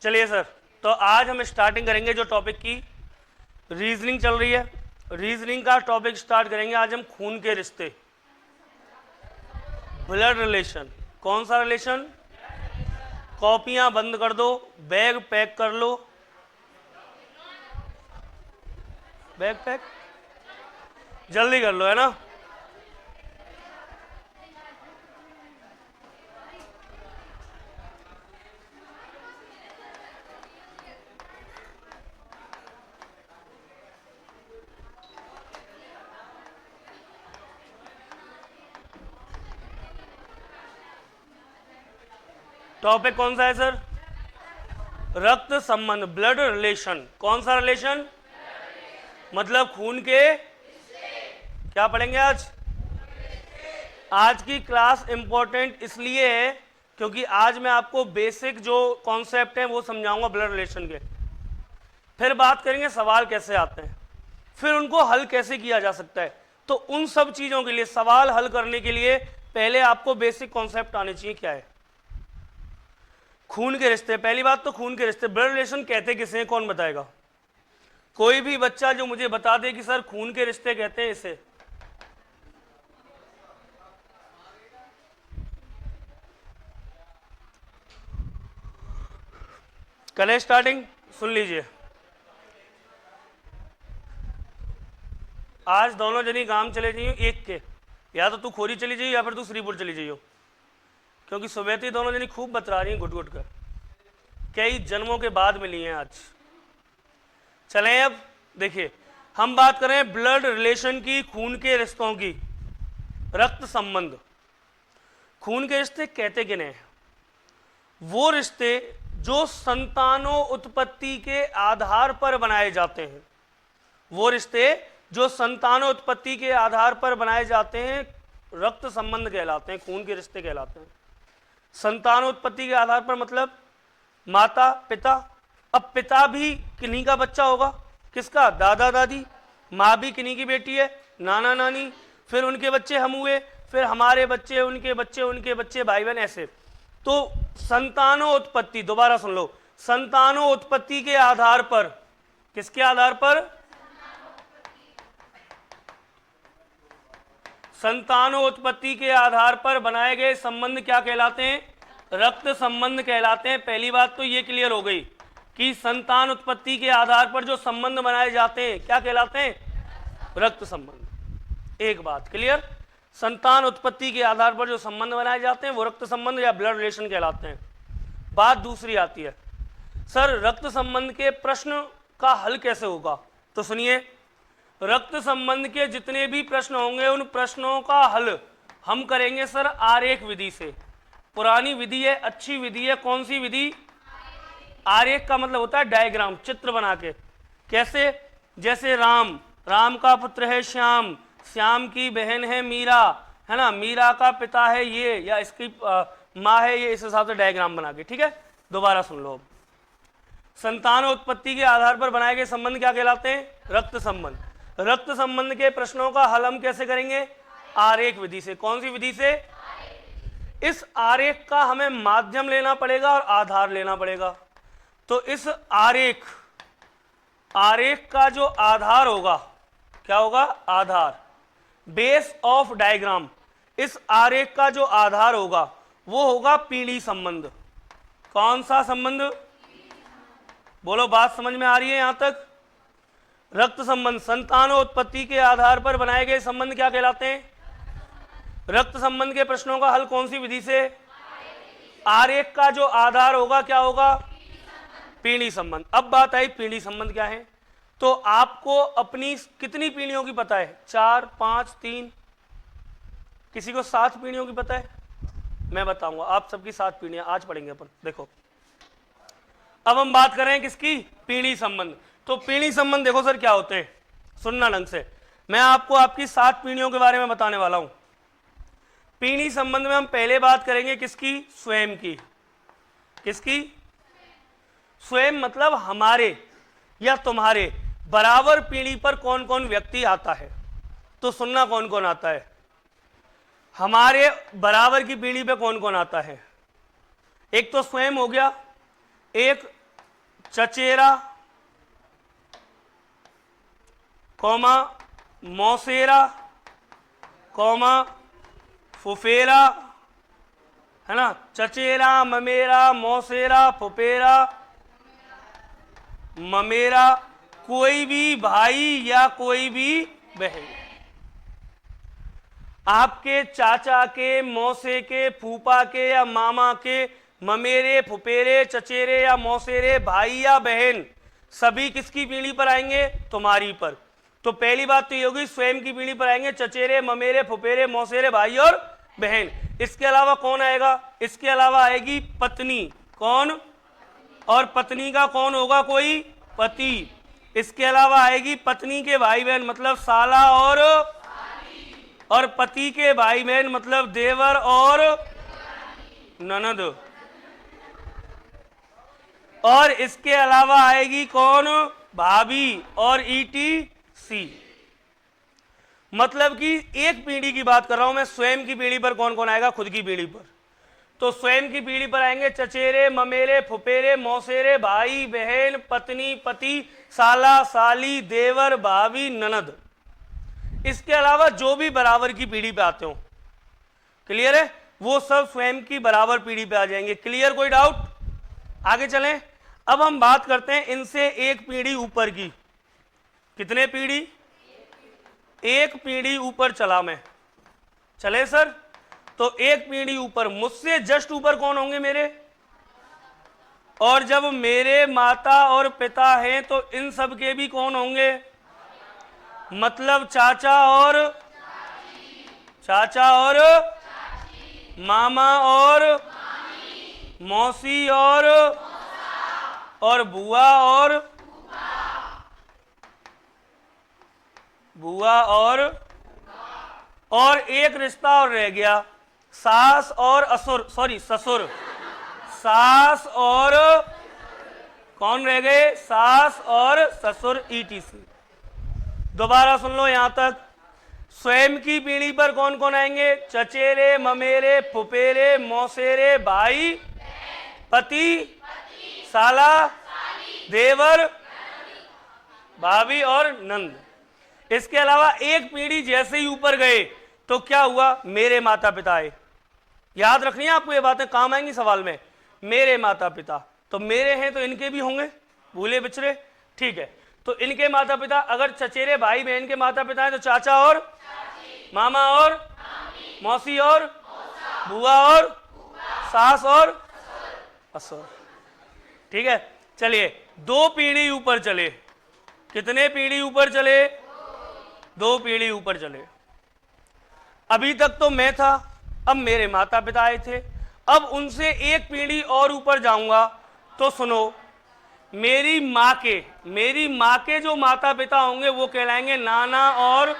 चलिए सर, तो आज हम स्टार्टिंग करेंगे जो टॉपिक की रीजनिंग चल रही है। रीजनिंग का टॉपिक स्टार्ट करेंगे आज हम खून के रिश्ते, ब्लड रिलेशन। कौन सा रिलेशन? कॉपियां बंद कर दो, बैग पैक कर लो। बैग पैक जल्दी कर लो, है ना। टॉपिक कौन सा है सर? रक्त संबंध, ब्लड रिलेशन। कौन सा रिलेशन? मतलब खून के। क्या पढ़ेंगे आज? आज की क्लास इंपॉर्टेंट इसलिए है क्योंकि आज मैं आपको बेसिक जो कॉन्सेप्ट है वो समझाऊंगा ब्लड रिलेशन के। फिर बात करेंगे सवाल कैसे आते हैं, फिर उनको हल कैसे किया जा सकता है। तो उन सब चीजों के लिए, सवाल हल करने के लिए पहले आपको बेसिक कॉन्सेप्ट आने चाहिए। क्या है खून के रिश्ते? पहली बात तो खून के रिश्ते, ब्लड रिलेशन कहते किसे हैं, कौन बताएगा? कोई भी बच्चा जो मुझे बता दे कि सर खून के रिश्ते कहते हैं इसे। करें स्टार्टिंग? सुन लीजिए, आज दोनों जनी गांव चले जाइयो एक के, या तो तू खोरी चली जाइयो या फिर तू श्रीपुर चली जाइयो, क्योंकि सुबह थी दोनों जनी खूब बतरा रही हैं घुट घुट कर, कई जन्मों के बाद मिली हैं आज। चलें अब देखिए, हम बात करें ब्लड रिलेशन की, खून के रिश्तों की, रक्त संबंध। खून के रिश्ते कहते किन्हें हैं? वो रिश्ते जो संतानों उत्पत्ति के आधार पर बनाए जाते हैं। वो रिश्ते जो संतानों उत्पत्ति के आधार पर बनाए जाते हैं रक्त संबंध कहलाते हैं, खून के रिश्ते कहलाते हैं। संतानों उत्पत्ति के आधार पर मतलब माता पिता। अब पिता भी किन्हीं का बच्चा होगा, किसका? दादा दादी। माँ भी किन्हीं की बेटी है, नाना नानी। फिर उनके बच्चे हम हुए, फिर हमारे बच्चे, उनके बच्चे, उनके बच्चे, भाई बहन, ऐसे। तो संतानों उत्पत्ति, दोबारा सुन लो, संतानों उत्पत्ति के आधार पर, किसके आधार पर? संतानों उत्पत्ति के आधार पर बनाए गए संबंध क्या कहलाते हैं? रक्त संबंध कहलाते हैं। पहली बात तो ये क्लियर हो गई कि संतान उत्पत्ति के आधार पर जो संबंध बनाए जाते हैं क्या कहलाते हैं? रक्त संबंध। एक बात क्लियर, संतान उत्पत्ति के आधार पर जो संबंध बनाए जाते हैं वो रक्त संबंध या ब्लड रिलेशन कहलाते हैं। बात दूसरी आती है, सर रक्त संबंध के प्रश्न का हल कैसे होगा? तो सुनिए, रक्त संबंध के जितने भी प्रश्न होंगे उन प्रश्नों का हल हम करेंगे सर आरेख विधि से। पुरानी विधि है, अच्छी विधि है। कौन सी विधि? आरेख का मतलब होता है डायग्राम, चित्र बना के। कैसे? जैसे राम, राम का पुत्र है श्याम, श्याम की बहन है मीरा, है ना, मीरा का पिता है ये, या इसकी माँ है ये, इस हिसाब से डायग्राम बना के। ठीक है, दोबारा सुन लो। संतान उत्पत्ति के आधार पर बनाए गए संबंध क्या कहलाते हैं? रक्त संबंध। रक्त संबंध के प्रश्नों का हल हम कैसे करेंगे? आरेख विधि से। कौन सी विधि से? इस आरेख का हमें माध्यम लेना पड़ेगा और आधार लेना पड़ेगा। तो इस आरेख का जो आधार होगा, क्या होगा? आधार, बेस ऑफ डायग्राम। इस आरेख का जो आधार होगा वो होगा पीढ़ी संबंध। कौन सा संबंध? बोलो, बात समझ में आ रही है यहां तक? रक्त संबंध, संतानों उत्पत्ति के आधार पर बनाए गए संबंध क्या कहलाते हैं? रक्त संबंध के प्रश्नों का हल कौन सी विधि से? आरेख का जो आधार होगा क्या होगा? पीढ़ी संबंध। अब बात आई पीढ़ी संबंध क्या है। तो आपको अपनी कितनी पीढ़ियों की पता है? 4, 5, 3? किसी को 7 पीढ़ियों की पता है? मैं बताऊंगा आप सबकी 7 पीढ़ियां आज पढ़ेंगे अपन। देखो, अब हम बात कर रहे हैं किसकी? पीढ़ी संबंध। तो पीढ़ी संबंध देखो सर क्या होते हैं, सुनना ढंग से। मैं आपको आपकी 7 पीढ़ियों के बारे में बताने वाला हूं। पीढ़ी संबंध में हम पहले बात करेंगे किसकी? स्वयं की। किसकी? स्वयं मतलब हमारे या तुम्हारे बराबर पीढ़ी पर कौन कौन व्यक्ति आता है। तो सुनना, कौन कौन आता है? हमारे बराबर की पीढ़ी पे कौन कौन आता है? एक तो स्वयं हो गया, एक चचेरा कौमा मौसेरा कौमा फुफेरा, है ना, चचेरा ममेरा मौसेरा फुफेरा ममेरा, कोई भी भाई या कोई भी बहन। आपके चाचा के, मौसे के, फूफा के या मामा के, ममेरे फुफेरे चचेरे या मौसेरे भाई या बहन सभी किसकी पीढ़ी पर आएंगे? तुम्हारी पर। तो पहली बात तो ये होगी स्वयं की पीढ़ी पर आएंगे चचेरे ममेरे फुफेरे मौसेरे भाई और बहन। इसके अलावा कौन आएगा? इसके अलावा आएगी पत्नी। कौन? और पत्नी का कौन होगा? कोई पति। इसके अलावा आएगी पत्नी के भाई बहन मतलब साला और पति के भाई बहन मतलब देवर और ननद। और इसके अलावा आएगी कौन? भाभी और ETC। मतलब कि एक पीढ़ी की बात कर रहा हूं मैं। स्वयं की पीढ़ी पर कौन कौन आएगा? खुद की पीढ़ी पर। तो स्वयं की पीढ़ी पर आएंगे चचेरे ममेरे फुफेरे मौसेरे भाई बहन पत्नी पति साला साली देवर भाभी ननद। इसके अलावा जो भी बराबर की पीढ़ी पे आते हो, क्लियर है, वो सब स्वयं की बराबर पीढ़ी पे आ जाएंगे। क्लियर? कोई डाउट? आगे चलें। अब हम बात करते हैं इनसे एक पीढ़ी ऊपर की। कितने पीढ़ी? एक पीढ़ी ऊपर चला मैं। चले सर? तो एक पीढ़ी ऊपर, मुझसे जस्ट ऊपर कौन होंगे? मेरे। और जब मेरे माता और पिता हैं तो इन सब के भी कौन होंगे? मतलब चाचा और मामा और मौसी और बुआ और एक रिश्ता और रह गया, सास और ससुर। सास और कौन रह गए? सास और ससुर ETC। दोबारा सुन लो यहां तक। स्वयं की पीढ़ी पर कौन कौन आएंगे? चचेरे ममेरे फुफेरे मौसेरे भाई पति साला देवर भाभी और नंद। इसके अलावा एक पीढ़ी जैसे ही ऊपर गए तो क्या हुआ? मेरे माता पिता आए। याद रखनी है आपको, ये बातें काम आएंगी सवाल में। मेरे माता पिता, तो मेरे हैं तो इनके भी होंगे, भूले बिछड़े, ठीक है। तो इनके माता पिता, अगर चचेरे भाई बहन के माता पिता हैं तो चाचा और मामा और मौसी और बुआ और सास और ससुर, ठीक है। चलिए दो पीढ़ी ऊपर चले। कितने पीढ़ी ऊपर चले? दो पीढ़ी ऊपर चले। अभी तक तो मैं था, अब मेरे माता पिता आए थे। अब उनसे एक पीढ़ी और ऊपर जाऊंगा तो सुनो, मेरी माँ के जो माता पिता होंगे वो कहलाएंगे नाना और,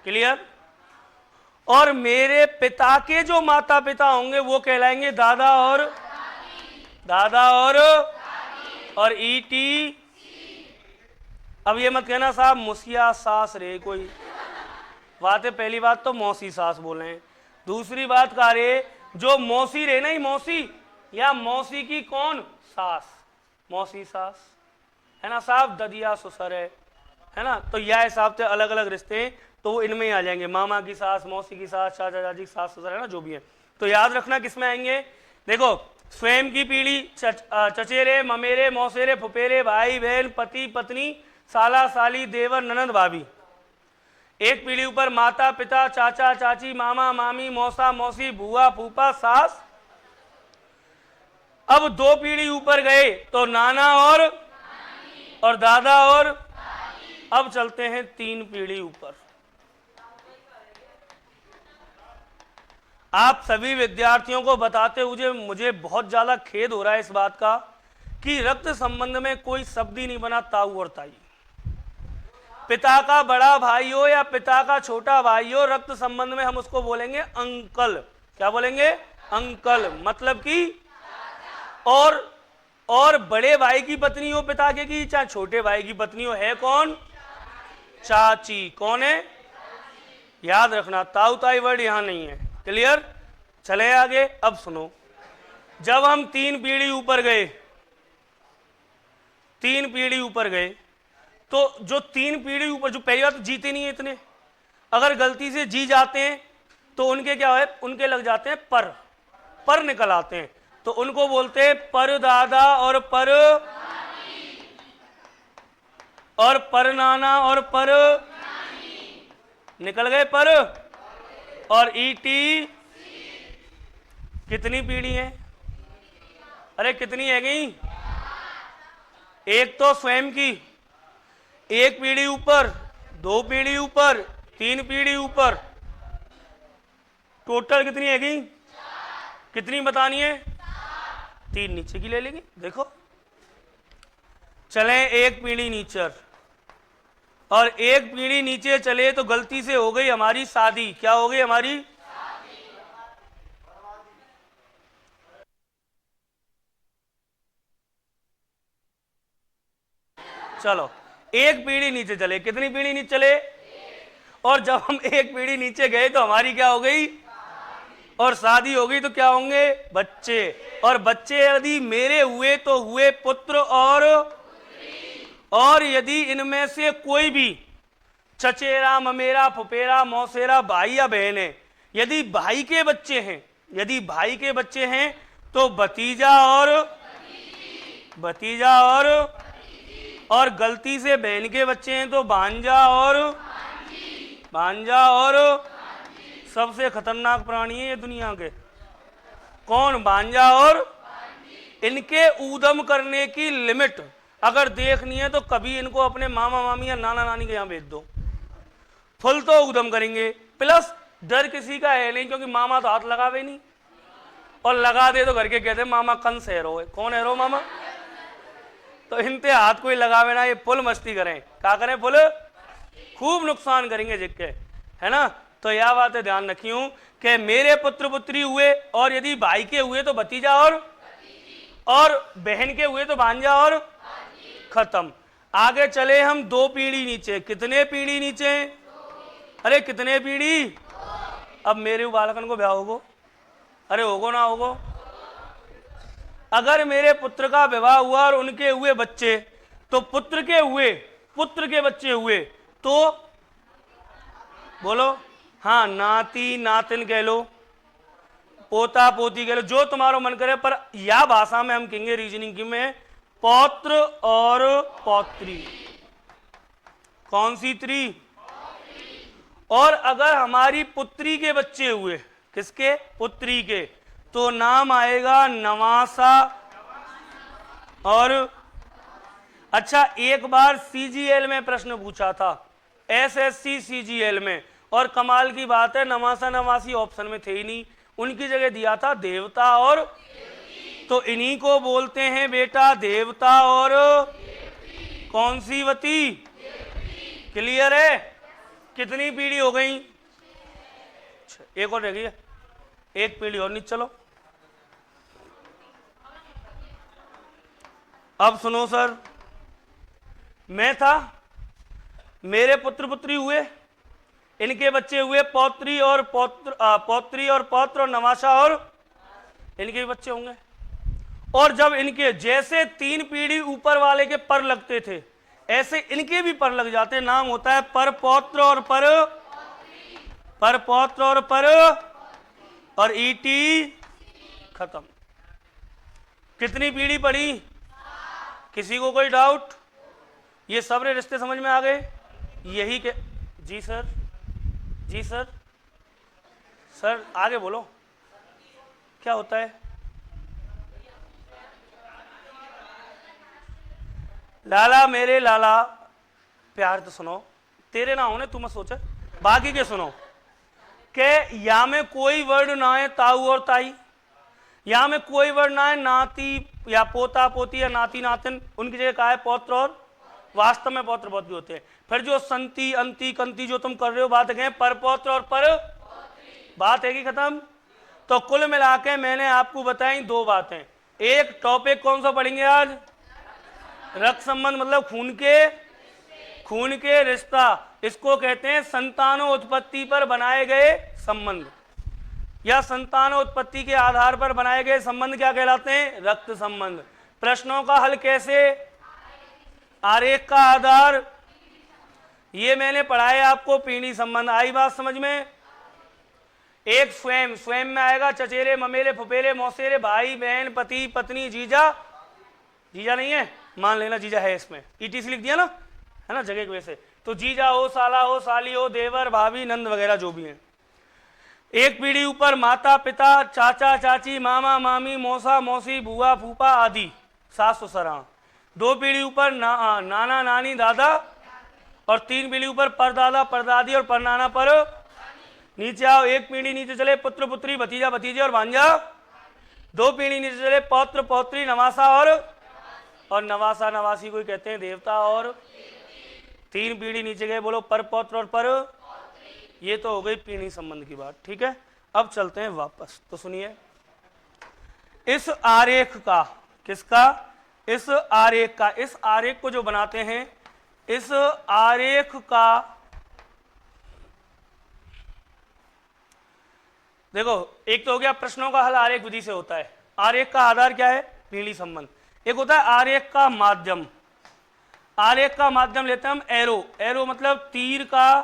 क्लियर, और मेरे पिता के जो माता पिता होंगे वो कहलाएंगे दादा और ET। अब ये मत कहना साहब मुसिया सास रे कोई बात है। पहली बात तो मौसी सास बोले हैं। दूसरी बात का रे जो मौसी रे नहीं, मौसी या मौसी की कौन? सास, मौसी सास, है ना साहब। ददिया ससुर है ना। तो यह हिसाब से अलग अलग रिश्ते हैं तो वो इनमें ही आ जाएंगे। मामा की सास, मौसी की सास, चाचा चाची की सास ससुर, है ना, जो भी है। तो याद रखना किस में आएंगे। देखो स्वयं की पीढ़ी चचेरे ममेरे मौसेरे फुफेरे भाई बहन पति पत्नी साला साली देवर ननद भाभी। एक पीढ़ी ऊपर माता पिता चाचा चाची मामा मामी मौसा मौसी बुआ फूफा सास। अब दो पीढ़ी ऊपर गए तो नाना और दादा और। अब चलते हैं तीन पीढ़ी ऊपर। आप सभी विद्यार्थियों को बताते हुए मुझे बहुत ज्यादा खेद हो रहा है इस बात का कि रक्त संबंध में कोई शब्द ही नहीं बना ताऊ और ताई। पिता का बड़ा भाई हो या पिता का छोटा भाई हो, रक्त संबंध में हम उसको बोलेंगे अंकल। क्या बोलेंगे? अंकल। मतलब कि और बड़े भाई की पत्नी हो पिता के की, चाहे छोटे भाई की पत्नी हो, है कौन? चाची। कौन है? याद रखना ताऊ ताई वर्ड यहां नहीं है। क्लियर? चले आगे। अब सुनो, जब हम तीन पीढ़ी ऊपर गए 3 पीढ़ी ऊपर गए, तो जो 3 पीढ़ी ऊपर, जो पहली बार तो जीते नहीं है इतने, अगर गलती से जी जाते हैं तो उनके क्या है, उनके लग जाते हैं पर निकल आते हैं, तो उनको बोलते हैं पर दादा और पर नाना और पर निकल गए पर, और ईटी कितनी पीढ़ी है? अरे कितनी है गई? एक तो स्वयं की, 1 पीढ़ी ऊपर, 2 पीढ़ी ऊपर, 3 पीढ़ी ऊपर, टोटल कितनी है गई? कितनी बतानी है? 3 नीचे की ले लेंगे। देखो चलें 1 पीढ़ी नीचे, और 1 पीढ़ी नीचे चले तो गलती से हो गई हमारी शादी। क्या हो गई हमारी? चलो 1 पीढ़ी नीचे चले, कितनी पीढ़ी नीचे चले? और जब हम 1 पीढ़ी नीचे गए तो हमारी क्या हो गई? और शादी हो गई तो क्या होंगे? बच्चे। और बच्चे यदि मेरे हुए तो हुए पुत्र और यदि इनमें से कोई भी चचेरा, ममेरा, फुफेरा, मौसेरा, भाई या बहन है, यदि भाई के बच्चे हैं, यदि भाई के बच्चे हैं तो भतीजा और गलती से बहन के बच्चे हैं तो भांजा और सबसे खतरनाक प्राणी है ये दुनिया के। कौन? भांजा। और इनके ऊधम करने की लिमिट अगर देखनी है तो कभी इनको अपने मामा मामी या नाना नानी के यहाँ भेज दो, फुल तो ऊधम करेंगे। प्लस डर किसी का है नहीं, क्योंकि मामा तो हाथ लगावे नहीं, और लगा दे तो घर के कहते मामा कंस हैरो है। कौन हैरो? मामा। तो इनते हाथ कोई लगावे ना, ये फुल मस्ती करें। क्या करें? फुल खूब नुकसान करेंगे जिसके, है ना। तो यह बात है ध्यान रखियो कि मेरे पुत्र पुत्री हुए, और यदि भाई के हुए तो भतीजा और बहन के हुए तो भांजा और खत्म। आगे चले हम 2 पीढ़ी नीचे। कितने पीढ़ी नीचे? अरे कितने पीढ़ी? अब मेरे बालकन को ब्याह होगो? अरे होगो ना होगो? अगर मेरे पुत्र का विवाह हुआ और उनके हुए बच्चे, तो पुत्र के बच्चे हुए तो बोलो, हाँ, नाती नातिन कह लो, पोता पोती कह लो, जो तुम्हारा मन करे। पर या भाषा में हम कहेंगे रीजनिंग की में पौत्र और पौत्री। कौन सी त्री? और अगर हमारी पुत्री के बच्चे हुए, किसके? पुत्री के, तो नाम आएगा नवासा। और अच्छा, एक बार सीजीएल में प्रश्न पूछा था, एसएससी सीजीएल में, और कमाल की बात है नवासा नवासी ऑप्शन में थे ही नहीं, उनकी जगह दिया था देवता और, तो इन्हीं को बोलते हैं बेटा देवता और कौन सी वती? क्लियर है? कितनी पीढ़ी हो गई? एक और रह गई है, 1 पीढ़ी और नीचे चलो। अब सुनो सर, मैं था, मेरे पुत्र पुत्री हुए, इनके बच्चे हुए पौत्री और पौत्र और नवासा और इनके बच्चे होंगे। और जब इनके जैसे 3 पीढ़ी ऊपर वाले के पर लगते थे, ऐसे इनके भी पर लग जाते। नाम होता है पर पौत्र और ईटी खत्म। कितनी पीढ़ी पड़ी? किसी को कोई डाउट? ये सारे रिश्ते समझ में आ गए? यही के जी सर सर आगे बोलो, क्या होता है? लाला मेरे लाला, प्यार तो सुनो, तेरे ना होने तू मत सोचे, बाकी के सुनो के या में कोई वर्ड ना है ताऊ और ताई, या में कोई वर्ड ना है नाती या पोता पोती या नाती नातिन, उनकी जगह क्या है? पौत्र और, वास्तव में पौत्र पौत्री होते हैं। फिर जो संति अंति कंति जो तुम कर रहे हो बात है पर पौत्र और पर, बात है कि खत्म। तो कुल मिला के मैंने आपको बताई 2 बातें। एक टॉपिक कौन सा पढ़ेंगे आज? रक्त संबंध, मतलब खून के रिश्ता। इसको कहते हैं संतानोत्पत्ति पर बनाए गए संबंध, या संतानोत्पत्ति के आधार पर बनाए गए संबंध क्या कहलाते हैं? रक्त संबंध। प्रश्नों का हल कैसे? आरेख का आधार, ये मैंने पढ़ाया आपको पीढ़ी संबंध। आई बात समझ में? एक स्वयं, स्वयं में आएगा चचेरे ममेरे फुफेरे मौसेरे भाई बहन पति पत्नी जीजा, जीजा नहीं है मान लेना जीजा है, इसमें ईटीसी लिख दिया ना, है ना जगह की वजह से, तो जीजा हो साला हो साली हो देवर भाभी नंद वगैरह जो भी हैं। एक पीढ़ी ऊपर माता पिता चाचा चाची मामा मामी मौसा मौसी बुआ फूफा आदि सास ससुरा। दो पीढ़ी ऊपर नाना नानी दादा, और तीन पीढ़ी ऊपर परदादा परदादी और परनाना पर नीचे आओ। एक पीढ़ी नीचे चले पुत्र पुत्री भतीजा भतीजे और भांजा। दो पीढ़ी नीचे चले पौत्र पौत्री नवासा और नवासा नवासी को कहते हैं देवता। और तीन पीढ़ी नीचे गए बोलो पर पौत्र और पर, ये तो हो गई पीढ़ी संबंध की बात। ठीक है, अब चलते हैं वापस। तो सुनिए, इस आरेख का, किसका? इस आरेख का, इस आरेख को जो बनाते हैं, इस आरेख का देखो, एक तो हो गया प्रश्नों का हल आरेख विधि से होता है। आरेख का आधार क्या है? पीढ़ी संबंध। एक होता है आरेख का माध्यम। आरेख का माध्यम लेते हैं हम एरो। एरो मतलब तीर का,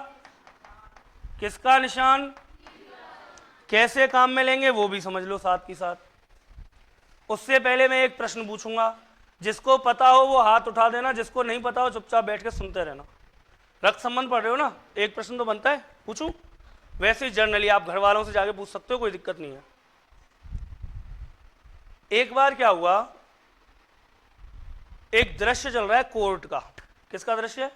किसका निशान? कैसे काम में लेंगे वो भी समझ लो साथ ही साथ। उससे पहले मैं एक प्रश्न पूछूंगा, जिसको पता हो वो हाथ उठा देना, जिसको नहीं पता हो चुपचाप बैठ के सुनते रहना। रक्त संबंध पढ़ रहे हो ना, एक प्रश्न तो बनता है, पूछूं? वैसे जर्नली आप घर वालों से जाके पूछ सकते हो, कोई दिक्कत नहीं है। एक बार क्या हुआ, एक दृश्य चल रहा है कोर्ट का। किसका दृश्य है?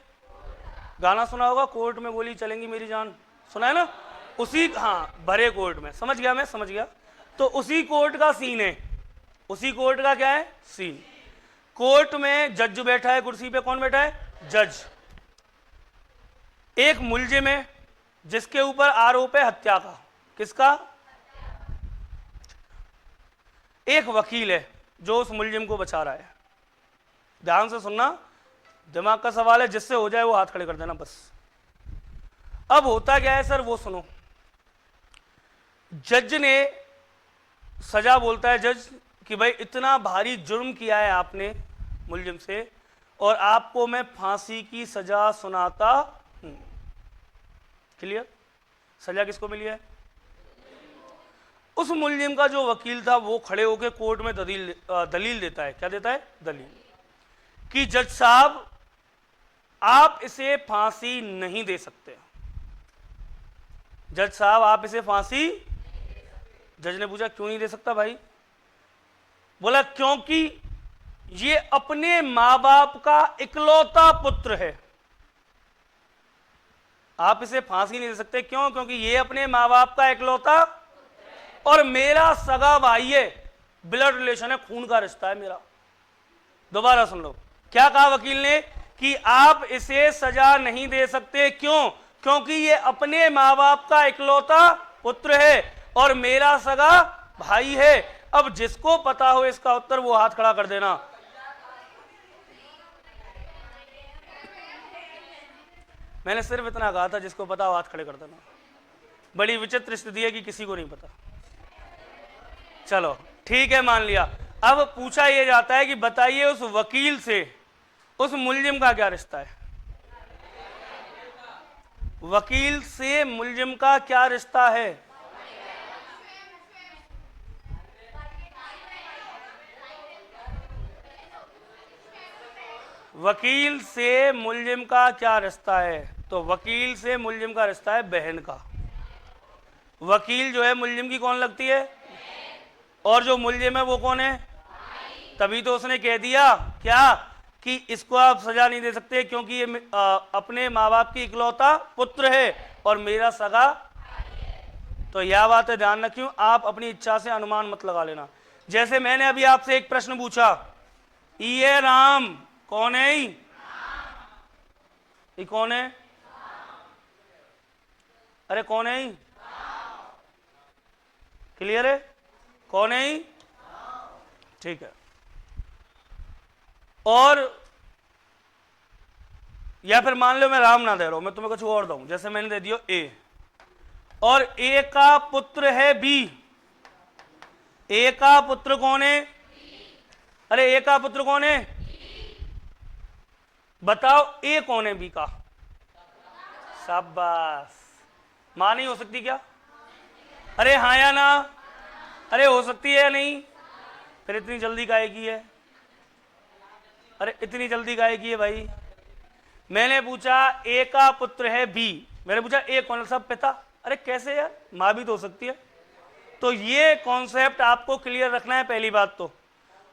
गाना सुना होगा, कोर्ट में गोली चलेंगी मेरी जान, सुना है ना? उसी, हाँ, भरे कोर्ट में, समझ गया मैं, समझ गया। तो उसी कोर्ट का सीन है, उसी कोर्ट का क्या है? सीन। कोर्ट में जज बैठा है, कुर्सी पे कौन बैठा है? जज। एक मुलजिम है जिसके ऊपर आरोप है हत्या का। किसका? एक वकील है जो उस मुलजिम को बचा रहा है। ध्यान से सुनना, दिमाग का सवाल है, जिससे हो जाए वो हाथ खड़े कर देना बस। अब होता क्या है सर, वो सुनो। जज ने सजा बोलता है जज कि भाई इतना भारी जुर्म किया है आपने मुलजिम से, और आपको मैं फांसी की सजा सुनाता हूं। क्लियर? सजा किसको मिली है? उस मुलजिम का जो वकील था वो खड़े होकर कोर्ट में दलील देता है। क्या देता है? दलील कि जज साहब आप इसे फांसी नहीं दे सकते। जज साहब आप इसे फांसी, जज ने पूछा क्यों नहीं दे सकता भाई? बोला क्योंकि ये अपने मां बाप का इकलौता पुत्र है। आप इसे फांसी नहीं दे सकते, क्यों? क्योंकि ये अपने मां बाप का इकलौता और मेरा सगा भाई है, ब्लड रिलेशन है, खून का रिश्ता है मेरा। दोबारा सुन लो, क्या कहा वकील ने? कि आप इसे सजा नहीं दे सकते। क्यों? क्योंकि ये अपने मां बाप का इकलौता पुत्र है और मेरा सगा भाई है। अब जिसको पता हो इसका उत्तर वो हाथ खड़ा कर देना। मैंने सिर्फ इतना कहा था, जिसको पता हो हाथ खड़े कर देना। बड़ी विचित्र स्थिति है कि किसी को नहीं पता। चलो ठीक है, मान लिया। अब पूछा यह जाता है कि बताइए उस वकील से उस मुलजिम का क्या रिश्ता है? वकील से मुलजिम का क्या रिश्ता है? वकील से मुलजिम का क्या रिश्ता है? तो वकील से मुलजिम का रिश्ता है बहन का। वकील जो है मुलजिम की कौन लगती है? और जो मुलजिम है वो कौन है? तभी तो उसने कह दिया क्या कि इसको आप सजा नहीं दे सकते क्योंकि ये अपने माँ बाप की इकलौता पुत्र है और मेरा सगा। तो यह बात है, ध्यान रखियो, आप अपनी इच्छा से अनुमान मत लगा लेना। जैसे मैंने अभी आपसे एक प्रश्न पूछा, ये राम कौन है? ये कौन है? अरे कौन है? क्लियर है? कौन है? ठीक है। और या फिर मान लो मैं राम ना दे रहा हूं, मैं तुम्हें कुछ और दूं, जैसे मैंने दे दिया ए, और ए का पुत्र है बी। ए का पुत्र कौन है? अरे ए का पुत्र कौन है? बताओ ए कौन है बी का? शाबाश। मां नहीं हो सकती क्या? अरे हाँ या ना? अरे हो सकती है या नहीं? फिर इतनी जल्दी काहे की है? अरे इतनी जल्दी काहे की है भाई? मैंने पूछा ए का पुत्र है बी, मैंने पूछा ए कौन सा पिता? अरे कैसे यार, मां भी तो हो सकती है। तो ये कॉन्सेप्ट आपको क्लियर रखना है पहली बात तो,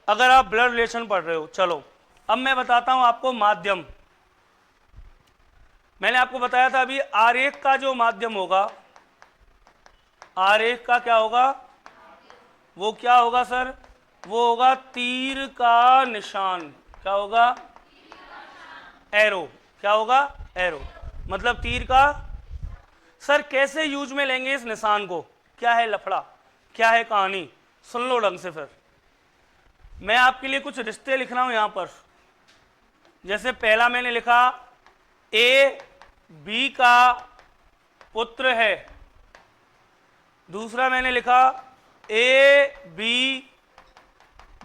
अगर आप ब्लड रिलेशन पढ़ रहे हो। चलो अब मैं बताता हूं आपको माध्यम। मैंने आपको बताया था अभी, आरेख का जो माध्यम होगा, आरेख का क्या होगा? वो क्या होगा सर? वो होगा तीर का निशान। क्या होगा? एरो। क्या होगा? एरो। मतलब तीर का। सर कैसे यूज में लेंगे इस निशान को? क्या है लफड़ा, क्या है कहानी, सुन लो ढंग से। फिर मैं आपके लिए कुछ रिश्ते लिख रहा हूं यहां पर। जैसे पहला मैंने लिखा ए बी का पुत्र है, दूसरा मैंने लिखा ए बी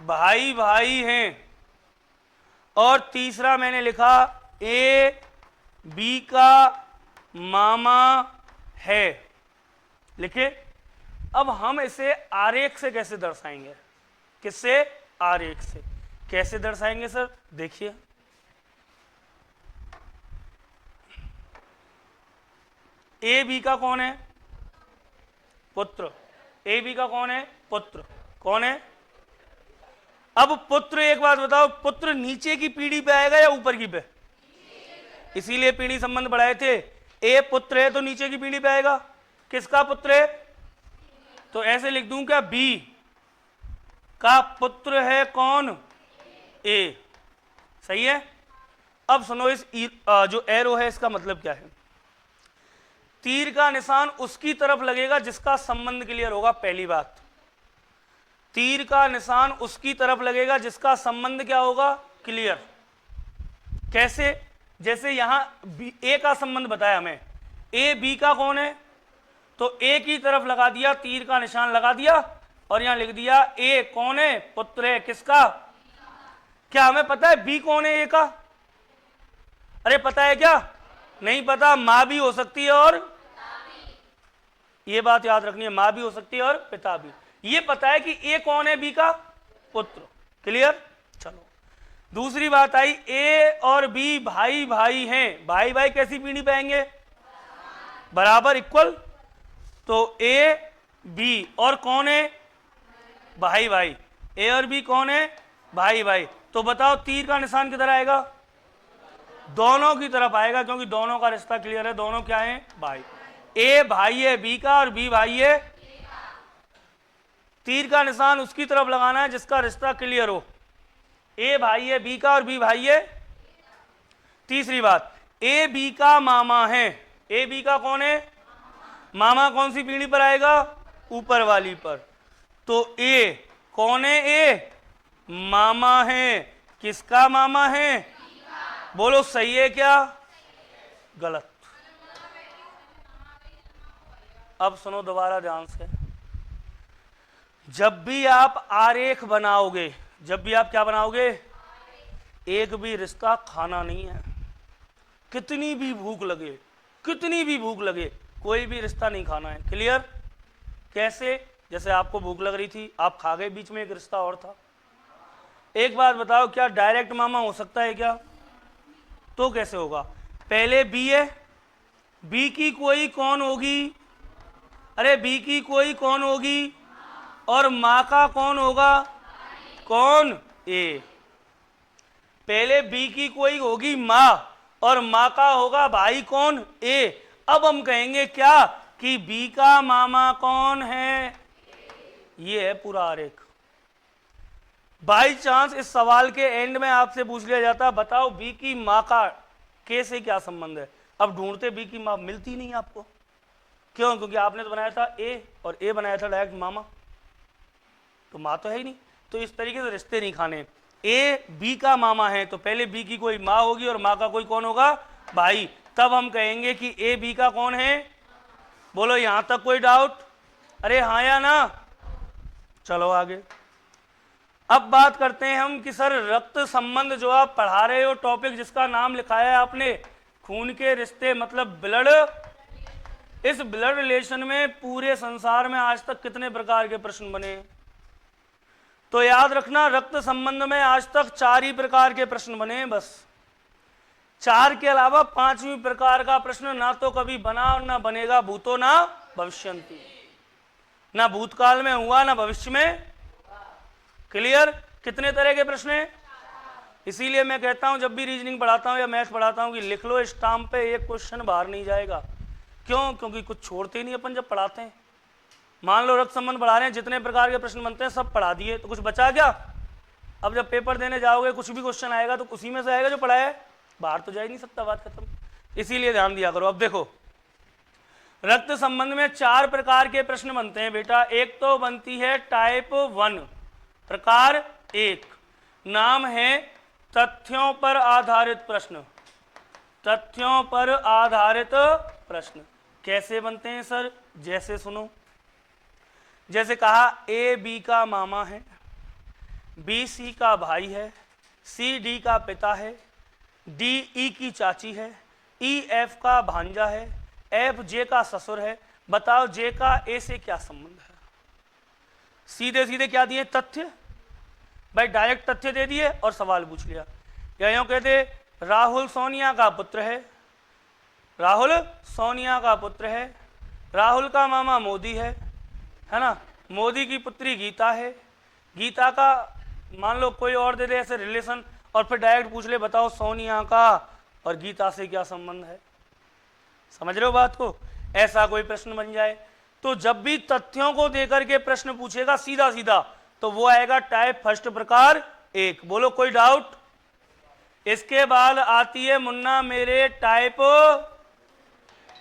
भाई भाई हैं, और तीसरा मैंने लिखा ए बी का मामा है। लिखे? अब हम इसे आरेख से कैसे दर्शाएंगे? किससे? आरेख से। कैसे दर्शाएंगे सर? देखिए, ए बी का कौन है? पुत्र। ए बी का कौन है? पुत्र। कौन है? अब पुत्र, एक बात बताओ, पुत्र नीचे की पीढ़ी पे आएगा या ऊपर की पे? इसीलिए पीढ़ी संबंध बढ़ाए थे। ए पुत्र है तो नीचे की पीढ़ी पे आएगा। किसका पुत्र है? तो ऐसे लिख दूं क्या? बी का पुत्र है कौन? ए। सही है। अब सुनो, इस जो एरो है इसका मतलब क्या है? तीर का निशान उसकी तरफ लगेगा जिसका संबंध क्लियर होगा। पहली बात, तीर का निशान उसकी तरफ लगेगा जिसका संबंध क्या होगा? क्लियर। कैसे? जैसे यहां ए का संबंध बताया हमें, ए बी का कौन है? तो ए की तरफ लगा दिया, तीर का निशान लगा दिया, और यहां लिख दिया ए कौन है? पुत्र है। किसका? क्या हमें पता है बी कौन है ए का? अरे पता है क्या? नहीं पता। मां भी हो सकती है और ये बात याद रखनी है, मां भी हो सकती है और पिता भी। ये पता है कि ए कौन है? बी का पुत्र। क्लियर? चलो दूसरी बात आई, ए और बी भाई भाई हैं। भाई भाई कैसी पीढ़ी पे आएंगे? बराबर, इक्वल। तो ए बी और कौन है? भाई भाई। ए और बी कौन है? भाई भाई। तो बताओ तीर का निशान किधर आएगा? दोनों की तरफ आएगा, क्योंकि दोनों का रिश्ता क्लियर है। दोनों क्या है? भाई। ए भाई है बी का और बी भाई है। तीर का निशान उसकी तरफ लगाना है जिसका रिश्ता क्लियर हो। ए भाई है बी का और बी भाई है। तीसरी बात, ए बी का मामा है। ए बी का कौन है? मामा कौन सी पीढ़ी पर आएगा? ऊपर वाली पर। तो ए कौन है? ए मामा है। किसका मामा है? बोलो सही है क्या गलत? अब सुनो दोबारा ध्यान से। जब भी आप आरेख बनाओगे, जब भी आप क्या बनाओगे, एक भी रिश्ता खाना नहीं है। कितनी भी भूख लगे, कितनी भी भूख लगे, कोई भी रिश्ता नहीं खाना है। क्लियर? कैसे? जैसे आपको भूख लग रही थी, आप खा गए, बीच में एक रिश्ता और था। एक बात बताओ, क्या डायरेक्ट मामा हो सकता है क्या? तो कैसे होगा? पहले बी है, बी की कोई कौन होगी? अरे बी की कोई कौन होगी? और मां का कौन होगा? कौन? ए। पहले बी की कोई होगी मां, और मां का होगा भाई कौन? ए। अब हम कहेंगे क्या कि बी का मामा कौन है? ये है पूरा आरेख। बाई चांस इस सवाल के एंड में आपसे पूछ लिया जाता, बताओ बी की मां का के से क्या संबंध है? अब ढूंढते बी की मां, मिलती नहीं आपको। क्यों? क्योंकि आपने तो बनाया था ए, और ए बनाया था डायरेक्ट मामा, तो मां तो है ही नहीं। तो इस तरीके से रिश्ते नहीं खाने। ए बी का मामा है तो पहले बी की कोई मां होगी और मां का कोई कौन होगा? भाई। तब हम कहेंगे कि ए बी का कौन है? बोलो यहां तक कोई डाउट? अरे हाँ या ना? चलो आगे। अब बात करते हैं हम कि सर रक्त संबंध जो आप पढ़ा रहे हो, टॉपिक जिसका नाम लिखाया है आपने खून के रिश्ते मतलब ब्लड, इस ब्लड रिलेशन में पूरे संसार में आज तक कितने प्रकार के प्रश्न बने? तो याद रखना रक्त संबंध में आज तक 4 ही प्रकार के प्रश्न बने हैं बस। 4 के अलावा 5वीं प्रकार का प्रश्न ना तो कभी बना और ना बनेगा, भूतो ना भविष्यंति, ना भूतकाल में हुआ ना भविष्य में। क्लियर? कितने तरह के प्रश्न हैं? इसीलिए मैं कहता हूं जब भी रीजनिंग पढ़ाता हूं या मैथ्स पढ़ाता हूं कि लिख लो स्टाम्प पे, एक क्वेश्चन बाहर नहीं जाएगा। क्यों? क्योंकि कुछ छोड़ते ही नहीं अपन जब पढ़ाते हैं। मान लो रक्त संबंध पढ़ा रहे हैं, जितने प्रकार के प्रश्न बनते हैं सब पढ़ा दिए, तो कुछ बचा क्या? अब जब पेपर देने जाओगे कुछ भी क्वेश्चन आएगा तो उसी में से आएगा जो पढ़ाया है, बाहर तो जा ही नहीं सकता, बात खत्म। इसीलिए ध्यान दिया करो। अब देखो रक्त संबंध में 4 प्रकार के प्रश्न बनते हैं बेटा। एक तो बनती है टाइप 1, प्रकार 1, नाम है तथ्यों पर आधारित प्रश्न। तथ्यों पर आधारित प्रश्न कैसे बनते हैं सर? जैसे सुनो, जैसे कहा ए बी का मामा है, बी सी का भाई है, सी डी का पिता है, डी ई की चाची है, ई एफ का भांजा है, एफ जे का ससुर है। बताओ जे का ए से क्या संबंध है? सीधे सीधे क्या दिए? तथ्य। भाई डायरेक्ट तथ्य दे दिए और सवाल पूछ लिया। या यूं कहते राहुल सोनिया का पुत्र है, राहुल सोनिया का पुत्र है, राहुल का मामा मोदी है ना, मोदी की पुत्री गीता है, गीता का मान लो कोई और दे दे ऐसे रिलेशन, और फिर डायरेक्ट पूछ ले बताओ सोनिया का और गीता से क्या संबंध है। समझ रहे हो बात को? ऐसा कोई प्रश्न बन जाए तो जब भी तथ्यों को देकर के प्रश्न पूछेगा सीधा सीधा तो वो आएगा टाइप फर्स्ट प्रकार 1। बोलो कोई डाउट? इसके बाद आती है मुन्ना मेरे टाइप,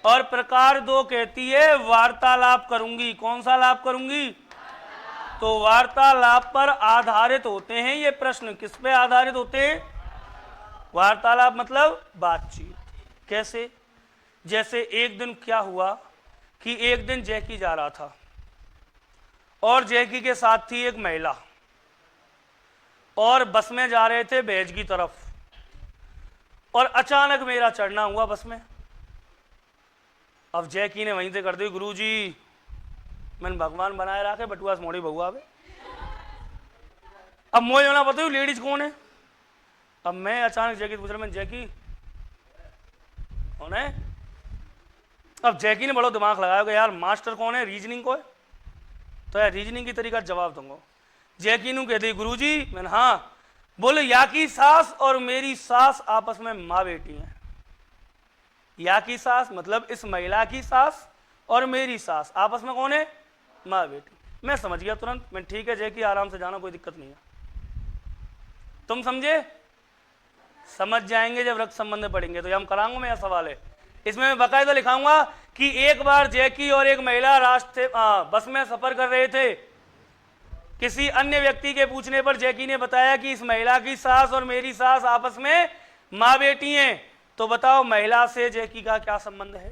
और प्रकार 2 कहती है वार्तालाप करूंगी। कौन सा लाभ करूंगी? तो वार्तालाप पर आधारित होते हैं ये प्रश्न। किस पे आधारित होते हैं? वार्तालाप मतलब बातचीत। कैसे? जैसे एक दिन क्या हुआ कि एक दिन जैकी जा रहा था और जैकी के साथ थी एक महिला, और बस में जा रहे थे भेज की तरफ, और अचानक मेरा चढ़ना हुआ बस में। अब जैकी ने वहीं से कर दी, गुरुजी मैंने भगवान बनाए रखे बटुआ से मोड़ी बहुआ पे। अब मोए होना बताओ लेडीज कौन है? अब मैं अचानक जैकी पूछ रहा, मैं जैकी कौन है? अब जैकी ने बड़ा दिमाग लगाया यार मास्टर कौन है, रीजनिंग को है, तो यार रीजनिंग की तरीका जवाब दूंगा। जैकी नू कहती गुरुजी, मैंने हाँ। बोले या की सास और मेरी सास आपस में माँ बेटी हैं। या की सास मतलब इस महिला की सास और मेरी सास आपस में कौन है? माँ बेटी। मैं समझ गया तुरंत। मैं ठीक है जैकी आराम से जाना, कोई दिक्कत नहीं है। तुम समझे? समझ जाएंगे जब रक्त संबंध पढ़ेंगे। तो ये हम कराऊंगा, मेरा सवाल है इसमें मैं बकायदा लिखाऊंगा कि एक बार जैकी और एक महिला बस में सफर कर रहे थे। किसी अन्य व्यक्ति के पूछने पर जैकी ने बताया कि इस महिला की सास और मेरी सास आपस में माँ बेटी हैं। तो बताओ महिला से जैकी का क्या संबंध है?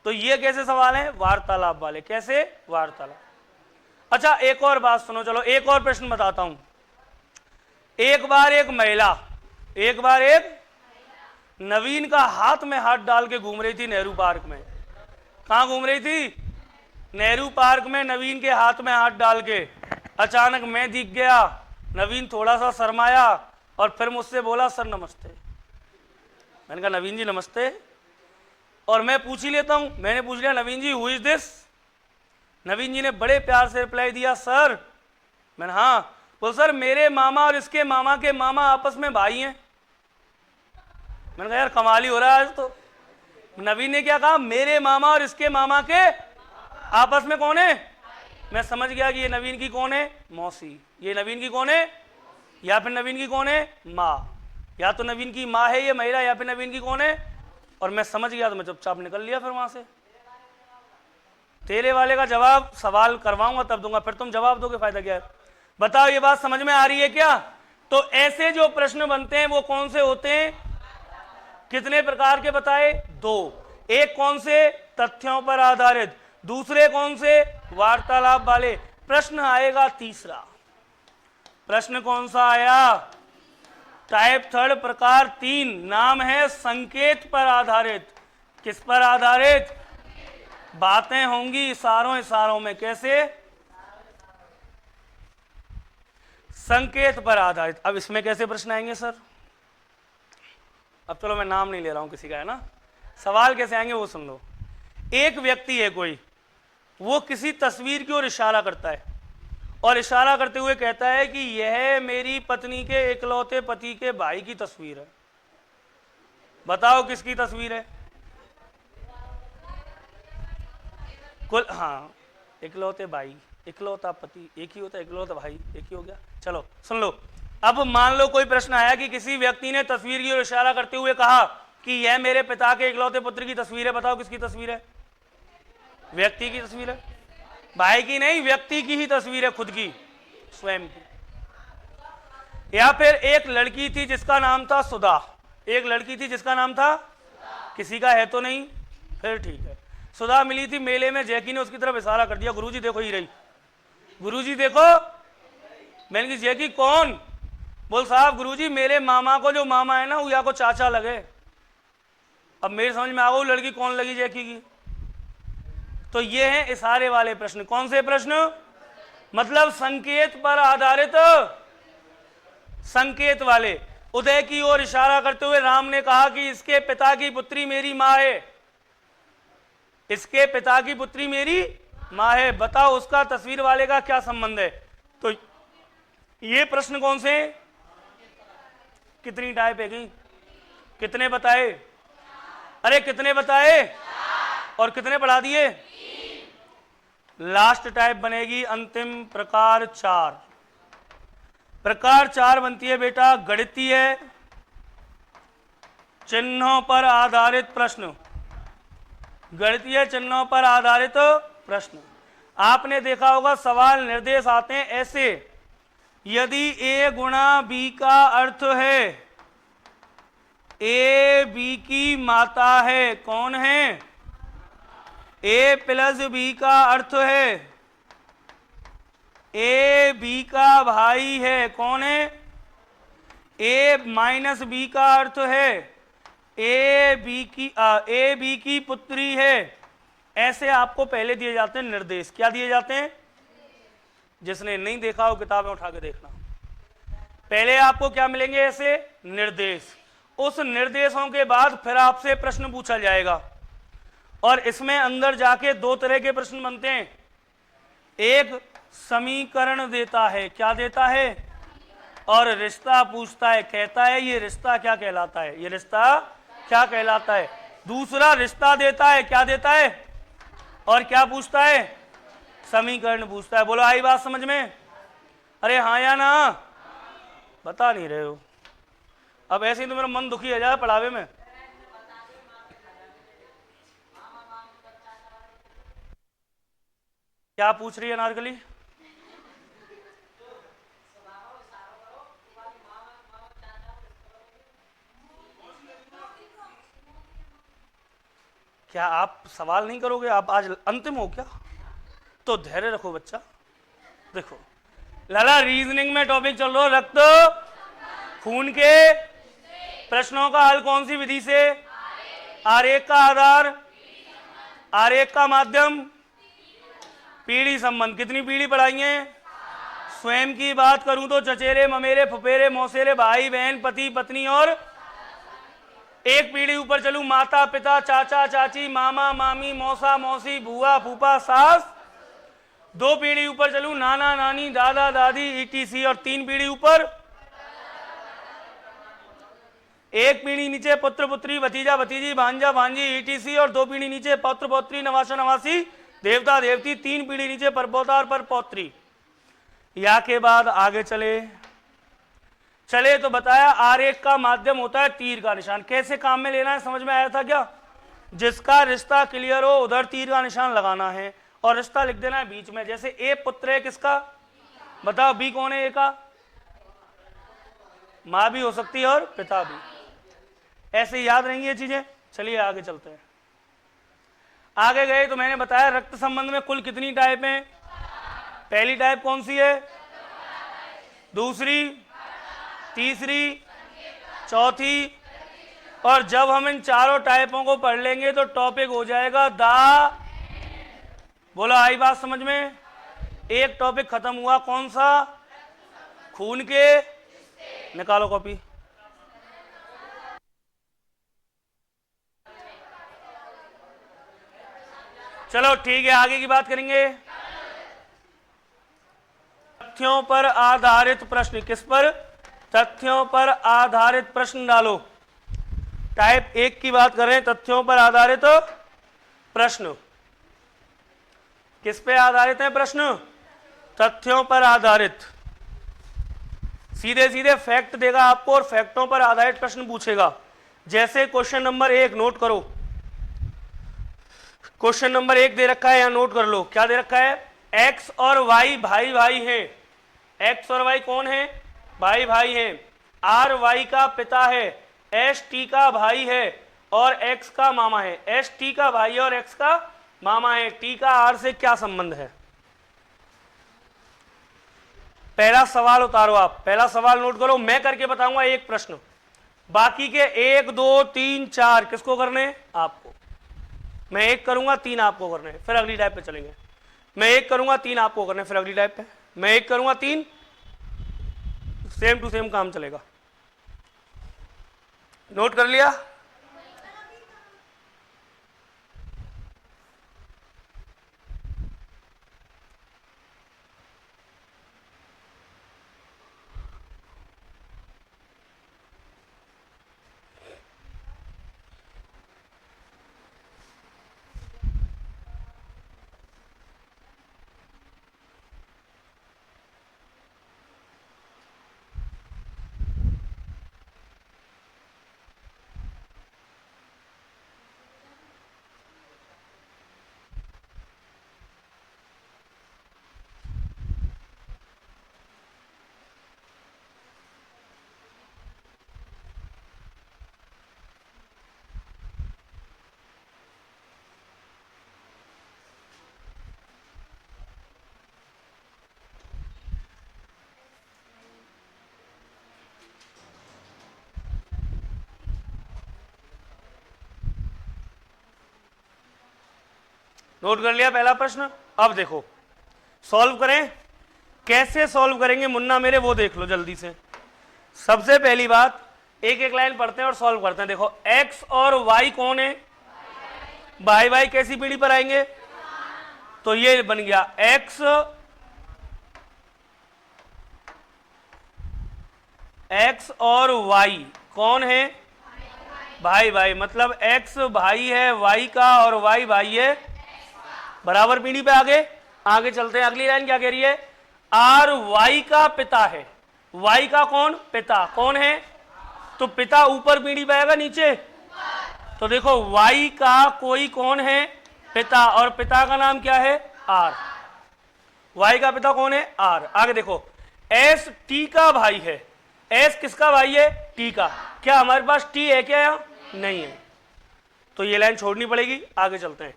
तो ये कैसे सवाल है? वार्तालाप वाले। कैसे? वार्तालाप। अच्छा एक और बात सुनो, चलो एक और प्रश्न बताता हूं। एक बार एक नवीन का हाथ में हाथ डाल के घूम रही थी नेहरू पार्क में। कहां घूम रही थी? नेहरू पार्क में नवीन के हाथ में हाथ डाल के। अचानक मैं दिख गया, नवीन थोड़ा सा शर्माया और फिर मुझसे बोला सर नमस्ते। मैंने कहा नवीन जी नमस्ते, और मैं पूछ ही लेता हूं। मैंने पूछ लिया नवीन जी हु इज दिस? नवीन जी ने बड़े प्यार से रिप्लाई दिया सर। मैंने हाँ। बोल सर मेरे मामा और इसके मामा के मामा आपस में भाई हैं। मैंने कहा यार कमाल ही हो रहा है आज तो। नवीन ने क्या कहा? मेरे मामा और इसके मामा के आपस में कौन है? मैं समझ गया कि ये नवीन की कौन है? मौसी। ये नवीन की कौन है? या फिर नवीन की कौन है? माँ। या तो नवीन की माँ है ये महिला, या फिर नवीन की कौन है? और मैं समझ गया तो मैं चुपचाप निकल लिया फिर वहां से। तेरे वाले का जवाब सवाल करवाऊंगा तब दूंगा, फिर तुम जवाब दोगे, फायदा क्या है? बताओ ये बात समझ में आ रही है क्या? तो ऐसे जो प्रश्न बनते हैं वो कौन से होते हैं? कितने प्रकार के बताए? 2। एक कौन से? तथ्यों पर आधारित। दूसरे कौन से? वार्तालाप वाले। प्रश्न आएगा तीसरा, प्रश्न कौन सा आया? टाइप थर्ड प्रकार 3 नाम है संकेत पर आधारित। किस पर आधारित? बातें होंगी इशारों इशारों में। कैसे? संकेत पर आधारित। अब इसमें कैसे प्रश्न आएंगे सर? अब चलो मैं नाम नहीं ले रहा हूं किसी का, है ना। सवाल कैसे आएंगे वो सुन लो। एक व्यक्ति है कोई, वो किसी तस्वीर की ओर इशारा करता है और इशारा करते हुए कहता है कि यह मेरी पत्नी के इकलौते पति के भाई की तस्वीर है। बताओ किसकी तस्वीर है? कुल हाँ, इकलौते भाई, इकलौता पति एक ही होता है, इकलौता भाई एक ही हो गया। चलो सुन लो। अब मान लो कोई प्रश्न आया कि किसी व्यक्ति ने तस्वीर की ओर इशारा करते हुए कहा कि यह मेरे पिता के इकलौते पुत्र की तस्वीर है। बताओ किसकी तस्वीर है? व्यक्ति की तस्वीर है, भाई की नहीं, व्यक्ति की ही तस्वीर है, खुद की, स्वयं की। या फिर एक लड़की थी जिसका नाम था सुधा। एक लड़की थी जिसका नाम था, किसी का है तो नहीं, फिर ठीक है। सुधा मिली थी मेले में, जैकी ने उसकी तरफ इशारा कर दिया, गुरुजी देखो ही रही, गुरुजी देखो। मैंने कहा जैकी कौन? बोल साहब गुरुजी मेरे मामा को, जो मामा है ना वो या को चाचा लगे। अब मेरे समझ में आ गई लड़की कौन लगी जैकी की। तो ये है इशारे वाले प्रश्न। कौन से प्रश्न? मतलब संकेत पर आधारित, संकेत वाले। उदय की ओर इशारा करते हुए राम ने कहा कि इसके पिता की पुत्री मेरी मां है, इसके पिता की पुत्री मेरी मां है। बताओ उसका तस्वीर वाले का क्या संबंध है? तो ये प्रश्न कौन से? कितनी टाइप है गई? कितने बताए? अरे कितने बताए और कितने पढ़ा दिए? लास्ट टाइप बनेगी अंतिम प्रकार 4। प्रकार 4 बनती है बेटा गणितीय चिन्हों पर आधारित प्रश्न। गणितीय चिन्हों पर आधारित प्रश्न। आपने देखा होगा सवाल निर्देश आते हैं ऐसे, यदि a गुणा b का अर्थ है a b की माता है, कौन है? a प्लस b का अर्थ है a b का भाई है, कौन है? a माइनस b का अर्थ है a b की पुत्री है। ऐसे आपको पहले दिए जाते हैं निर्देश। क्या दिए जाते हैं? जिसने नहीं देखा हो किताबें उठा के देखना। पहले आपको क्या मिलेंगे? ऐसे निर्देश। उस निर्देशों के बाद फिर आपसे प्रश्न पूछा जाएगा और इसमें अंदर जाके 2 तरह के प्रश्न बनते हैं। एक समीकरण देता है, क्या देता है? और रिश्ता पूछता है, कहता है ये रिश्ता क्या कहलाता है, ये रिश्ता क्या कहलाता है। दूसरा रिश्ता देता है, क्या देता है? और क्या पूछता है? समीकरण पूछता है। बोलो आई बात समझ में? अरे हाँ या ना? बता नहीं रहे हो। अब ऐसे ही तो मेरा मन दुखी हो जाए पढ़ावे में। क्या पूछ रही है नारकली? क्या आप सवाल नहीं करोगे? आप आज अंतिम हो क्या? तो धैर्य रखो बच्चा। देखो लाला रीजनिंग में टॉपिक चल रहा, रक्त खून के प्रश्नों का हल कौन सी विधि से? आरेख का आधार, आरेख का माध्यम, पीढ़ी संबंध। कितनी पीढ़ी पढ़ाई है? स्वयं की बात करूं तो चचेरे ममेरे फुफेरे मौसेरे भाई बहन पति पत्नी और एक पीढ़ी ऊपर चलूं माता पिता चाचा चाची मामा मामी मौसा मौसी बुआ फूफा सास। 2 पीढ़ी ऊपर चलूं नाना नानी दादा दादी ईटीसी। और 3 पीढ़ी ऊपर, 1 पीढ़ी नीचे पुत्र पुत्री भतीजा भतीजी भांजा भांजी ईटीसी। और 2 पीढ़ी नीचे पौत्र पौत्री नवासा नवासी देवता देवती। 3 पीढ़ी नीचे परपोता और परपौत्री। या के बाद आगे चले तो बताया आरेख का माध्यम होता है तीर का निशान। कैसे काम में लेना है समझ में आया था क्या? जिसका रिश्ता क्लियर हो उधर तीर का निशान लगाना है और रिश्ता लिख देना है बीच में। जैसे ए पुत्र है किसका? बताओ बी कौन है? ए का मां भी हो सकती है और पिता भी। ऐसे याद रहेंगी ये चीजें। चलिए आगे चलते हैं। आगे गए तो मैंने बताया रक्त संबंध में कुल कितनी टाइप हैं? पहली टाइप कौन सी है? दूसरी, तीसरी, चौथी, और जब हम इन चारों टाइपों को पढ़ लेंगे तो टॉपिक हो जाएगा द। बोलो आई बात समझ में? एक टॉपिक खत्म हुआ, कौन सा? खून के। निकालो कॉपी। चलो ठीक है, आगे की बात करेंगे। तथ्यों पर आधारित प्रश्न। किस पर? तथ्यों पर आधारित प्रश्न डालो। टाइप 1 की बात कर रहे हैं, तथ्यों पर आधारित प्रश्न। किस पे आधारित है प्रश्न? तथ्यों पर आधारित। सीधे सीधे फैक्ट देगा आपको और फैक्टों पर आधारित प्रश्न पूछेगा। जैसे क्वेश्चन नंबर 1 नोट करो। क्वेश्चन नंबर 1 दे रखा है, यहां नोट कर लो। क्या दे रखा है? एक्स और वाई भाई भाई हैं। एक्स और वाई कौन है? भाई भाई हैं। आर वाई का पिता है, एस टी का भाई है और एक्स का मामा है। एस टी का भाई है और एक्स का मामा है। टी का आर से क्या संबंध है? पहला सवाल उतारो आप। पहला सवाल नोट करो, मैं करके बताऊंगा एक प्रश्न। बाकी के 1 2 3 4 किसको करने? आपको। मैं 1 करूंगा, 3 आपको करने, फिर अगली टाइप पे चलेंगे। मैं 1 करूंगा, 3 आपको करने, फिर अगली टाइप पे। मैं 1 करूंगा, 3, सेम टू सेम काम चलेगा। नोट कर लिया? नोट कर लिया पहला प्रश्न? अब देखो सॉल्व करें। कैसे सॉल्व करेंगे मुन्ना मेरे, वो देख लो जल्दी से। सबसे पहली बात, एक एक लाइन पढ़ते हैं और सॉल्व करते हैं। देखो एक्स और वाई कौन है? भाई भाई। कैसी पीढ़ी पर आएंगे? तो ये बन गया एक्स, एक्स और वाई कौन है? भाई भाई। मतलब एक्स भाई है वाई का और वाई भाई है बराबर पीढ़ी पे। आगे आगे चलते हैं। अगली लाइन क्या कह रही है? आर वाई का पिता है। वाई का कौन? पिता। कौन है? तो पिता ऊपर पीढ़ी पे आएगा नीचे? तो देखो वाई का कोई कौन है? पिता। और पिता का नाम क्या है? आर। वाई का पिता कौन है? आर। आगे देखो एस टी का भाई है। एस किसका भाई है? टी का। क्या हमारे पास टी है क्या? यहाँ नहीं है, तो ये लाइन छोड़नी पड़ेगी। आगे चलते हैं।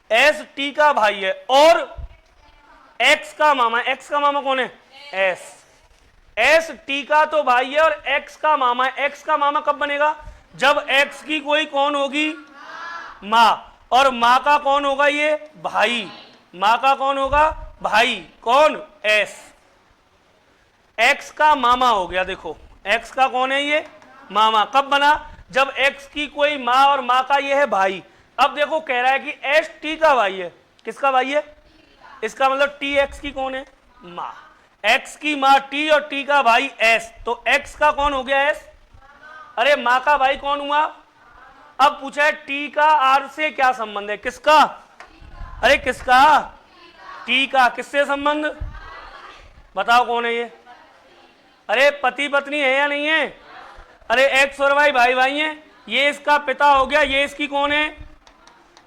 एस टी का भाई है और एक्स का मामा। एक्स का मामा कौन है? एस। एस टी का तो भाई है और एक्स का मामा है। एक्स का मामा कब बनेगा? जब एक्स की कोई कौन होगी? मां। और मां का कौन होगा? ये भाई। मां का कौन होगा? भाई। कौन? एस। एक्स का मामा हो गया। देखो एक्स का कौन है? ये मामा। कब बना? जब एक्स की कोई मां और मां का ये है भाई। अब देखो कह रहा है कि एस टी का भाई है। किसका भाई है? इसका मतलब टी एक्स की कौन है? मां। एक्स की मां टी और टी का भाई एस। तो एक्स का कौन हो गया? एस। अरे मां का भाई कौन हुआ? अब पूछा है टी का आर से क्या संबंध है? किसका? अरे किसका? टी का। किससे संबंध? बताओ कौन है ये? अरे पति पत्नी है या नहीं है? अरे एक्स और वाई भाई भाई हैं। ये इसका पिता हो गया, ये इसकी कौन है?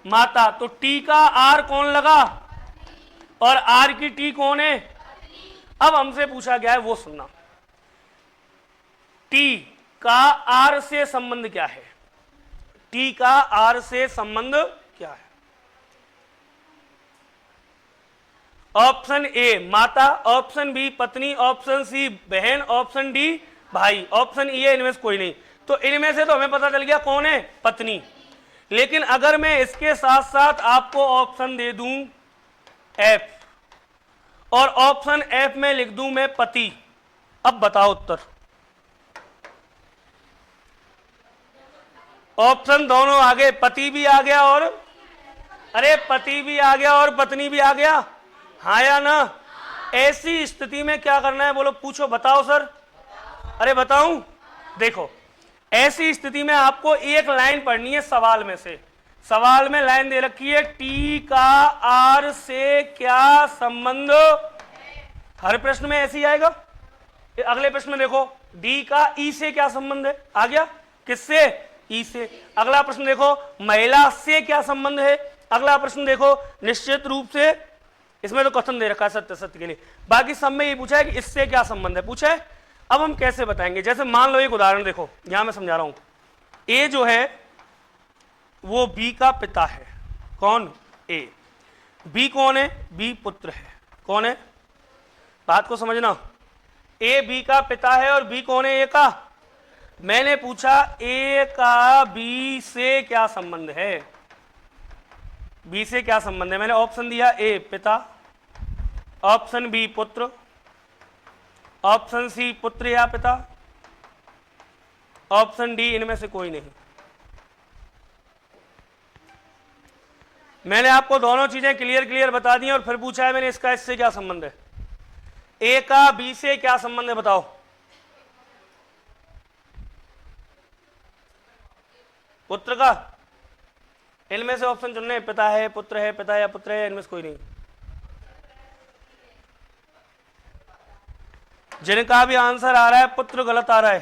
माता। तो टी का आर कौन लगा? और आर की टी कौन है? अब हमसे पूछा गया है वो सुनना। टी का आर से संबंध क्या है? टी का आर से संबंध क्या है? ऑप्शन ए माता, ऑप्शन बी पत्नी, ऑप्शन सी बहन, ऑप्शन डी भाई, ऑप्शन ई है इनमें से कोई नहीं। तो इनमें से तो हमें पता चल गया कौन है, पत्नी। लेकिन अगर मैं इसके साथ साथ आपको ऑप्शन दे दूं एफ, और ऑप्शन एफ में लिख दूं मैं पति, अब बताओ उत्तर। ऑप्शन दोनों आ गए, पति भी आ गया और अरे पति भी आ गया और पत्नी भी आ गया, हाँ या ना? ऐसी स्थिति में क्या करना है बोलो, पूछो, बताओ सर। अरे बताऊं, देखो ऐसी स्थिति में आपको एक लाइन पढ़नी है सवाल में से। सवाल में लाइन दे रखी है, टी का आर से क्या संबंध। हर प्रश्न में ऐसे ही आएगा। अगले प्रश्न में देखो, डी का ई से क्या संबंध है, आ गया, किससे, ई से। अगला प्रश्न देखो, महिला से क्या संबंध है। अगला प्रश्न देखो, निश्चित रूप से, इसमें तो कथन दे रखा है सत्य सत्य के लिए, बाकी सब में ये पूछा है कि इससे क्या संबंध है, पूछा है। अब हम कैसे बताएंगे, जैसे मान लो एक उदाहरण देखो, यहां मैं समझा रहा हूं। ए जो है वो बी का पिता है, कौन, ए। बी कौन है, बी पुत्र है, कौन है, बात को समझना। ए बी का पिता है और बी कौन है, ए का। मैंने पूछा ए का बी से क्या संबंध है, बी से क्या संबंध है। मैंने ऑप्शन दिया, ए पिता, ऑप्शन बी पुत्र, ऑप्शन सी पुत्र या पिता, ऑप्शन डी इनमें से कोई नहीं। मैंने आपको दोनों चीजें क्लियर बता दी और फिर पूछा है मैंने इसका इससे क्या संबंध है। ए का बी से क्या संबंध है बताओ। पुत्र का, इनमें से ऑप्शन चुनने, पिता है, पुत्र है, पिता या पुत्र है, इनमें से कोई नहीं। जिनका भी आंसर आ रहा है पुत्र गलत आ रहा है,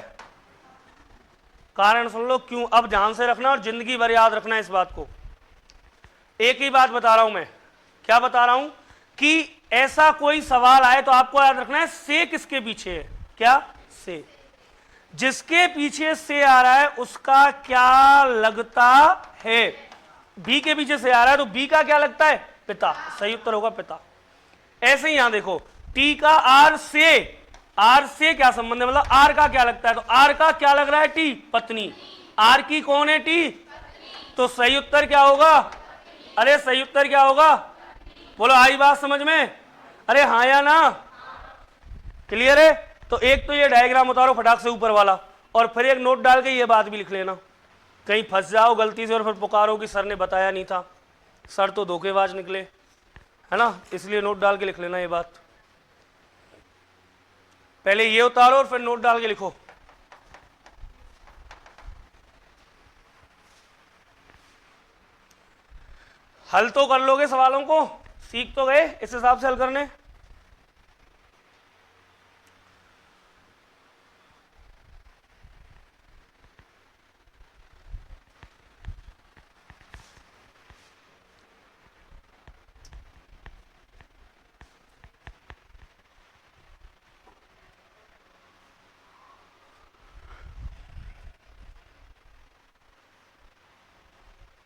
कारण सुन लो क्यों, अब ध्यान से रखना और जिंदगी भर याद रखना इस बात को। एक ही बात बता रहा हूं मैं, क्या बता रहा हूं कि ऐसा कोई सवाल आए तो आपको याद रखना है से किसके पीछे है, क्या, से। जिसके पीछे से आ रहा है उसका क्या लगता है, बी के पीछे से आ रहा है तो बी का क्या लगता है, पिता, सही उत्तर होगा पिता। ऐसे ही यहां देखो, टी का आर से क्या संबंध है, मतलब आर का क्या लगता है, तो आर का क्या लग रहा है, टी, पत्नी। आर की कौन है, टी, तो सही उत्तर क्या होगा, अरे सही उत्तर क्या होगा, बोलो, आई बात समझ में, अरे हाँ या ना, क्लियर है। तो एक तो ये डायग्राम उतारो फटाक से ऊपर वाला, और फिर एक नोट डाल के ये बात भी लिख लेना, कहीं फंस जाओ गलती से और फिर पुकारो कि सर ने बताया नहीं था, सर तो धोखेबाज निकले, है ना, इसलिए नोट डाल के लिख लेना ये बात। पहले ये उतारो और फिर नोट डाल के लिखो। हल तो कर लोगे सवालों को, सीख तो गए इस हिसाब से हल करने।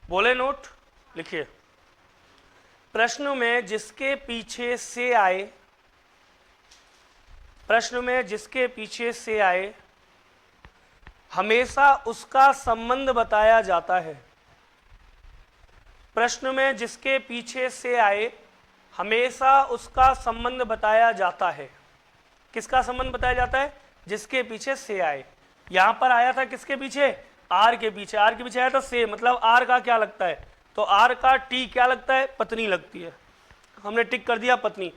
बोले नोट लिखिए, प्रश्न में जिसके पीछे से आए, प्रश्न में जिसके पीछे से आए हमेशा उसका संबंध बताया जाता है। प्रश्न में जिसके पीछे से आए हमेशा उसका संबंध बताया जाता है। किसका संबंध बताया जाता है, जिसके पीछे से आए। यहां पर आया था किसके पीछे, आर के पीछे, आर के पीछे आया था से, मतलब आर का क्या लगता है, तो आर का टी क्या लगता है, पत्नी लगती है, हमने टिक कर दिया पत्नी।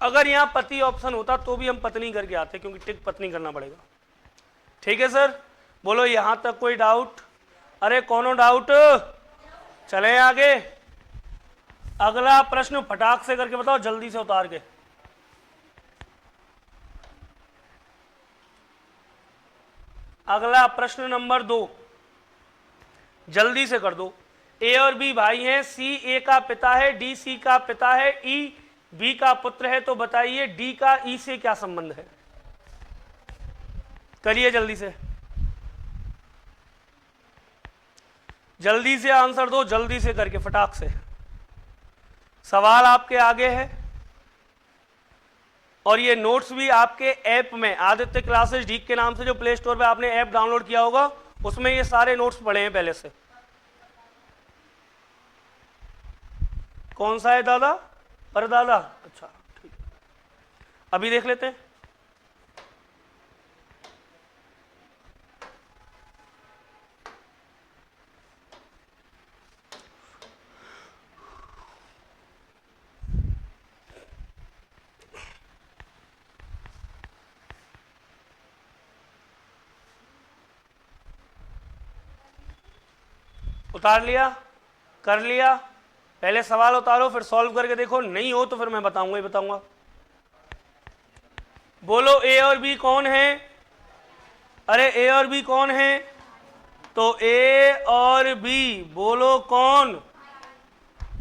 अगर यहां पति ऑप्शन होता तो भी हम पत्नी करके आते, क्योंकि टिक पत्नी करना पड़ेगा। ठीक है सर, बोलो यहां तक कोई डाउट, अरे कोनो डाउट, चले आगे। अगला प्रश्न फटाक से करके बताओ, जल्दी से उतार के। अगला प्रश्न नंबर 2, जल्दी से कर दो। ए और बी भाई हैं, सी ए का पिता है, डी सी का पिता है, ई बी का पुत्र है, तो बताइए डी का ई से क्या संबंध है। करिए जल्दी से, जल्दी से आंसर दो, जल्दी से करके फटाक से। सवाल आपके आगे है, और ये नोट्स भी आपके ऐप में आदित्य क्लासेस ढीक के नाम से जो प्ले स्टोर पे आपने ऐप डाउनलोड किया होगा उसमें ये सारे नोट्स पड़े हैं पहले से। कौन सा है दादा? परदादा। अच्छा ठीक है, अभी देख लेते हैं। उतार लिया? कर लिया? पहले सवाल उतारो फिर सॉल्व करके देखो, नहीं हो तो फिर मैं बताऊंगा ही बताऊंगा। बोलो ए और बी कौन है? अरे ए और बी कौन है? तो ए और बी बोलो कौन?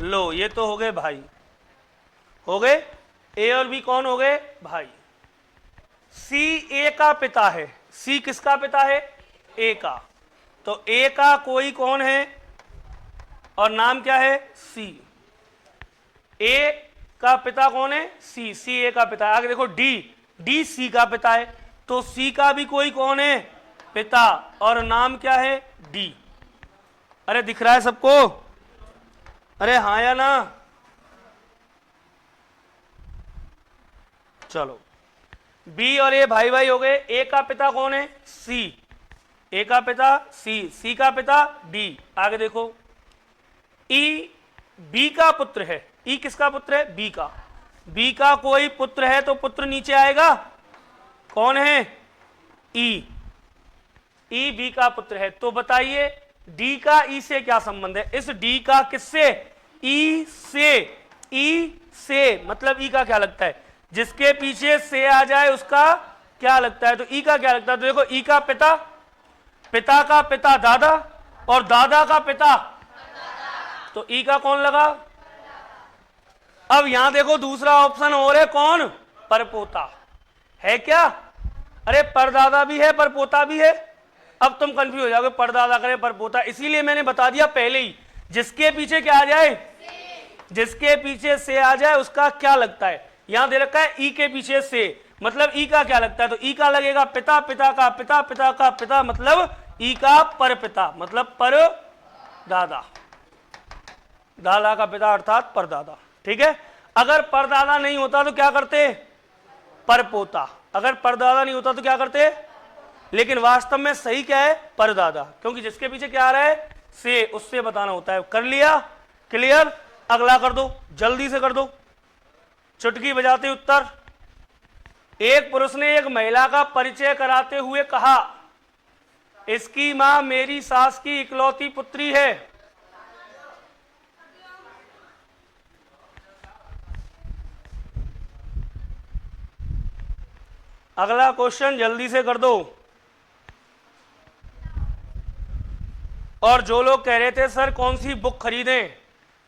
लो ये तो हो गए भाई, हो गए। ए और बी कौन हो गए? भाई। सी ए का पिता है। सी किसका पिता है? ए का। तो ए का कोई कौन है और नाम क्या है? सी। ए का पिता कौन है? सी। सी ए का पिता है। आगे देखो डी। डी सी का पिता है, तो सी का भी कोई कौन है? पिता, और नाम क्या है? डी। अरे दिख रहा है सबको? अरे हाँ या ना? चलो, बी और ए भाई भाई हो गए। ए का पिता कौन है? सी। ए का पिता सी, सी का पिता डी। आगे देखो, ई बी का पुत्र है। ई किसका पुत्र है? बी का। बी का कोई पुत्र है तो पुत्र नीचे आएगा, कौन है? ई। ई बी का पुत्र है। तो बताइए डी का ई से क्या संबंध है? इस डी का किससे? ई से। ई से मतलब ई का क्या लगता है? जिसके पीछे से आ जाए उसका क्या लगता है? तो ई का क्या लगता है? तो देखो ई का पिता, पिता का पिता दादा, और दादा का पिता, तो ई का कौन लगा? अब यहां देखो दूसरा ऑप्शन और है, कौन? परपोता है क्या? अरे परदादा भी है परपोता भी है। अब तुम कंफ्यूज हो जाओगे, परदादा करे परपोता, इसीलिए मैंने बता दिया पहले ही, जिसके पीछे क्या आ जाए? जिसके पीछे से आ जाए उसका क्या लगता है? यहां दे रखा है ई के पीछे से, मतलब ई का क्या लगता है? तो ई का लगेगा पिता, पिता का पिता, पिता का पिता, मतलब ई का परपिता, मतलब पर दादा, दादा का पिता अर्थात परदादा। ठीक है। अगर परदादा नहीं होता तो क्या करते? परपोता। अगर परदादा नहीं होता तो क्या करते? लेकिन वास्तव में सही क्या है? परदादा, क्योंकि जिसके पीछे क्या आ रहा है? से, उससे बताना होता है। कर लिया? क्लियर? अगला कर दो, जल्दी से कर दो, चुटकी बजाते उत्तर। एक पुरुष ने एक महिला का परिचय कराते हुए कहा, इसकी मां मेरी सास की इकलौती पुत्री है। अगला क्वेश्चन जल्दी से कर दो। और जो लोग कह रहे थे सर कौन सी बुक खरीदें,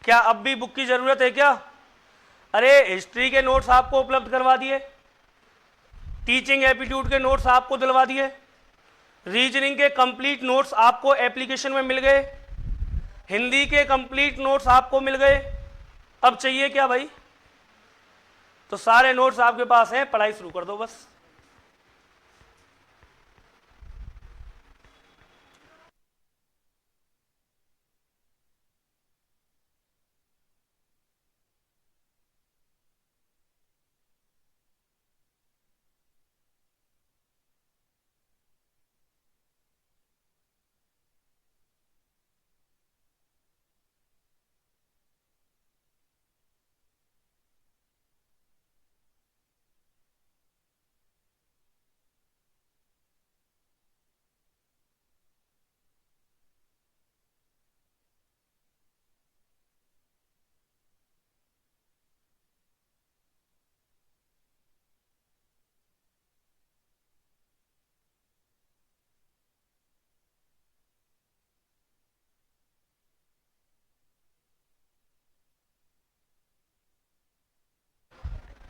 क्या अब भी बुक की जरूरत है क्या? अरे हिस्ट्री के नोट्स आपको उपलब्ध करवा दिए, टीचिंग एप्टीट्यूड के नोट्स आपको दिलवा दिए, रीजनिंग के कंप्लीट नोट्स आपको एप्लीकेशन में मिल गए, हिंदी के कंप्लीट नोट्स आपको मिल गए। अब चाहिए क्या भाई? तो सारे नोट्स आपके पास हैं, पढ़ाई शुरू कर दो बस।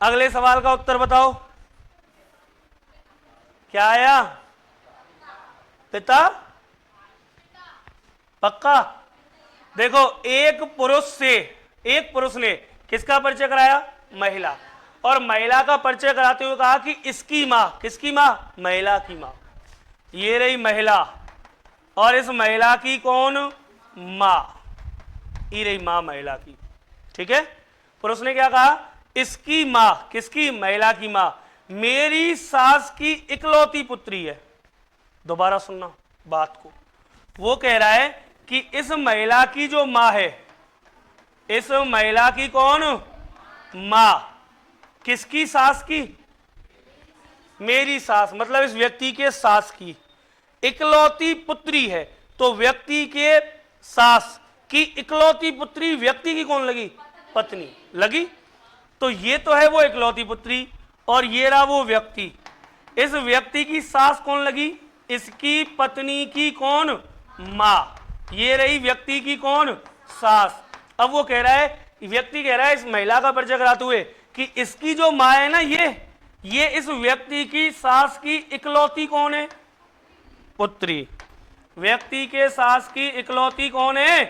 अगले सवाल का उत्तर बताओ, क्या आया? पिता? पक्का? देखो एक पुरुष से, एक पुरुष ने किसका परिचय कराया? महिला। और महिला का परिचय कराते हुए कहा कि इसकी मां, किसकी मां? महिला की मां। ये रही महिला, और इस महिला की कौन? मां। ये रही मां महिला की, ठीक है। पर उसने क्या कहा? इसकी मां, किसकी? महिला की मां मेरी सास की इकलौती पुत्री है। दोबारा सुनना बात को। वो कह रहा है कि इस महिला की जो मां है, इस महिला की कौन? मां। किसकी? सास की। मेरी सास मतलब इस व्यक्ति के सास की इकलौती पुत्री है। तो व्यक्ति के सास की इकलौती पुत्री व्यक्ति की कौन लगी? पत्नी लगी। तो ये तो है वो इकलौती पुत्री, और ये रहा वो व्यक्ति। इस व्यक्ति की सास कौन लगी? इसकी पत्नी की कौन? मां। ये रही व्यक्ति की कौन? सास। अब वो कह रहा है, व्यक्ति कह रहा है इस महिला का परिचय कराते हुए कि इसकी जो मां है ना, ये इस व्यक्ति की सास की इकलौती कौन है? पुत्री। व्यक्ति के सास की इकलौती कौन है?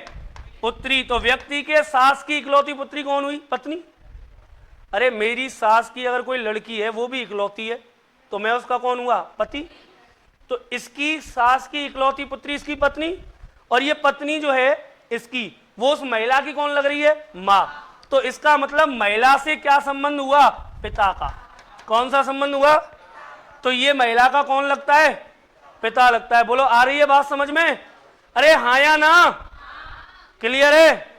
पुत्री। तो व्यक्ति के सास की इकलौती पुत्री कौन हुई? पत्नी। अरे मेरी सास की अगर कोई लड़की है वो भी इकलौती है, तो मैं उसका कौन हुआ? पति। तो इसकी सास की इकलौती पुत्री इसकी पत्नी, और ये पत्नी जो है इसकी, वो उस महिला की कौन लग रही है? मां। तो इसका मतलब महिला से क्या संबंध हुआ? पिता का। कौन सा संबंध हुआ? तो ये महिला का कौन लगता है? पिता लगता है। बोलो आ रही है बात समझ में? अरे हाँ या ना? क्लियर है?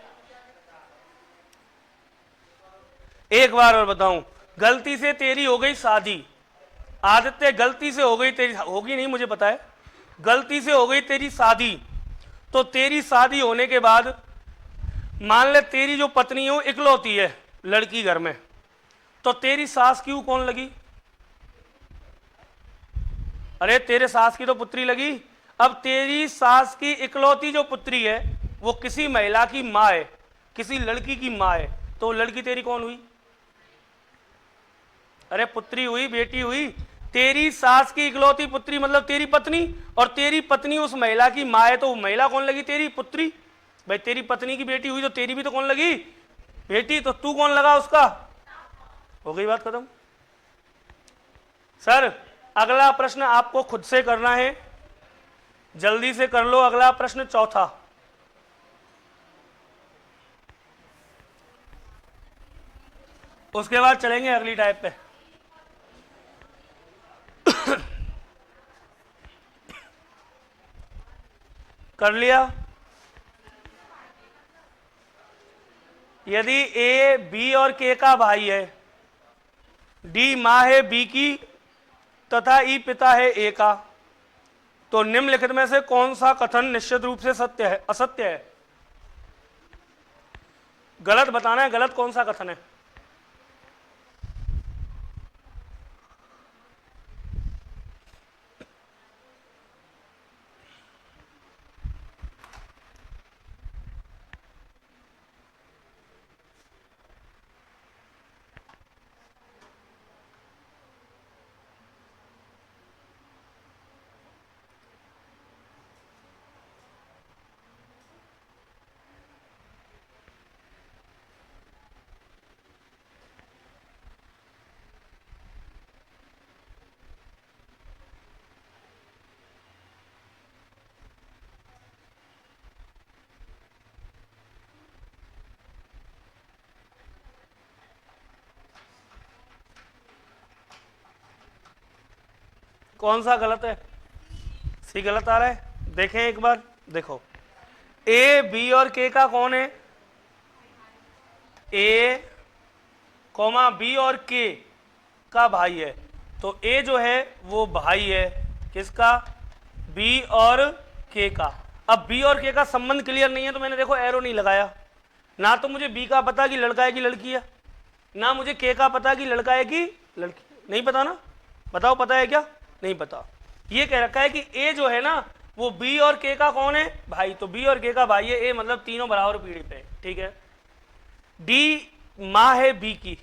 एक बार और बताऊं, गलती से तेरी हो गई शादी, आदित्य गलती से हो गई तेरी, होगी नहीं मुझे पता है, गलती से हो गई तेरी शादी। तो तेरी शादी होने के बाद मान ले तेरी जो पत्नी है वो इकलौती है लड़की घर में, तो तेरी सास क्यों कौन लगी? अरे तेरे सास की तो पुत्री लगी। अब तेरी सास की इकलौती जो पुत्री है वो किसी महिला की मां है, किसी लड़की की मां है, तो लड़की तेरी कौन हुई? अरे पुत्री हुई, बेटी हुई। तेरी सास की इकलौती पुत्री मतलब तेरी पत्नी, और तेरी पत्नी उस महिला की मां है, तो महिला कौन लगी? तेरी पुत्री। भाई तेरी पत्नी की बेटी हुई तो तेरी भी तो कौन लगी? बेटी। तो तू कौन लगा उसका? हो गई बात खत्म। सर अगला प्रश्न आपको खुद से करना है, जल्दी से कर लो। अगला प्रश्न चौथा। उसके बाद चलेंगे अगली टाइप पे। कर लिया? यदि ए बी और के का भाई है, डी मां है बी की तथा ई पिता है ए का, तो निम्नलिखित में से कौन सा कथन निश्चित रूप से सत्य है, असत्य है? गलत बताना है, गलत कौन सा कथन है? कौन सा गलत है? सी गलत आ रहा है। देखें एक बार, देखो ए बी और के का कौन है? ए कॉमा बी और के का भाई है, तो ए जो है वो भाई है किसका? बी और के का। अब बी और के का संबंध क्लियर नहीं है तो मैंने देखो एरो नहीं लगाया। ना तो मुझे बी का पता कि लड़का है कि लड़की है, ना मुझे के का पता कि लड़का है कि लड़की। नहीं पता ना? बताओ पता है क्या? नहीं पता। ये कह रखा है कि ए जो है ना वो बी और के का कौन है? भाई। तो बी और के का भाई है ए, मतलब तीनों बराबर पीढ़ी पे, ठीक है। डी माँ है बी की,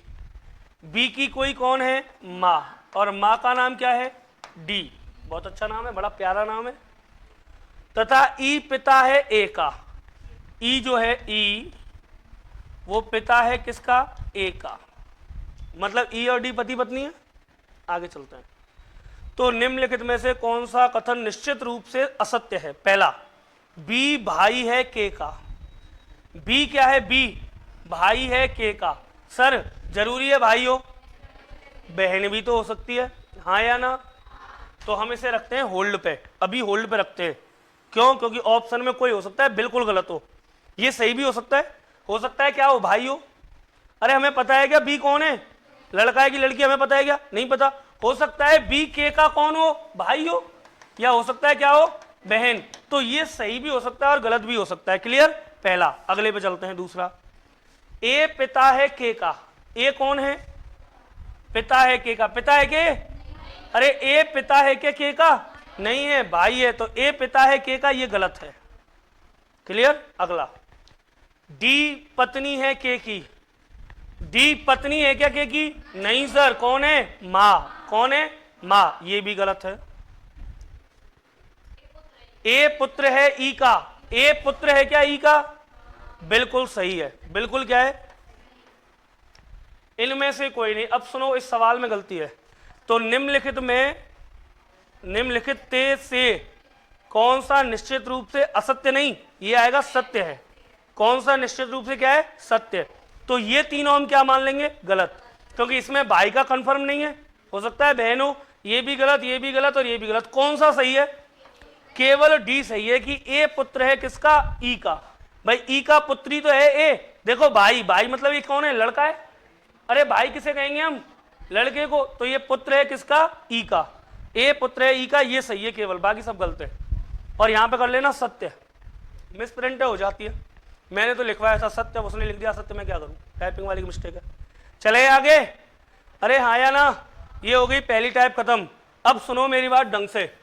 बी की कोई कौन है? माँ, और माँ का नाम क्या है? डी। बहुत अच्छा नाम है, बड़ा प्यारा नाम है। तथा ई पिता है ए का। ई जो है ई वो पिता है किसका? ए का। मतलब ई और डी पति पत्नी है। आगे चलते हैं। तो निम्नलिखित में से कौन सा कथन निश्चित रूप से असत्य है? पहला, बी भाई है के का। बी क्या है? बी भाई है के का। सर जरूरी है भाई हो? बहन भी तो हो सकती है, हाँ या ना? तो हम इसे रखते हैं होल्ड पे, अभी होल्ड पे रखते हैं। क्यों? क्योंकि ऑप्शन में कोई हो सकता है बिल्कुल गलत हो, ये सही भी हो सकता है क्या हो? भाई हो। अरे हमें पता है क्या बी कौन है? लड़का है कि लड़की? हमें पता है क्या? नहीं पता। हो सकता है बी के का कौन हो? भाई हो। या हो सकता है क्या हो? बहन। तो ये सही भी हो सकता है और गलत भी हो सकता है। क्लियर? पहला। अगले पे चलते हैं। दूसरा, ए पिता है के का। ए कौन है? पिता है के का। पिता है के? अरे ए पिता है के का नहीं है, भाई है। तो ए पिता है के का, ये गलत है। क्लियर? अगला, डी पत्नी है के की। डी पत्नी है क्या के की? नहीं सर। कौन है? माँ। कौन है? माँ। ये भी गलत है। ए पुत्र है ई का। ए पुत्र है क्या ई का? बिल्कुल सही है। बिल्कुल क्या है? इनमें से कोई नहीं। अब सुनो, इस सवाल में गलती है। तो निम्नलिखित से कौन सा निश्चित रूप से असत्य नहीं? ये आएगा सत्य है। कौन सा निश्चित रूप से क्या है? सत्य। तो ये तीनों हम क्या मान लेंगे? गलत, क्योंकि इसमें भाई का कंफर्म नहीं है। हो सकता है बहन हो। ये भी गलत, ये भी गलत और ये भी गलत। कौन सा सही है? केवल डी सही है कि ए पुत्र है किसका? ई का। भाई ई का पुत्री तो है ए। देखो भाई, भाई मतलब ये कौन है? लड़का है। अरे भाई किसे कहेंगे हम? लड़के को। तो ये पुत्र है किसका? ई का। ए पुत्र है ई का, ये सही है केवल, बाकी सब गलत है। और यहां पे कर लेना सत्य। मिस प्रिंट हो जाती है, मैंने तो लिखवाया था सत्य, उसने लिख दिया सत्य, मैं क्या करूं? टाइपिंग वाली की मिस्टेक है। चले आगे। अरे हाँ या ना? ये हो गई पहली टाइप खत्म। अब सुनो मेरी बात ढंग से।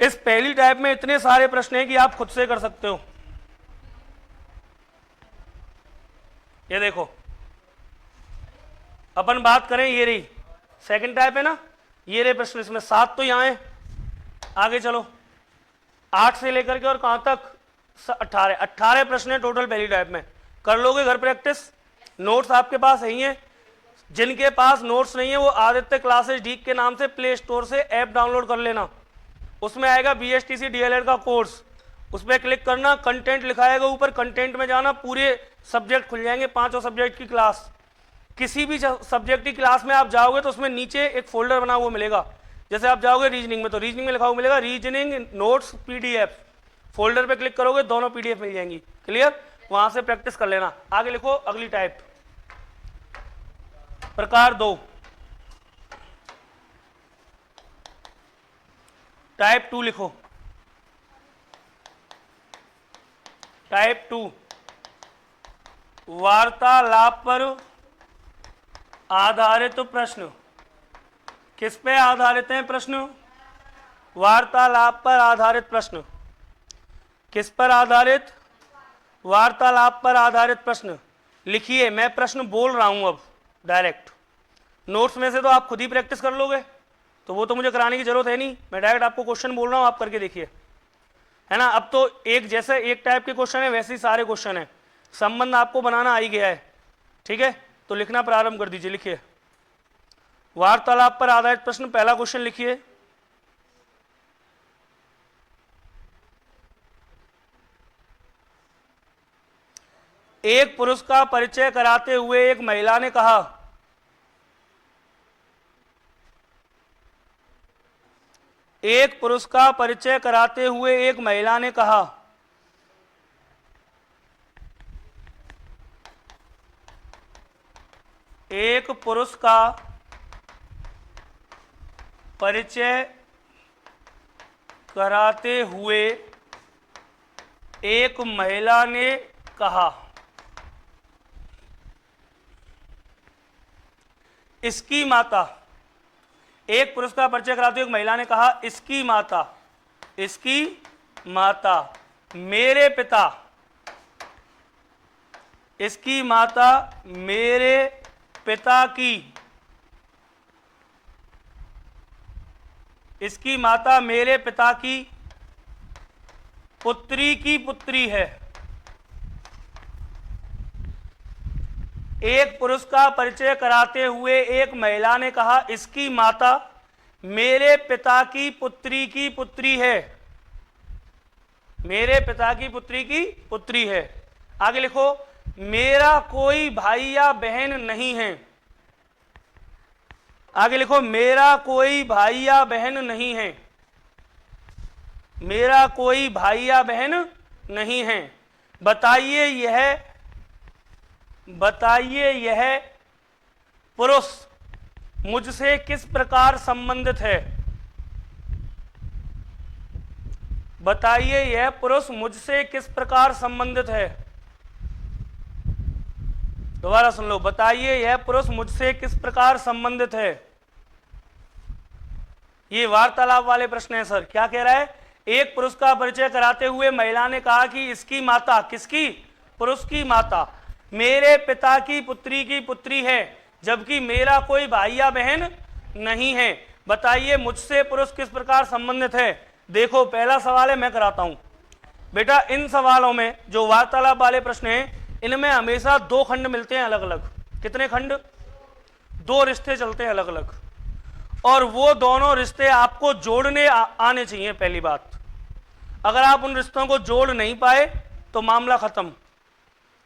इस पहली टाइप में इतने सारे प्रश्न हैं कि आप खुद से कर सकते हो। ये देखो, अपन बात करें, ये रही सेकंड टाइप है ना, ये रहे प्रश्न। इसमें 7 तो यहां है। आगे चलो, 8 से लेकर के और कहां तक? 18 प्रश्न है टोटल पहली टाइप में। कर लोगे घर प्रैक्टिस? नोट्स आपके पास यही है। जिनके पास नोट्स नहीं है वो आदित्य क्लासेस डीक के नाम से प्ले स्टोर से ऐप डाउनलोड कर लेना। उसमें आएगा BSTC DLED का कोर्स, उस पर क्लिक करना, कंटेंट लिखाएगा ऊपर, कंटेंट में जाना, पूरे सब्जेक्ट खुल जाएंगे, 5 सब्जेक्ट की क्लास। किसी भी सब्जेक्ट की क्लास में आप जाओगे तो उसमें नीचे एक फोल्डर बना हुआ मिलेगा। जैसे आप जाओगे रीजनिंग में, तो रीजनिंग में लिखा हुआ मिलेगा रीजनिंग नोट्स PDF। फोल्डर पे क्लिक करोगे, दोनों PDF मिल जाएंगी। क्लियर? वहां से प्रैक्टिस कर लेना। आगे लिखो अगली टाइप, प्रकार 2, टाइप 2 लिखो। टाइप 2, वार्तालाप पर आधारित प्रश्न। किस पे आधारित है प्रश्न? वार्तालाप पर आधारित प्रश्न। किस पर आधारित? वार्तालाप पर आधारित प्रश्न। लिखिए, मैं प्रश्न बोल रहा हूं अब डायरेक्ट। नोट्स में से तो आप खुद ही प्रैक्टिस कर लोगे, तो वो तो मुझे कराने की जरूरत है नहीं। मैं डायरेक्ट आपको क्वेश्चन बोल रहा हूं, आप करके देखिए, है ना। अब तो एक जैसे एक टाइप के क्वेश्चन है वैसे ही सारे क्वेश्चन है। संबंध आपको बनाना आ ही गया है, ठीक है? तो लिखना प्रारंभ कर दीजिए। लिखिए, वार्तालाप पर आधारित प्रश्न, पहला क्वेश्चन लिखिए। एक पुरुष का परिचय कराते हुए एक महिला ने कहा, एक पुरुष का परिचय कराते हुए एक महिला ने कहा, एक पुरुष का परिचय कराते हुए एक महिला ने कहा, इसकी माता। एक पुरुष का परिचय कराते हुए एक महिला ने कहा, इसकी माता, इसकी माता, मेरे पिता, इसकी माता मेरे पिता की, इसकी माता मेरे पिता की पुत्री की पुत्री है। एक पुरुष का परिचय कराते हुए एक महिला ने कहा, इसकी माता मेरे पिता की पुत्री है। मेरे पिता की पुत्री की पुत्री है। आगे लिखो, मेरा कोई भाई या बहन नहीं है। आगे लिखो, मेरा कोई भाई या बहन नहीं है। मेरा कोई भाई या बहन नहीं है। बताइए यह पुरुष मुझसे किस प्रकार संबंधित है। बताइए यह पुरुष मुझसे किस प्रकार संबंधित है। दोबारा सुन लो, बताइए यह पुरुष मुझसे किस प्रकार संबंधित है। ये वार्तालाप वाले प्रश्न है सर। क्या कह रहा है, एक पुरुष का परिचय कराते हुए महिला ने कहा कि इसकी माता, किसकी, पुरुष की माता मेरे पिता की पुत्री है, जबकि मेरा कोई भाई या बहन नहीं है। बताइए मुझसे पुरुष किस प्रकार संबंधित है। देखो पहला सवाल है, मैं कराता हूं बेटा। इन सवालों में जो वार्तालाप वाले प्रश्न हैं, इनमें हमेशा दो खंड मिलते हैं अलग अलग। कितने खंड, दो रिश्ते चलते हैं अलग अलग, और वो दोनों रिश्ते आपको जोड़ने आने चाहिए। पहली बात, अगर आप उन रिश्तों को जोड़ नहीं पाए तो मामला खत्म।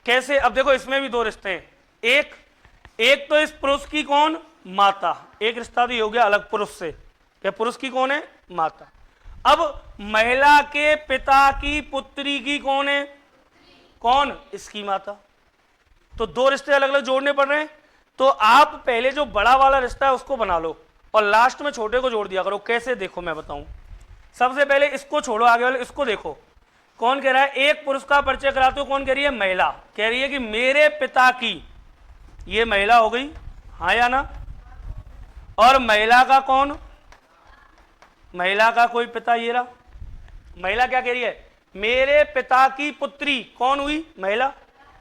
कैसे, अब देखो इसमें भी दो रिश्ते हैं। एक तो इस पुरुष की कौन, माता, एक रिश्ता भी हो गया अलग पुरुष से। क्या पुरुष की कौन है, माता। अब महिला के पिता की पुत्री की कौन है, कौन, इसकी माता। तो दो रिश्ते अलग अलग जोड़ने पड़ रहे हैं। तो आप पहले जो बड़ा वाला रिश्ता है उसको बना लो और लास्ट में छोटे को जोड़ दिया करो। कैसे, देखो मैं बताऊं। सबसे पहले इसको छोड़ो, आगे वाले इसको देखो। कौन कह रहा है, एक पुरुष का परिचय कराते हो, कौन कह रही है, महिला कह रही है कि मेरे पिता की, ये महिला हो गई, हाँ या ना। और महिला का कौन, महिला का कोई पिता, ये रहा। महिला क्या कह रही है, मेरे पिता की पुत्री, कौन हुई, महिला।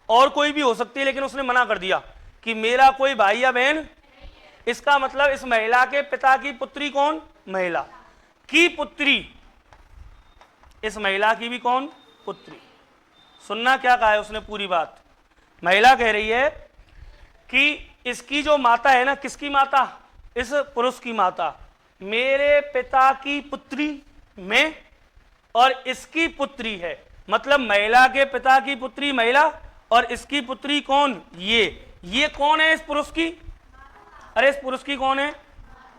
और कोई भी हो सकती है, लेकिन उसने मना कर दिया कि मेरा कोई भाई या बहन। इसका मतलब इस महिला के पिता की पुत्री कौन, महिला की पुत्री, इस महिला की भी कौन, पुत्री। सुनना क्या कहा है उसने, पूरी बात। महिला कह रही है कि इसकी जो माता है ना, किसकी माता, इस पुरुष की माता, मेरे पिता की पुत्री में और इसकी पुत्री है। मतलब महिला के पिता की पुत्री महिला और इसकी पुत्री कौन, ये कौन है, इस पुरुष की, अरे इस पुरुष की कौन है,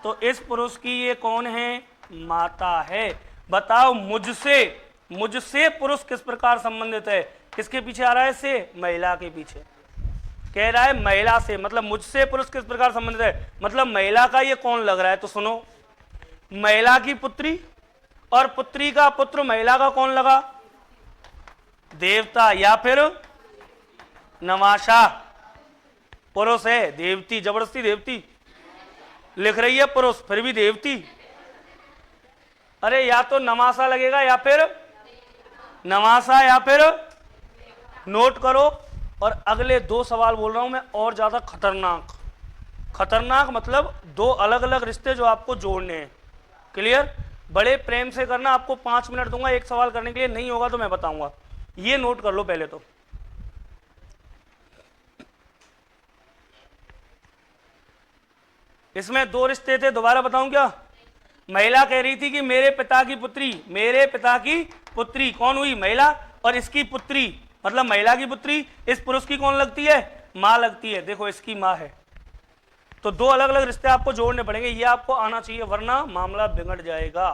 तो इस पुरुष की ये कौन है, माता है। बताओ मुझसे पुरुष किस प्रकार संबंधित है। किसके पीछे आ रहा है, से महिला के पीछे। कह रहा है महिला से, मतलब मुझसे पुरुष किस प्रकार संबंधित है, मतलब महिला का ये कौन लग रहा है। तो सुनो, महिला की पुत्री और पुत्री का पुत्र महिला का कौन लगा, देवता या फिर नवाशा। पुरुष है, देवती, जबरदस्ती देवती लिख रही है पुरुष, फिर भी देवती। अरे या तो नवासा लगेगा या फिर नवासा या फिर, नोट करो। और अगले दो सवाल बोल रहा हूं मैं, और ज्यादा खतरनाक मतलब दो अलग अलग रिश्ते जो आपको जोड़ने हैं। क्लियर, बड़े प्रेम से करना। आपको 5 मिनट दूंगा एक सवाल करने के लिए, नहीं होगा तो मैं बताऊंगा। ये नोट कर लो पहले तो। इसमें दो रिश्ते थे, दोबारा बताऊं क्या। महिला कह रही थी कि मेरे पिता की पुत्री कौन हुई, महिला, और इसकी पुत्री मतलब महिला की पुत्री इस पुरुष की कौन लगती है, मां लगती है। देखो इसकी मां है। तो दो अलग अलग रिश्ते आपको जोड़ने पड़ेंगे, ये आपको आना चाहिए, वरना मामला बिगड़ जाएगा।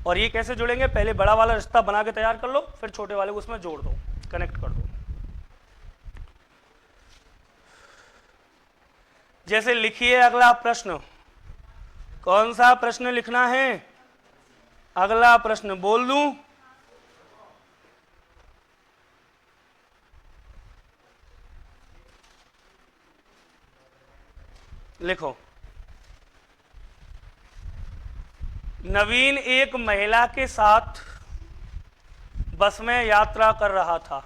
और ये कैसे जुड़ेंगे, पहले बड़ा वाला रिश्ता बना के तैयार कर लो, फिर छोटे वाले को उसमें जोड़ दो, कनेक्ट कर दो। जैसे लिखिए अगला प्रश्न। कौन सा प्रश्न लिखना है, अगला प्रश्न बोल दूं। लिखो, नवीन एक महिला के साथ बस में यात्रा कर रहा था।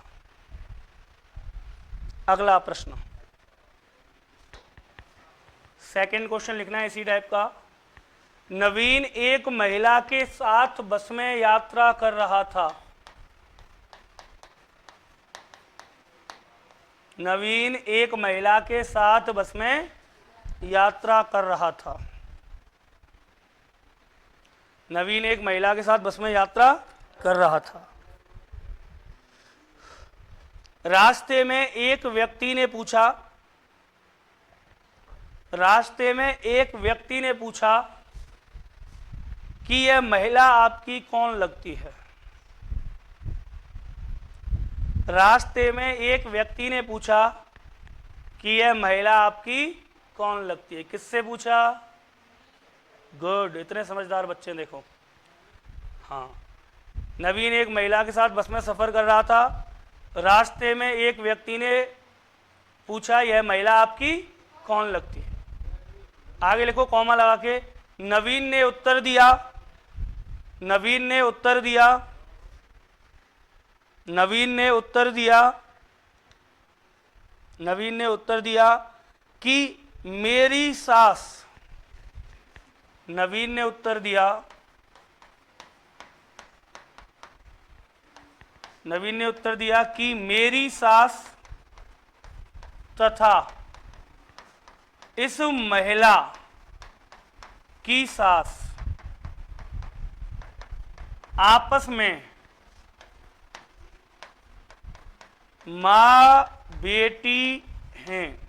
अगला प्रश्न, सेकंड क्वेश्चन लिखना है इसी टाइप का। नवीन एक महिला के साथ बस में यात्रा कर रहा था। नवीन एक महिला के साथ बस में यात्रा कर रहा था। नवीन एक महिला के साथ बस में यात्रा कर रहा था। रास्ते में एक व्यक्ति ने पूछा, रास्ते में एक व्यक्ति ने पूछा कि यह महिला आपकी कौन लगती है। रास्ते में एक व्यक्ति ने पूछा कि यह महिला आपकी कौन लगती है। किससे पूछा? गुड, इतने समझदार बच्चे देखो। हाँ, नवीन एक महिला के साथ बस में सफर कर रहा था। रास्ते में एक व्यक्ति ने पूछा यह महिला आपकी कौन लगती है। आगे लिखो कॉमा लगा के। नवीन ने उत्तर दिया, नवीन ने उत्तर दिया, नवीन ने उत्तर दिया, नवीन ने उत्तर दिया कि मेरी सास। नवीन ने उत्तर दिया, नवीन ने उत्तर दिया कि मेरी सास तथा इस महिला की सास आपस में मां बेटी हैं।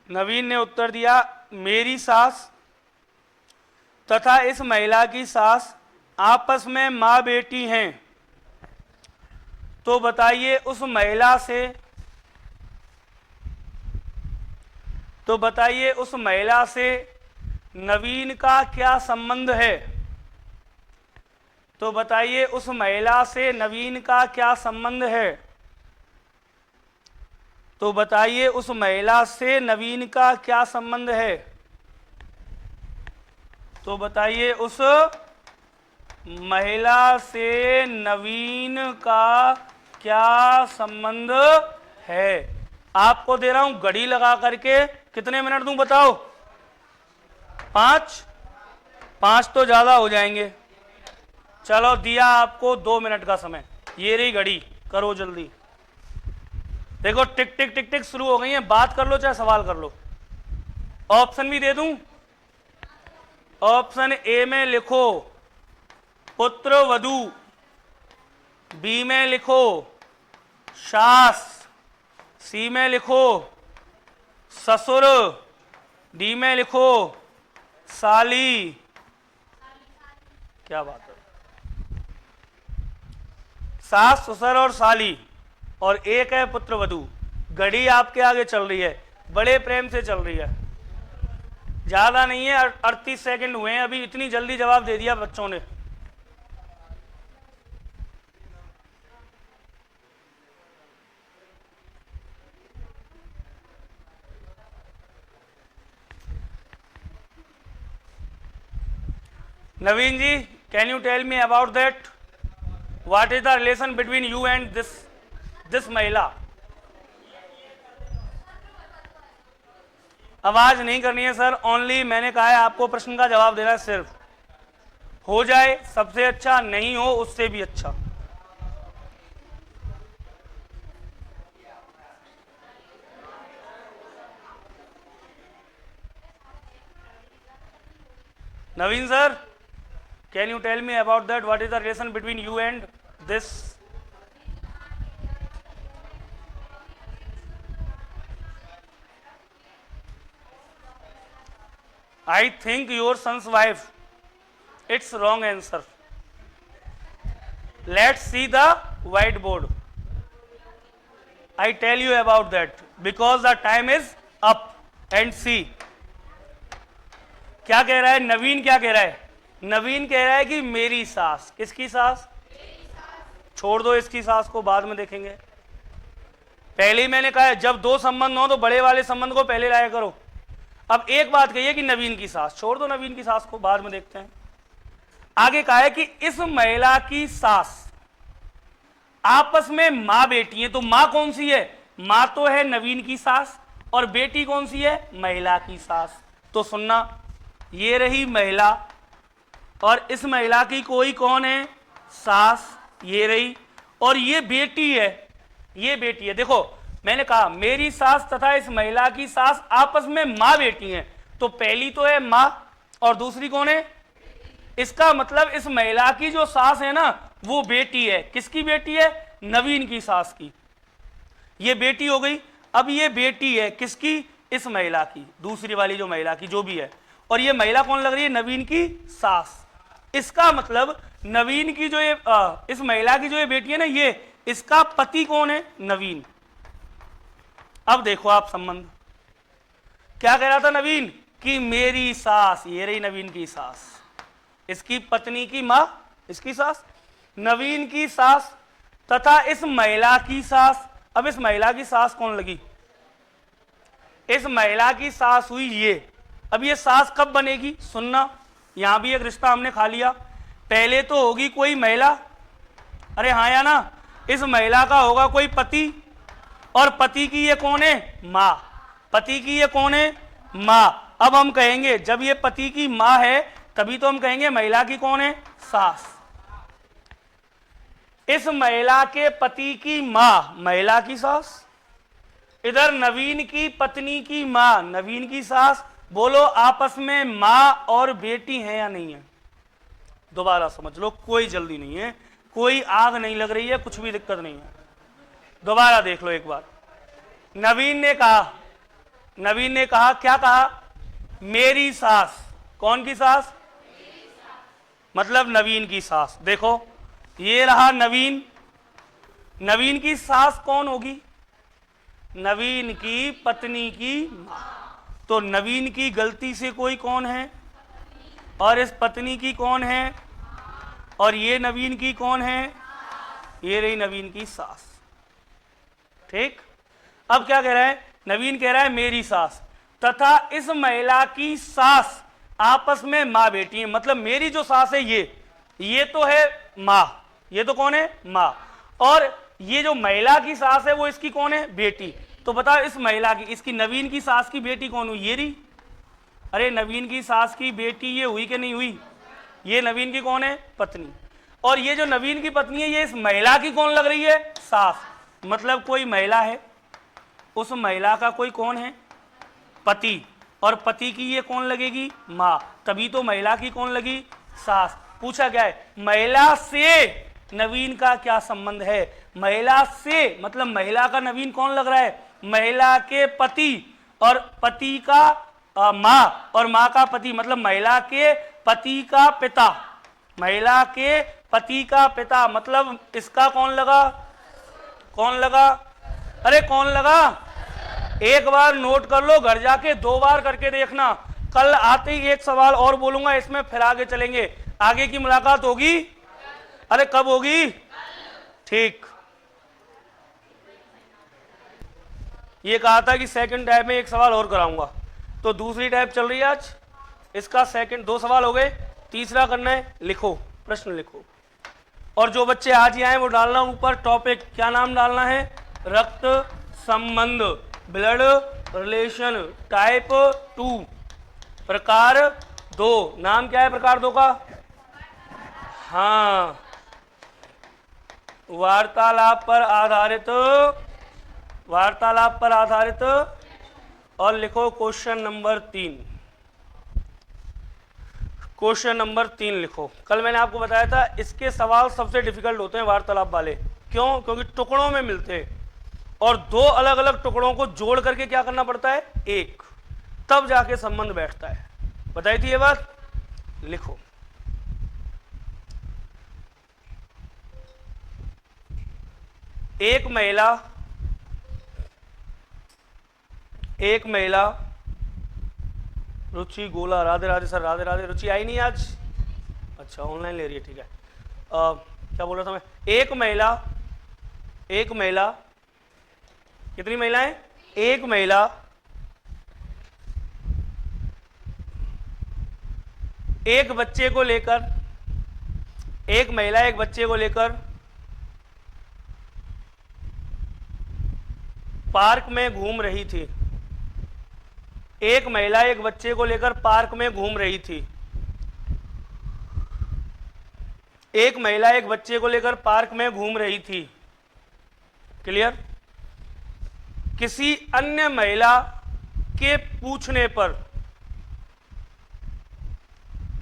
नवीन ने उत्तर दिया मेरी सास तथा इस महिला की सास आपस में मां बेटी हैं। तो बताइए उस महिला से, तो बताइए उस महिला से नवीन का क्या संबंध है। तो बताइए उस महिला से नवीन का क्या संबंध है। तो बताइए उस महिला से नवीन का क्या संबंध है। तो बताइए उस महिला से नवीन का क्या संबंध है। आपको दे रहा हूं घड़ी लगा करके, कितने मिनट दूं बताओ? 5 तो ज्यादा हो जाएंगे। चलो दिया आपको 2 मिनट का समय। ये रही घड़ी, करो जल्दी। देखो टिक टिक टिक टिक शुरू हो गई है। बात कर लो चाहे सवाल कर लो। ऑप्शन भी दे दूं। ऑप्शन ए में लिखो पुत्र वधू, बी में लिखो सास, सी में लिखो ससुर, डी में लिखो साली। क्या बात है। सास, ससुर और साली, और एक है पुत्र वधू। घड़ी आपके आगे चल रही है, बड़े प्रेम से चल रही है। ज्यादा नहीं है, 38 सेकंड हुए हैं अभी। इतनी जल्दी जवाब दे दिया बच्चों ने। Naveen ji, can you tell me about that? What is the relation between you and this महिला? आवाज नहीं करनी है सर, ओनली मैंने कहा है आपको प्रश्न का जवाब देना है सिर्फ। हो जाए सबसे अच्छा, नहीं हो उससे भी अच्छा। Naveen sir, can you tell me about that? What is the relation between you and this? I think your son's wife. It's wrong answer. Let's see the whiteboard. I tell you about that because the time is up. And see. क्या कह रहा है नवीन? क्या कह रहा है नवीन? कह रहा है कि मेरी सास। किसकी सास? छोड़ दो इसकी सास को, बाद में देखेंगे। पहले ही मैंने कहा है जब दो संबंध हो तो बड़े वाले संबंध को पहले लाया करो। अब एक बात कही है कि नवीन की सास, छोड़ दो नवीन की सास को, बाद में देखते हैं। आगे कहा है कि इस महिला की सास आपस में मां बेटी है। तो मां कौन सी है? मां तो है नवीन की सास, और बेटी कौन सी है? महिला की सास। तो सुनना, ये रही महिला, और इस महिला की कोई कौन है? सास, ये रही। और ये बेटी है, ये बेटी है। देखो मैंने कहा मेरी सास तथा इस महिला की सास आपस में मां बेटी हैं, तो पहली तो है मां और दूसरी कौन है? इसका मतलब इस महिला की जो सास है ना वो बेटी है। किसकी बेटी है? नवीन की सास की। ये बेटी हो गई। अब ये बेटी है किसकी? इस महिला की, दूसरी वाली जो महिला की जो भी है। और ये महिला कौन लग रही है? नवीन की सास। इसका मतलब नवीन की जो ये इस महिला की जो ये बेटी है ना, ये इसका पति कौन है? नवीन। अब देखो आप संबंध क्या कह रहा था नवीन कि मेरी सास, ये रही नवीन की सास, इसकी पत्नी की मां इसकी सास, नवीन की सास तथा इस महिला की सास। अब इस महिला की सास कौन लगी? इस महिला की सास हुई ये। अब ये सास कब बनेगी? सुनना, यहां भी एक रिश्ता हमने खा लिया। पहले तो होगी कोई महिला, अरे हाँ या ना, इस महिला का होगा कोई पति, और पति की ये कौन है? मां। पति की ये कौन है? मां। अब हम कहेंगे जब ये पति की मां है तभी तो हम कहेंगे महिला की कौन है? सास। इस महिला के पति की मां महिला की सास, इधर नवीन की पत्नी की मां नवीन की सास। बोलो आपस में मां और बेटी है या नहीं है? दोबारा समझ लो, कोई जल्दी नहीं है, कोई आग नहीं लग रही है, कुछ भी दिक्कत नहीं है। दोबारा देख लो एक बार। नवीन ने कहा क्या कहा? मेरी सास। कौन की सास? मतलब नवीन की सास। देखो ये रहा नवीन। नवीन की सास कौन होगी? नवीन की पत्नी की मां। तो नवीन की गलती से कोई कौन है? और इस पत्नी की कौन है? और ये नवीन की कौन है? ये रही नवीन की सास। ठीक। अब क्या कह रहा है नवीन? कह रहा है मेरी सास तथा इस महिला की सास आपस में मां बेटी है। मतलब मेरी जो सास है ये तो है मां, ये तो कौन है? मां। और ये जो महिला की सास है वो इसकी कौन है? बेटी। तो बताओ इस महिला की, इसकी नवीन की सास की बेटी कौन हुई? ये रही। अरे नवीन की सास की बेटी ये हुई कि नहीं हुई? ये नवीन की कौन है? पत्नी। और ये जो नवीन की पत्नी है ये इस महिला की कौन लग रही है? सास। मतलब कोई महिला है, उस महिला का कोई कौन है? पति। और पति की ये कौन लगेगी? मां। तभी तो महिला की कौन लगी? सास। पूछा क्या है? महिला से नवीन का क्या संबंध है? महिला से मतलब महिला का नवीन कौन लग रहा है? महिला के पति, और पति का मां, और मां का पति, मतलब महिला के पति का पिता। महिला के पति का पिता मतलब इसका कौन लगा? कौन लगा? अरे कौन लगा? एक बार नोट कर लो, घर जाके 2 बार करके देखना। कल आते ही एक सवाल और बोलूंगा, इसमें फिर आगे चलेंगे। आगे की मुलाकात होगी? अरे कब होगी? ठीक। ये कहा था कि सेकंड टाइप में एक सवाल और कराऊंगा, तो दूसरी टाइप चल रही है आज। इसका सेकंड 2 सवाल हो गए, तीसरा करना है। लिखो, प्रश्न लिखो। और जो बच्चे आज ही आए वो डालना ऊपर टॉपिक। क्या नाम डालना है? रक्त संबंध, ब्लड रिलेशन, टाइप 2, प्रकार 2। नाम क्या है प्रकार 2 का? हाँ, वार्तालाप पर आधारित, वार्तालाप पर आधारित। और लिखो क्वेश्चन नंबर 3। क्वेश्चन नंबर 3 लिखो। कल मैंने आपको बताया था इसके सवाल सबसे डिफिकल्ट होते हैं वार्तालाप वाले। क्यों? क्योंकि टुकड़ों में मिलते हैं और 2 अलग अलग टुकड़ों को जोड़ करके क्या करना पड़ता है? एक, तब जाके संबंध बैठता है। बताई थी ये बात? लिखो। एक महिला रुचि गोला। राधे राधे सर, राधे राधे। रुचि आई नहीं आज? अच्छा, ऑनलाइन ले रही है, ठीक है। क्या बोल रहा था मैं? एक महिला, कितनी महिलाएं? एक महिला एक बच्चे को लेकर, एक महिला एक बच्चे को लेकर पार्क में घूम रही थी। एक महिला एक बच्चे को लेकर पार्क में घूम रही थी। एक महिला एक बच्चे को लेकर पार्क में घूम रही थी। क्लियर? किसी अन्य महिला के पूछने पर,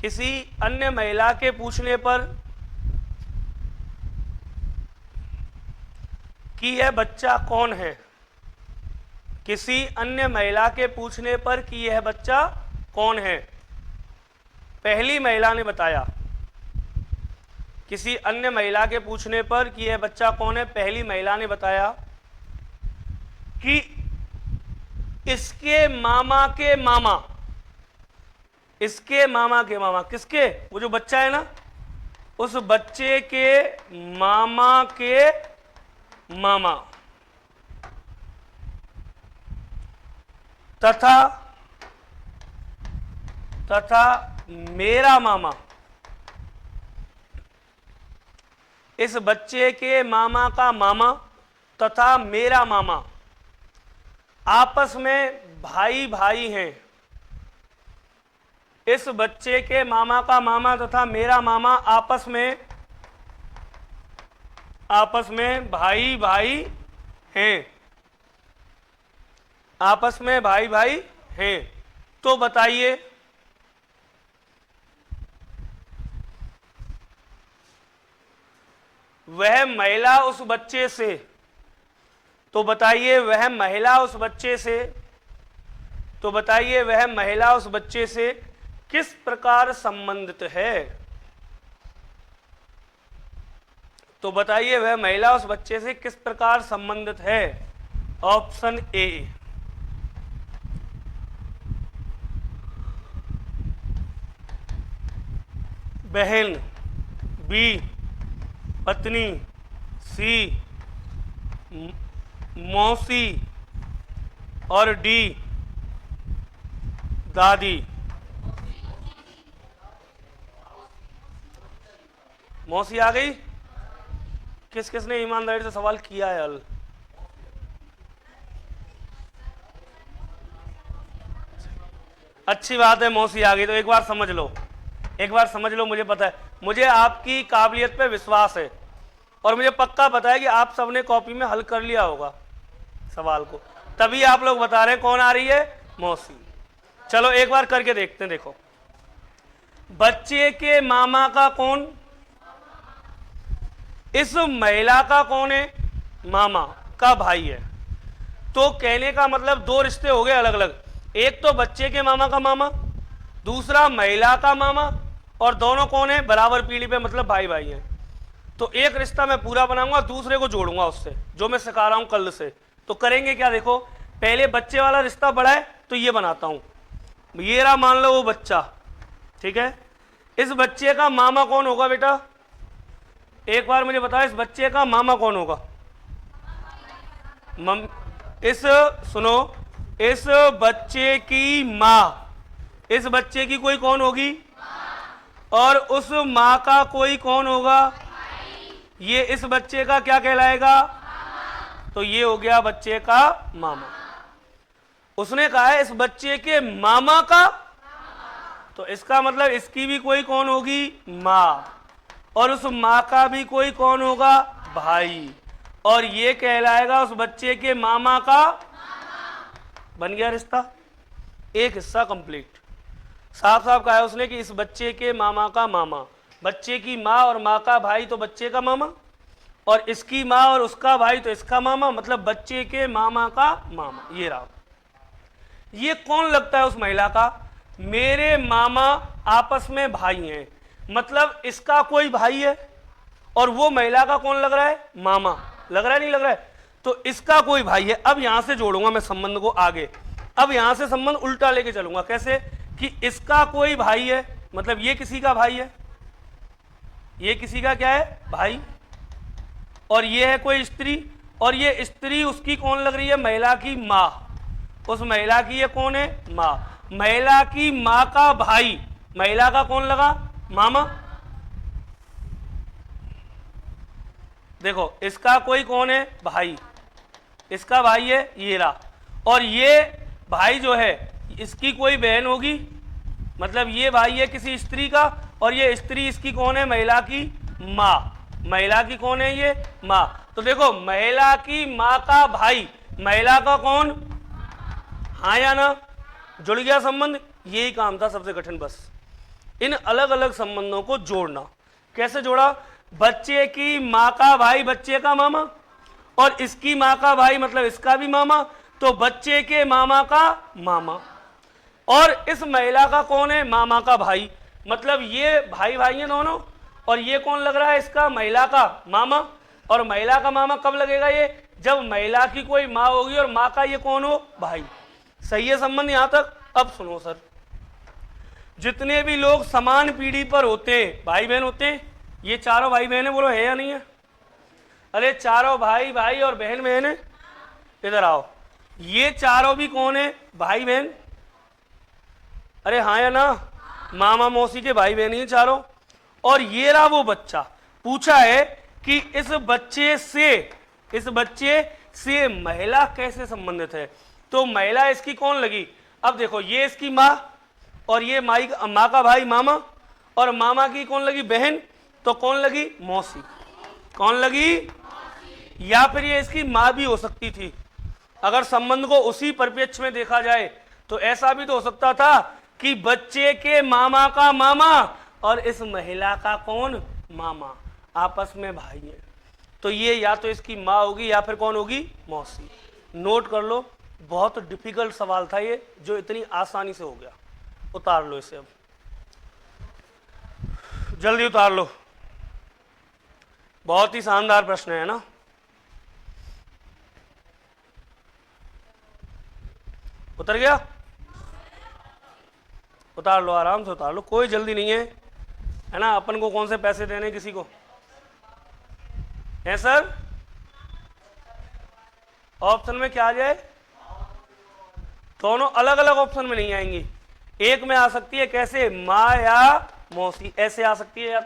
किसी अन्य महिला के पूछने पर कि यह बच्चा कौन है, किसी अन्य महिला के पूछने पर कि यह बच्चा कौन है, पहली महिला ने बताया। किसी अन्य महिला के पूछने पर कि यह बच्चा कौन है, पहली महिला ने बताया कि इसके मामा के मामा, इसके मामा के मामा, किसके? वो जो बच्चा है ना, उस बच्चे के मामा के मामा तथा मेरा मामा, इस बच्चे के मामा का मामा तथा मेरा मामा आपस में भाई भाई हैं। इस बच्चे के मामा का मामा तथा मेरा मामा आपस में भाई भाई हैं, आपस में भाई भाई हैं। तो बताइए वह महिला उस बच्चे से, तो बताइए वह महिला उस बच्चे से, तो बताइए वह महिला उस बच्चे से किस प्रकार संबंधित है? तो बताइए वह महिला उस बच्चे से किस प्रकार संबंधित है? ऑप्शन ए, बहन, बी पत्नी, सी मौसी और डी दादी। मौसी आ गई? किस किसने ईमानदारी से सवाल किया है? हल अच्छी बात है, मौसी आ गई। तो एक बार समझ लो, एक बार समझ लो, मुझे पता है, मुझे आपकी काबिलियत पे विश्वास है और मुझे पक्का पता है कि आप सबने कॉपी में हल कर लिया होगा सवाल को, तभी आप लोग बता रहे हैं कौन आ रही है? मौसी। चलो एक बार करके देखते हैं। देखो, बच्चे के मामा का कौन? इस महिला का कौन है? मामा का भाई है। तो कहने का मतलब दो रिश्ते हो गए अलग अलग, एक तो बच्चे के मामा का मामा, दूसरा महिला का मामा, और दोनों कौन है? बराबर पीढ़ी पे, मतलब भाई भाई हैं। तो एक रिश्ता मैं पूरा बनाऊंगा, दूसरे को जोड़ूंगा उससे, जो मैं सिखा रहा हूं कल से। तो करेंगे क्या? देखो, पहले बच्चे वाला रिश्ता बड़ा है तो ये बनाता हूं। ये रहा, मान लो वो बच्चा, ठीक है। इस बच्चे का मामा कौन होगा बेटा? एक बार मुझे बताओ, इस बच्चे का मामा कौन होगा? सुनो, इस बच्चे की माँ, इस बच्चे की कोई कौन होगी? और उस माँ का कोई कौन होगा? ये इस बच्चे का क्या कहलाएगा? तो ये हो गया बच्चे का मामा। उसने कहा है इस बच्चे के मामा का, तो इसका मतलब इसकी भी कोई कौन होगी? माँ, और उस माँ का भी कोई कौन होगा? भाई, और ये कहलाएगा उस बच्चे के मामा का। बन गया रिश्ता, एक हिस्सा कंप्लीट। साफ साफ कहा है उसने कि इस बच्चे के मामा का मामा, बच्चे की माँ और माँ का भाई तो बच्चे का मामा, और इसकी माँ और उसका भाई तो इसका मामा, मतलब बच्चे के मामा का मामा। ये रहा। ये कौन लगता है उस महिला का? मेरे मामा आपस में भाई हैं, मतलब इसका कोई भाई है और वो महिला का कौन लग रहा है? मामा। लग रहा है नहीं लग रहा है? तो इसका कोई भाई है। अब यहां से जोड़ूंगा मैं संबंध को आगे, अब यहां से संबंध उल्टा लेके चलूंगा। कैसे? कि इसका कोई भाई है, मतलब ये किसी का भाई है, ये किसी का क्या है? भाई, और ये है कोई स्त्री, और ये स्त्री उसकी कौन लग रही है? महिला की माँ। उस महिला की ये कौन है? माँ। महिला की माँ का भाई, महिला का कौन लगा? मामा। देखो, इसका कोई कौन है? भाई, इसका भाई है ये रहा, और ये भाई जो है इसकी कोई बहन होगी, मतलब ये भाई है किसी स्त्री का, और ये स्त्री इसकी कौन है? महिला की माँ। महिला की कौन है ये? माँ। तो देखो महिला की माँ का भाई, महिला का कौन? हाँ या ना? जुड़ गया संबंध। यही काम था सबसे कठिन, बस इन अलग अलग संबंधों को जोड़ना। कैसे जोड़ा? बच्चे की माँ का भाई बच्चे का मामा, और इसकी माँ का भाई मतलब इसका भी मामा, तो बच्चे के मामा का मामा। और इस महिला का कौन है? मामा का भाई, मतलब ये भाई भाई हैं दोनों। और ये कौन लग रहा है? इसका महिला का मामा। और महिला का मामा कब लगेगा ये? जब महिला की कोई माँ होगी और माँ का ये कौन हो? भाई। सही है संबंध यहां तक? अब सुनो सर, जितने भी लोग समान पीढ़ी पर होते हैं, भाई बहन होते हैं, ये चारों भाई बहन है, बोलो है या नहीं है? अरे चारों भाई भाई और बहन बहन है। इधर आओ, ये चारों भी कौन है? भाई बहन। अरे हाँ या ना? मामा मौसी के भाई बहन ही चारों। और ये रहा वो बच्चा। पूछा है कि इस बच्चे से महिला कैसे संबंधित है? तो महिला इसकी कौन लगी? अब देखो, ये इसकी माँ, और ये माँ का भाई मामा, और मामा की कौन लगी? बहन। तो कौन लगी? मौसी। कौन लगी? या फिर ये इसकी माँ भी हो सकती थी। अगर संबंध को उसी परिप्रेक्ष्य में देखा जाए तो ऐसा भी तो हो सकता था कि बच्चे के मामा का मामा और इस महिला का कौन? मामा, आपस में भाई है। तो ये या तो इसकी माँ होगी या फिर कौन होगी? मौसी। नोट कर लो, बहुत डिफिकल्ट सवाल था ये, जो इतनी आसानी से हो गया। उतार लो इसे, अब जल्दी उतार लो। बहुत ही शानदार प्रश्न है ना? उतर गया? उतार लो, आराम से उतार लो, कोई जल्दी नहीं है ना? अपन को कौन से पैसे देने किसी को? है सर? ऑप्शन में क्या आ जाए? दोनों अलग अलग ऑप्शन में नहीं आएंगी, एक में आ सकती है। कैसे? माँ या मौसी, ऐसे आ सकती है,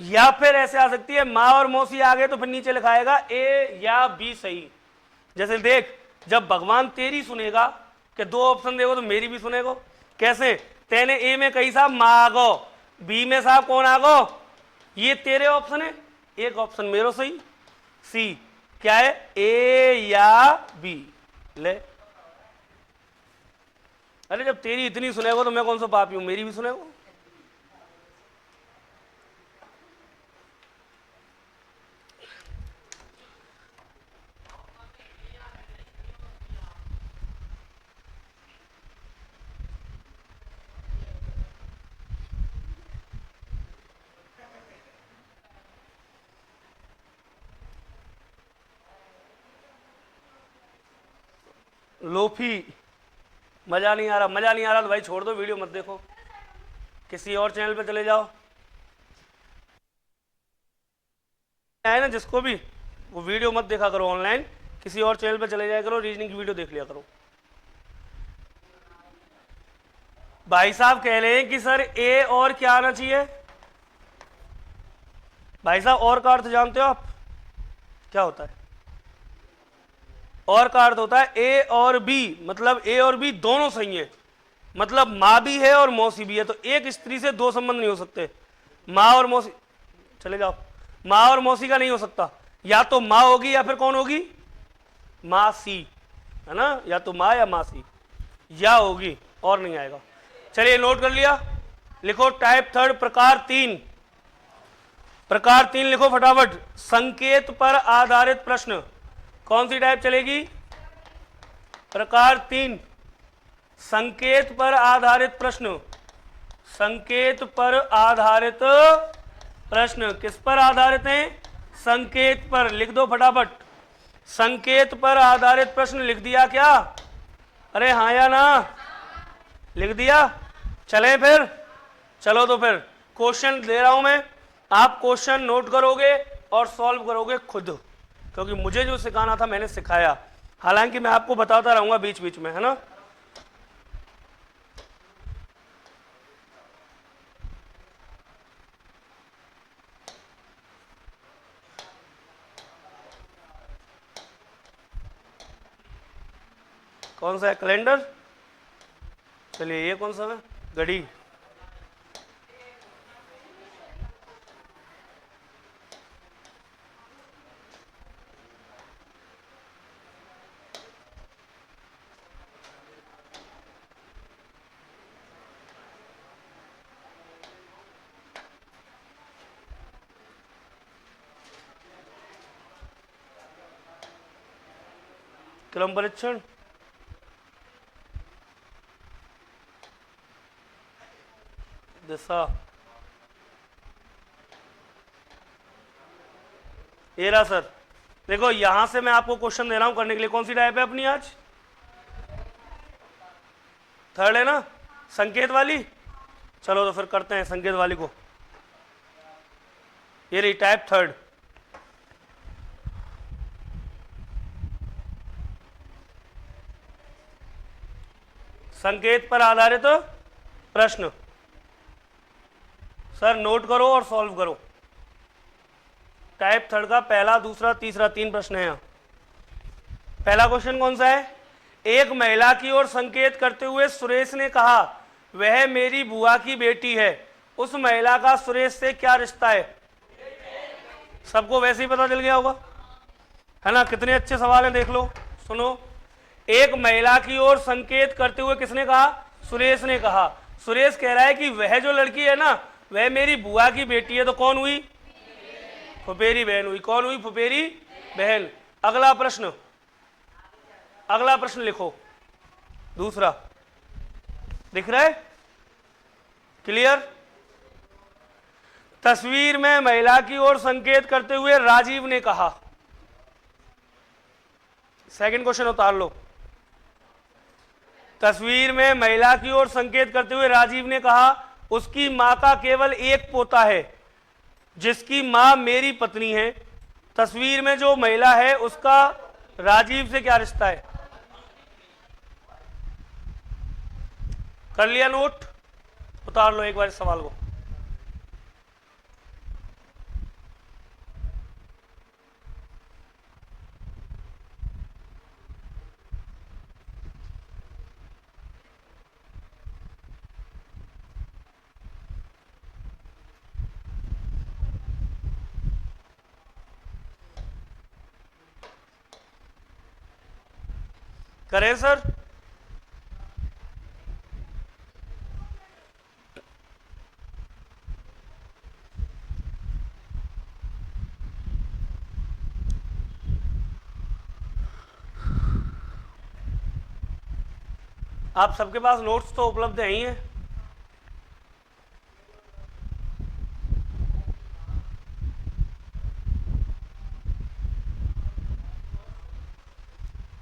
या फिर ऐसे आ सकती है, माँ और मौसी आ गए तो फिर नीचे लिखाएगा ए या बी सही। जैसे देख, जब भगवान तेरी सुनेगा कि दो ऑप्शन देखो तो मेरी भी सुनेगो। कैसे? तेने ए में कही साहब माँ आगो, बी में साहब कौन आगो? ये तेरे ऑप्शन है, एक ऑप्शन मेरो सही। सी क्या है? ए या बी। ले, अरे जब तेरी इतनी सुनेगो तो मैं कौन सा पापी हूं, मेरी भी सुनेगो। लोफी, मजा नहीं आ रहा? मजा नहीं आ रहा तो भाई छोड़ दो, वीडियो मत देखो, किसी और चैनल पे चले जाओ। है ना, जिसको भी वो वीडियो मत देखा करो ऑनलाइन, किसी और चैनल पे चले जाया करो, रीजनिंग की वीडियो देख लिया करो। भाई साहब कह रहे हैं कि सर ए और क्या आना चाहिए? भाई साहब और का अर्थ जानते हो आप क्या होता है? और का अर्थ होता है ए और बी, मतलब ए और बी दोनों सही है, मतलब माँ भी है और मौसी भी है। तो एक स्त्री से दो संबंध नहीं हो सकते, माँ और मौसी। चले जाओ, माँ और मौसी का नहीं हो सकता, या तो माँ होगी या फिर कौन होगी? मासी, है ना? या तो माँ या मासी, या होगी, और नहीं आएगा। चलिए नोट कर लिया, लिखो टाइप थर्ड प्रकार 3। प्रकार 3 लिखो फटाफट। संकेत पर आधारित प्रश्न, कौन सी टाइप चलेगी? प्रकार 3, संकेत पर आधारित प्रश्न। संकेत पर आधारित प्रश्न किस पर आधारित हैं? संकेत पर। लिख दो फटाफट, संकेत पर आधारित प्रश्न। लिख दिया क्या? अरे हाँ या ना? लिख दिया? चले फिर, चलो तो फिर क्वेश्चन दे रहा हूं मैं, आप क्वेश्चन नोट करोगे और सॉल्व करोगे खुद, क्योंकि मुझे जो सिखाना था मैंने सिखाया, हालांकि मैं आपको बताता रहूंगा बीच बीच में, है ना? कौन सा है? कैलेंडर? चलिए ये कौन सा है? घड़ी। क्रम परीक्षण, दिशा, ये रहा सर। देखो यहां से मैं आपको क्वेश्चन दे रहा हूं करने के लिए। कौन सी टाइप है अपनी आज? थर्ड है ना, संकेत वाली। चलो तो फिर करते हैं संकेत वाली को। ये रही टाइप थर्ड। संकेत पर आधारित प्रश्न। सर नोट करो और सॉल्व करो। टाइप थर्ड का पहला, दूसरा, तीसरा, 3 प्रश्न है यहाँ। पहला क्वेश्चन कौन सा है? एक महिला की ओर संकेत करते हुए सुरेश ने कहा वह मेरी बुआ की बेटी है। उस महिला का सुरेश से क्या रिश्ता है? सबको वैसे ही पता चल गया होगा, है ना। कितने अच्छे सवाल हैं, देख लो, सुनो। एक महिला की ओर संकेत करते हुए किसने कहा? सुरेश ने कहा। सुरेश कह रहा है कि वह जो लड़की है ना, वह मेरी बुआ की बेटी है। तो कौन हुई? फुफेरी बहन हुई। कौन हुई? फुफेरी बहन। अगला प्रश्न, अगला प्रश्न लिखो, दूसरा। दिख रहा है? क्लियर? तस्वीर में महिला की ओर संकेत करते हुए राजीव ने कहा। सेकंड क्वेश्चन उतार लो। तस्वीर में महिला की ओर संकेत करते हुए राजीव ने कहा उसकी मां का केवल एक पोता है जिसकी मां मेरी पत्नी है। तस्वीर में जो महिला है उसका राजीव से क्या रिश्ता है? कर लिया नोट? उतार लो एक बार इस सवाल को। करें सर? आप सबके पास नोट्स तो उपलब्ध है ही हैं।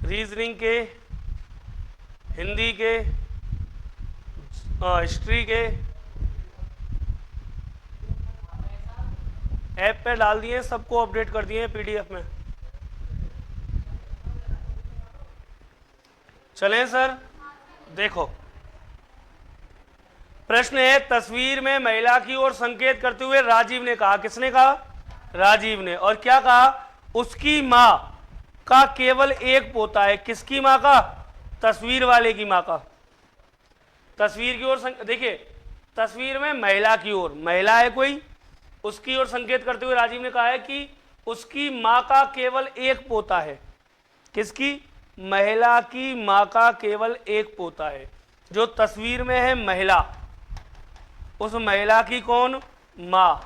रीजनिंग के, हिंदी के, हिस्ट्री के ऐप पे डाल दिए, सबको अपडेट कर दिए पीडीएफ में। चलें सर, देखो प्रश्न है तस्वीर में महिला की ओर संकेत करते हुए राजीव ने कहा। किसने कहा? राजीव ने। और क्या कहा? उसकी मां का केवल एक पोता है। किसकी मां का? तस्वीर वाले की मां का। तस्वीर की ओर देखिए, तस्वीर में महिला की ओर, महिला है कोई, उसकी ओर संकेत करते हुए राजीव ने कहा है कि उसकी मां का केवल एक पोता है। किसकी? महिला की मां का केवल एक पोता है। जो तस्वीर में है महिला, उस महिला की कौन? मां।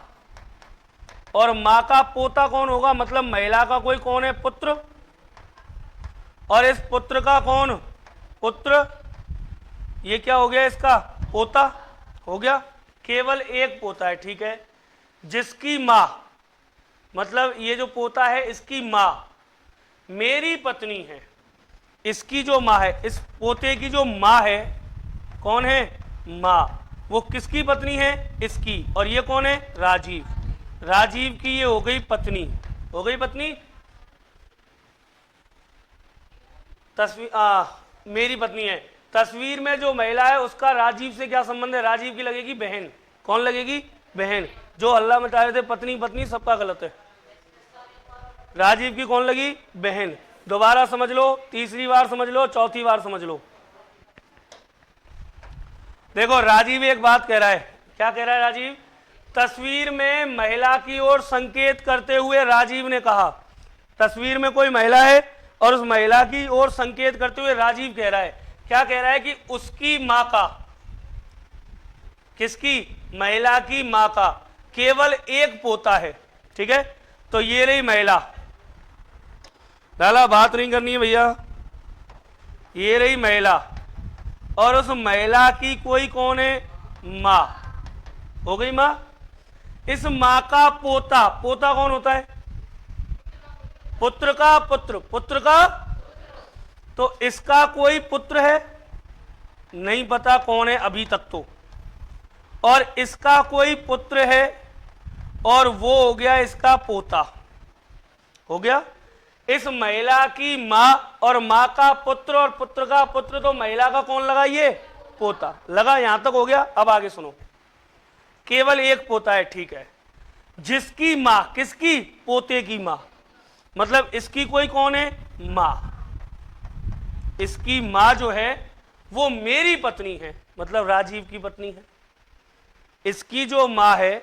और मां का पोता कौन होगा? मतलब महिला का कोई कौन है? पुत्र। और इस पुत्र का कौन? पुत्र। ये क्या हो गया? इसका पोता हो गया। केवल एक पोता है, ठीक है। जिसकी मां, मतलब ये जो पोता है इसकी मां मेरी पत्नी है। इसकी जो मां है, इस पोते की जो मां है, कौन है? मां। वो किसकी पत्नी है? इसकी। और ये कौन है? राजीव। राजीव की ये हो गई पत्नी। हो गई पत्नी। तस्वीर मेरी पत्नी है। तस्वीर में जो महिला है उसका राजीव से क्या संबंध है? राजीव की लगेगी बहन। कौन लगेगी? बहन। जो हल्ला मचा रहे थे पत्नी पत्नी, सबका गलत है। राजीव की कौन लगी? बहन। दोबारा समझ लो, तीसरी बार समझ लो, चौथी बार समझ लो। देखो राजीव एक बात कह रहा है। क्या कह रहा है राजीव? तस्वीर में महिला की ओर संकेत करते हुए राजीव ने कहा। तस्वीर में कोई महिला है और उस महिला की ओर संकेत करते हुए राजीव कह रहा है। क्या कह रहा है? कि उसकी मां का, किसकी? महिला की मां का केवल एक पोता है, ठीक है। तो ये रही महिला। लाला बात नहीं करनी है भैया, ये रही महिला, और उस महिला की कोई कौन है? माँ। हो गई माँ। इस माँ का पोता, पोता कौन होता है? पुत्र का पुत्र, पुत्र का, तो इसका कोई पुत्र है? नहीं पता कौन है अभी तक तो। और इसका कोई पुत्र है, और वो हो गया इसका पोता। हो गया। इस महिला की मां और मां का पुत्र और पुत्र का पुत्र, तो महिला का कौन लगा? ये पोता लगा। यहां तक हो गया। अब आगे सुनो। केवल एक पोता है, ठीक है, जिसकी मां, किसकी? पोते की मां। मतलब इसकी कोई कौन है? मां। इसकी मां जो है वो मेरी पत्नी है, मतलब राजीव की पत्नी है। इसकी जो मां है,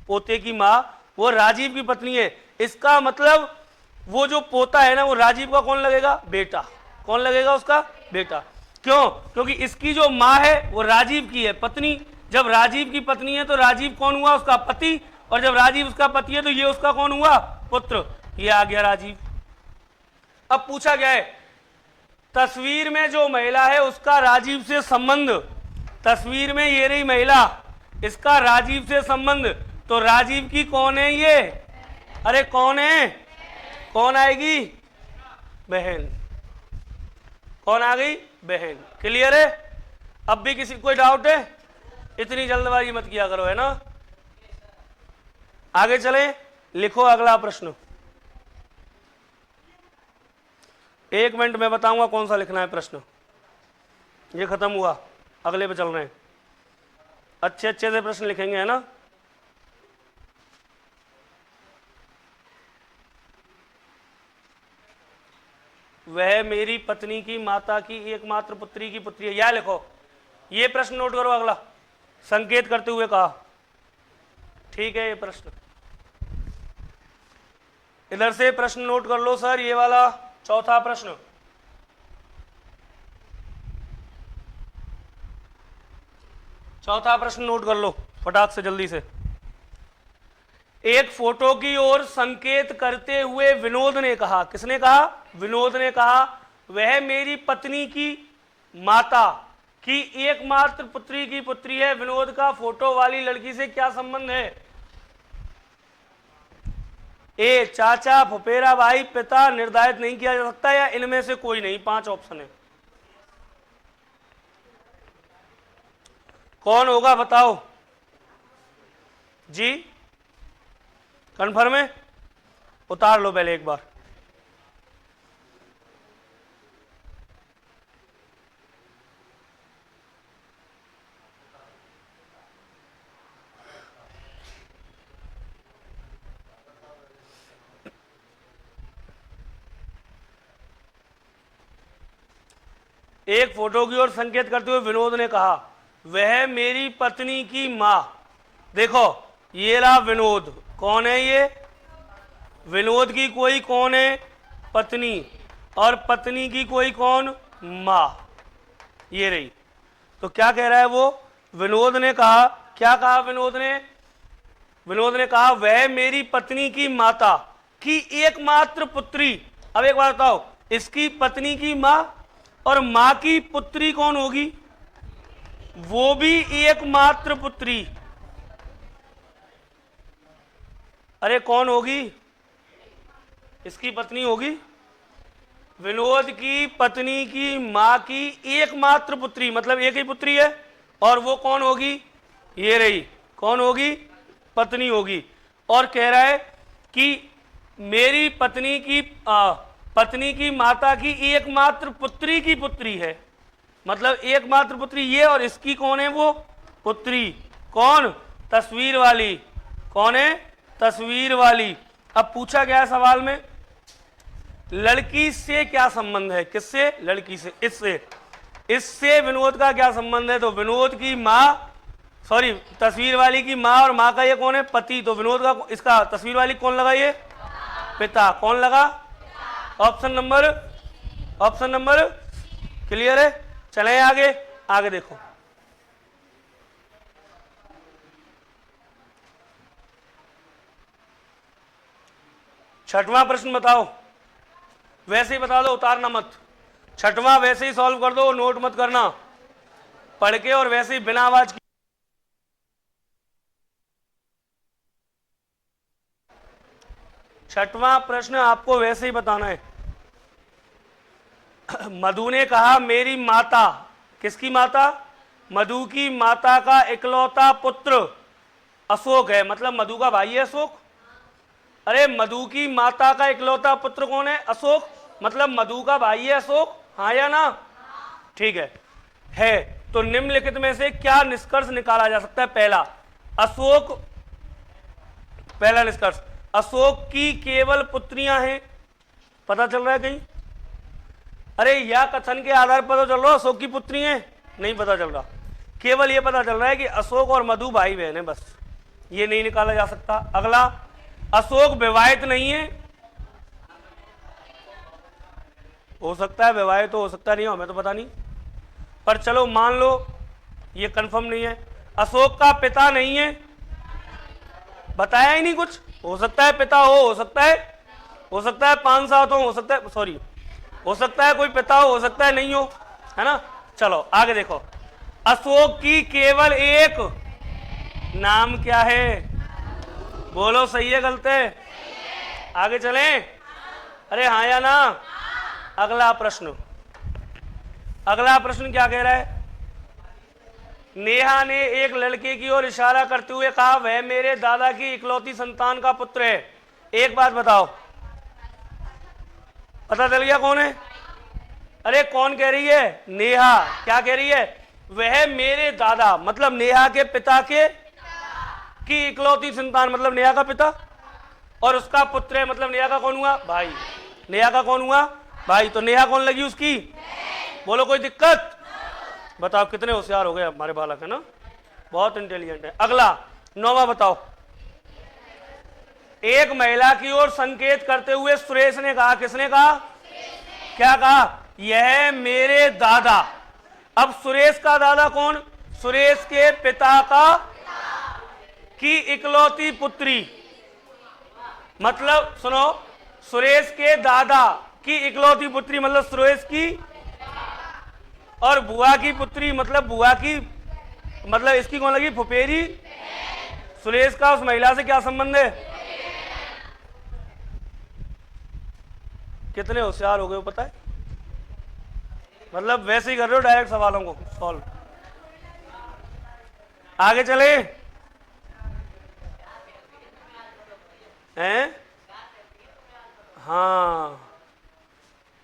पोते की मां, वो राजीव की पत्नी है। इसका मतलब वो जो पोता है ना, वो राजीव का कौन लगेगा? बेटा। कौन लगेगा? उसका बेटा। क्यों? क्योंकि इसकी जो मां है वो राजीव की है पत्नी। जब राजीव की पत्नी है तो राजीव कौन हुआ? उसका पति। और जब राजीव उसका पति है तो ये उसका कौन हुआ? पुत्र। ये आ गया राजीव। अब पूछा गया है, तस्वीर में जो महिला है उसका राजीव से संबंध। तस्वीर में ये रही महिला, इसका राजीव से संबंध, तो राजीव की कौन है ये? अरे कौन है? कौन आएगी? बहन। कौन आ गई? बहन। क्लियर है? अब भी किसी कोई डाउट है? इतनी जल्दबाजी मत किया करो, है ना। आगे चले, लिखो अगला प्रश्न। 1 मिनट में बताऊंगा कौन सा लिखना है प्रश्न। ये खत्म हुआ, अगले पे चल रहे हैं। अच्छे अच्छे से प्रश्न लिखेंगे, है ना। वह मेरी पत्नी की माता की एकमात्र पुत्री की पुत्री है। यह लिखो। ये प्रश्न नोट करो, अगला संकेत करते हुए कहा। ठीक है, ये प्रश्न इधर से प्रश्न नोट कर लो सर। ये वाला चौथा प्रश्न, चौथा प्रश्न नोट कर लो फटाक से, जल्दी से। एक फोटो की ओर संकेत करते हुए विनोद ने कहा, किसने कहा? विनोद ने कहा, वह मेरी पत्नी की माता की एकमात्र पुत्री की पुत्री है। विनोद का फोटो वाली लड़की से क्या संबंध है? ए चाचा, फुफेरा, भाई, पिता, निर्धारित नहीं किया जा सकता, या इनमें से कोई नहीं। 5 ऑप्शन है। कौन होगा बताओ जी। कन्फर्म है? उतार लो पहले एक बार। एक फोटो की ओर संकेत करते हुए विनोद ने कहा, वह मेरी पत्नी की मां। देखो, ये रहा विनोद। कौन है ये? विनोद की कोई कौन है? पत्नी। और पत्नी की कोई कौन? मां। ये रही। तो क्या कह रहा है वो? विनोद ने कहा, क्या कहा विनोद ने? विनोद ने कहा, वह मेरी पत्नी की माता की एकमात्र पुत्री। अब एक बात बताओ, इसकी पत्नी की मां और मां की पुत्री कौन होगी? वो भी एकमात्र पुत्री। अरे कौन होगी? इसकी पत्नी होगी। विनोद की पत्नी की मां की एकमात्र पुत्री, मतलब एक ही पुत्री है। और वो कौन होगी? ये रही। कौन होगी? पत्नी होगी। और कह रहा है कि मेरी पत्नी की माता की एकमात्र पुत्री की पुत्री है, मतलब एकमात्र पुत्री ये, और इसकी कौन है? वो पुत्री। कौन? तस्वीर वाली। कौन है? तस्वीर वाली। अब पूछा गया सवाल में, लड़की से क्या संबंध है? किससे? लड़की से। इससे, इससे विनोद का क्या संबंध है? तो विनोद की मां, सॉरी, तस्वीर वाली की मां, और मां का ये कौन है? पति। तो विनोद का, इसका तस्वीर वाली कौन लगा? ये पिता। कौन लगा? ऑप्शन नंबर क्लियर है? चले आगे, आगे देखो। छठवां प्रश्न बताओ। वैसे ही बता दो, उतारना मत। छठवां वैसे ही सॉल्व कर दो, नोट मत करना, पढ़ के और वैसे ही बिना आवाज की। छठवां प्रश्न आपको वैसे ही बताना है। मधु ने कहा मेरी माता, किसकी माता? मधु की माता का इकलौता पुत्र अशोक है, मतलब मधु का भाई है अशोक। अरे मधु की माता का इकलौता पुत्र कौन है? अशोक, मतलब मधु का भाई है अशोक, हाँ या ना? ठीक है। तो निम्नलिखित में से क्या निष्कर्ष निकाला जा सकता है? पहला निष्कर्ष, अशोक की केवल पुत्रियां हैं, पता चल रहा है कहीं? अरे या कथन के आधार पर तो चल रहा अशोक की पुत्री हैं, नहीं पता चल रहा, केवल ये पता चल रहा है कि अशोक और मधु भाई बहन है, बस ये नहीं निकाला जा सकता। अगला, अशोक विवाहित नहीं है, हो सकता है विवाहित तो हो सकता नहीं हो, हमें तो पता नहीं, पर चलो मान लो ये कंफर्म नहीं है। अशोक का पिता नहीं है, बताया ही नहीं कुछ, हो सकता है पिता हो सकता है 5-7 हो सकता है, सॉरी, हो सकता है कोई पिता हो सकता है नहीं हो, है ना। चलो आगे देखो, अशोक की केवल एक, नाम क्या है? बोलो सही है गलत है? आगे चलें? अरे हाँ या ना? अगला प्रश्न क्या कह रहा है? नेहा ने एक लड़के की ओर इशारा करते हुए कहा वह मेरे दादा की इकलौती संतान का पुत्र है। एक बात बताओ, पता चल गया कौन है? अरे कौन कह रही है? नेहा। क्या कह रही है? वह मेरे दादा, मतलब नेहा के पिता के की इकलौती संतान, मतलब नेहा का पिता, और उसका पुत्र है, मतलब नेहा का कौन हुआ? भाई। नेहा का कौन हुआ? भाई। तो नेहा कौन लगी उसकी? बोलो कोई दिक्कत? बताओ कितने होशियार हो गए हमारे बालक, है ना, बहुत इंटेलिजेंट है। अगला 9वां बताओ, एक महिला की ओर संकेत करते हुए सुरेश ने कहा, किसने कहा? क्या कहा? यह मेरे दादा। अब सुरेश का दादा कौन? सुरेश के पिता का की इकलौती पुत्री, मतलब सुनो, सुरेश के दादा की इकलौती पुत्री मतलब सुरेश की, और बुआ की पुत्री मतलब बुआ की, मतलब इसकी कौन लगी? फुफेरी। सुरेश का उस महिला से क्या संबंध है? कितने होशियार हो गए हो पता है, मतलब वैसे ही कर रहे हो डायरेक्ट सवालों को सॉल्व। आगे चले हैं? हाँ,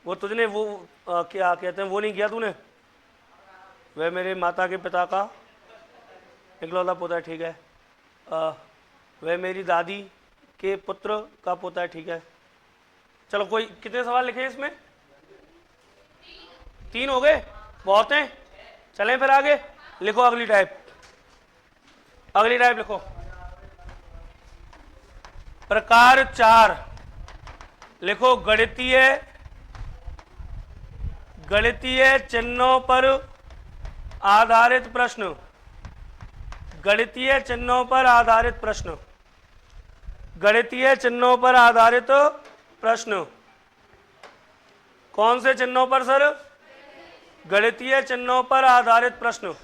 वो तुझने वो क्या कहते हैं, वो नहीं किया तूने? वह मेरे माता के पिता का इकलौता पोता है, ठीक है। वह मेरी दादी के पुत्र का पोता है, ठीक है। चलो कोई, कितने सवाल लिखे इसमें? 3 हो गए, बहुत हैं। चलें फिर आगे, लिखो अगली टाइप लिखो। प्रकार 4 लिखो, गणितीय चिन्हों पर आधारित प्रश्न। गणितीय चिन्हों पर आधारित प्रश्न। गणितीय चिन्हों पर आधारित प्रश्न। कौन से चिन्हों पर सर? गणितीय चिन्हों पर आधारित प्रश्न।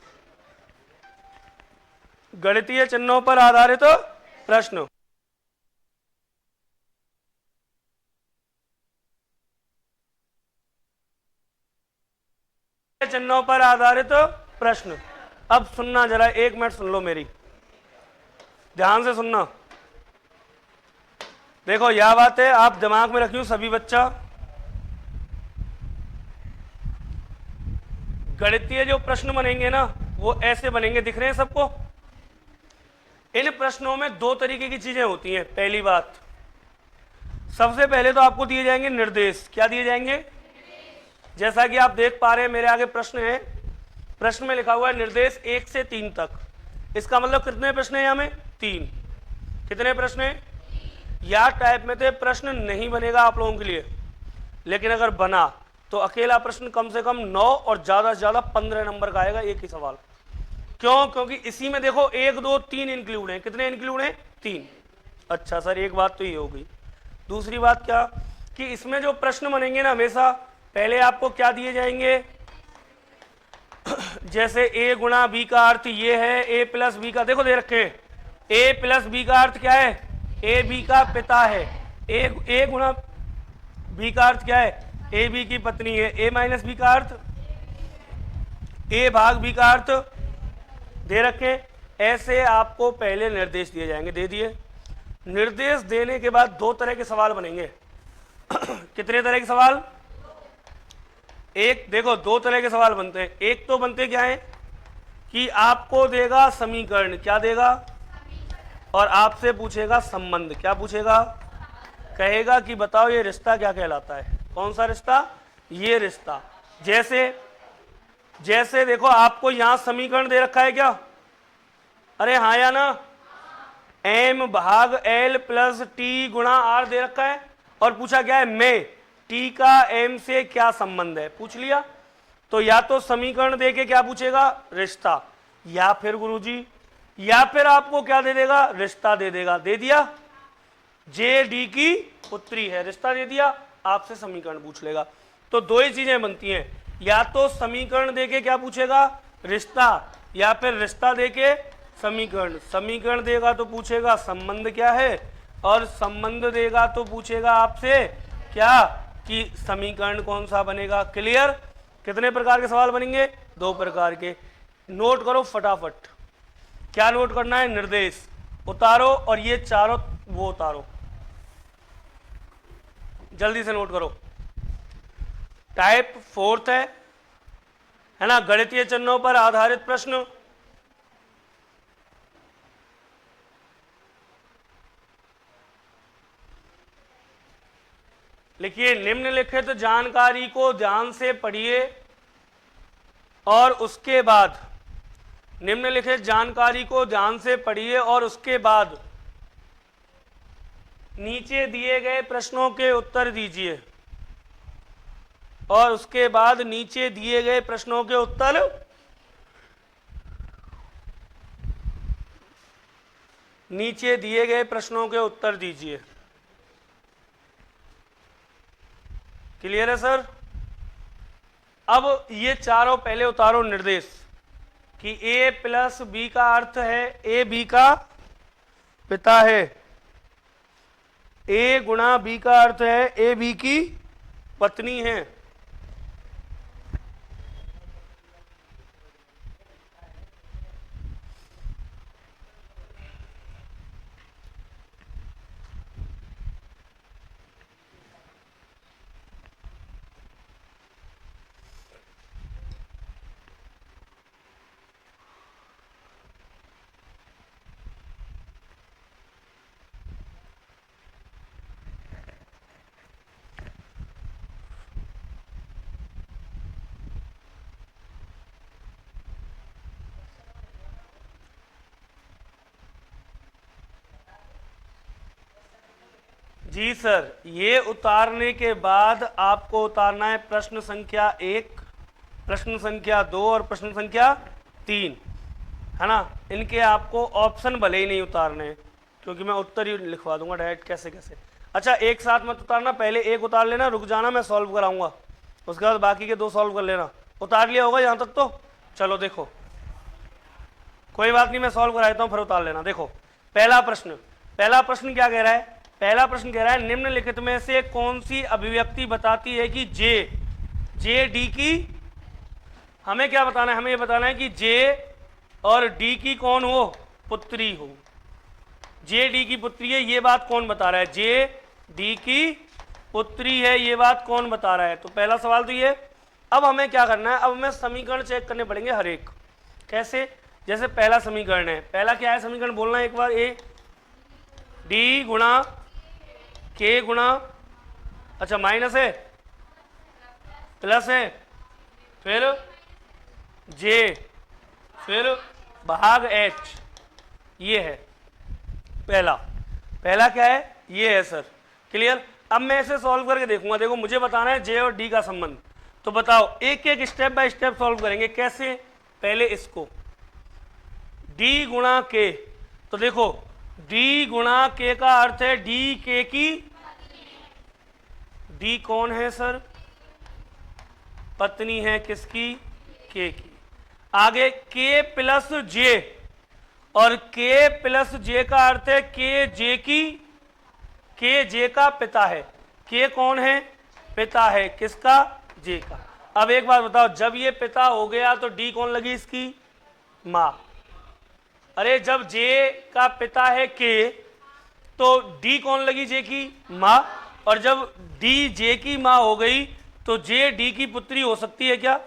गणितीय चिन्हों पर आधारित प्रश्न। चिन्हों पर आधारित प्रश्न। अब सुनना जरा, 1 मिनट सुन लो मेरी, ध्यान से सुनना। देखो यह बात है, आप दिमाग में रखियो सभी बच्चा, गणितीय जो प्रश्न बनेंगे ना वो ऐसे बनेंगे, दिख रहे हैं सबको? इन प्रश्नों में 2 तरीके की चीजें होती हैं। पहली बात, सबसे पहले तो आपको दिए जाएंगे निर्देश। क्या दिए जाएंगे? जैसा कि आप देख पा रहे हैं मेरे आगे प्रश्न है, प्रश्न में लिखा हुआ है निर्देश 1 से 3 तक। इसका मतलब कितने प्रश्न है यहाँ में? 3। कितने प्रश्न है? या टाइप में तो प्रश्न नहीं बनेगा आप लोगों के लिए, लेकिन अगर बना तो अकेला प्रश्न कम से कम 9 और ज्यादा से ज्यादा 15 नंबर का आएगा, एक ही सवाल। क्यों? क्योंकि इसी में देखो 1, 2, 3 इंक्लूड हैं। कितने इंक्लूड हैं? 3। अच्छा सर, एक बात तो ये हो गई। दूसरी बात क्या कि इसमें जो प्रश्न बनेंगे ना हमेशा पहले आपको क्या दिए जाएंगे, जैसे a गुणा b का अर्थ ये है a प्लस बी का, देखो दे रखे हैं, a प्लस बी का अर्थ क्या है, a b का पिता है, a गुणा b का अर्थ क्या है, a b की पत्नी है, a माइनस बी का अर्थ a भाग b का अर्थ दे रखे। ऐसे आपको पहले निर्देश दिए जाएंगे, दे दिए। निर्देश देने के बाद दो तरह के सवाल बनेंगे कितने तरह के सवाल, एक देखो दो तरह के सवाल बनते हैं। एक तो बनते क्या है कि आपको देगा समीकरण, क्या देगा, और आपसे पूछेगा संबंध, क्या पूछेगा, कहेगा कि बताओ ये रिश्ता क्या कहलाता है, कौन सा रिश्ता, ये रिश्ता। जैसे देखो आपको यहां समीकरण दे रखा है क्या, अरे हाँ या ना, m भाग l प्लस टी गुणा r दे रखा है, और पूछा क्या है में t का m से क्या संबंध है, पूछ लिया। तो या तो समीकरण देके क्या पूछेगा, रिश्ता, या फिर गुरुजी या फिर आपको क्या दे देगा, रिश्ता दे देगा, दे दिया, जे डी की पुत्री है, रिश्ता दे दिया, आपसे समीकरण पूछ लेगा। तो दो ही चीजें बनती हैं, या तो समीकरण देके क्या पूछेगा, रिश्ता, या फिर रिश्ता देके समीकरण। समीकरण देगा तो पूछेगा संबंध क्या है, और संबंध देगा तो पूछेगा आपसे क्या कि समीकरण कौन सा बनेगा। क्लियर। कितने प्रकार के सवाल बनेंगे, दो प्रकार के। नोट करो फटाफट, क्या नोट करना है, निर्देश उतारो और ये चारों वो उतारो, जल्दी से नोट करो। टाइप 4 है ना, गणितीय चिन्हों पर आधारित प्रश्न। लिखिए, निम्नलिखित जानकारी को ध्यान से पढ़िए और उसके बाद, निम्नलिखित जानकारी को ध्यान से पढ़िए और उसके बाद नीचे दिए गए प्रश्नों के उत्तर दीजिए, और उसके बाद नीचे दिए गए प्रश्नों के उत्तर नीचे दिए गए प्रश्नों के उत्तर दीजिए। क्लियर है सर। अब ये चारों पहले उतारो निर्देश कि a प्लस बी का अर्थ है a b का पिता है, a गुणा b का अर्थ है a b की पत्नी है, जी सर। ये उतारने के बाद आपको उतारना है प्रश्न संख्या 1, प्रश्न संख्या 2 और प्रश्न संख्या 3, है ना। इनके आपको ऑप्शन भले ही नहीं उतारने हैं, क्योंकि मैं उत्तर ही लिखवा दूंगा डायरेक्ट, कैसे कैसे। अच्छा, एक साथ मत उतारना, पहले एक उतार लेना, रुक जाना, मैं सॉल्व कराऊंगा, उसके बाद बाकी के दो सॉल्व कर लेना। उतार लिया होगा यहाँ तक तो, चलो देखो, कोई बात नहीं, मैं सॉल्व करा देता हूँ, फिर उतार लेना। देखो पहला प्रश्न क्या कह रहा है, पहला प्रश्न कह रहा है निम्नलिखित में से कौन सी अभिव्यक्ति बताती है कि जे डी की, हमें क्या बताना है, हमें ये बताना है कि जे और डी की कौन हो, पुत्री हो। जे डी की पुत्री है, ये बात कौन बता रहा है, जे डी की पुत्री है, ये बात कौन बता रहा है। तो पहला सवाल तो ये। अब हमें क्या करना है, अब हमें समीकरण चेक करने पड़ेंगे हर एक। कैसे, जैसे पहला समीकरण है, पहला क्या है समीकरण, बोलना है एक बार, ए डी गुणा के गुणा, अच्छा माइनस है प्लस है, फिर जे, फिर भाग एच, ये है पहला क्या है, ये है सर। क्लियर। अब मैं इसे सॉल्व करके देखूंगा, देखो मुझे बताना है जे और डी का संबंध। तो बताओ, एक एक स्टेप बाय स्टेप सॉल्व करेंगे। कैसे, पहले इसको डी गुणा के, तो देखो डी गुणा के का अर्थ है डी के की, डी कौन है सर, पत्नी है किसकी? के की। आगे के प्लस जे, और के प्लस जे का अर्थ है के जे की, के जे का पिता है। के कौन है? पिता है किसका? जे का। अब एक बात बताओ, जब ये पिता हो गया तो डी कौन लगी इसकी? मां। अरे जब जे का पिता है के, तो डी कौन लगी? जे की मां। और जब डी जे की मां हो गई तो जे डी की पुत्री हो सकती है क्या?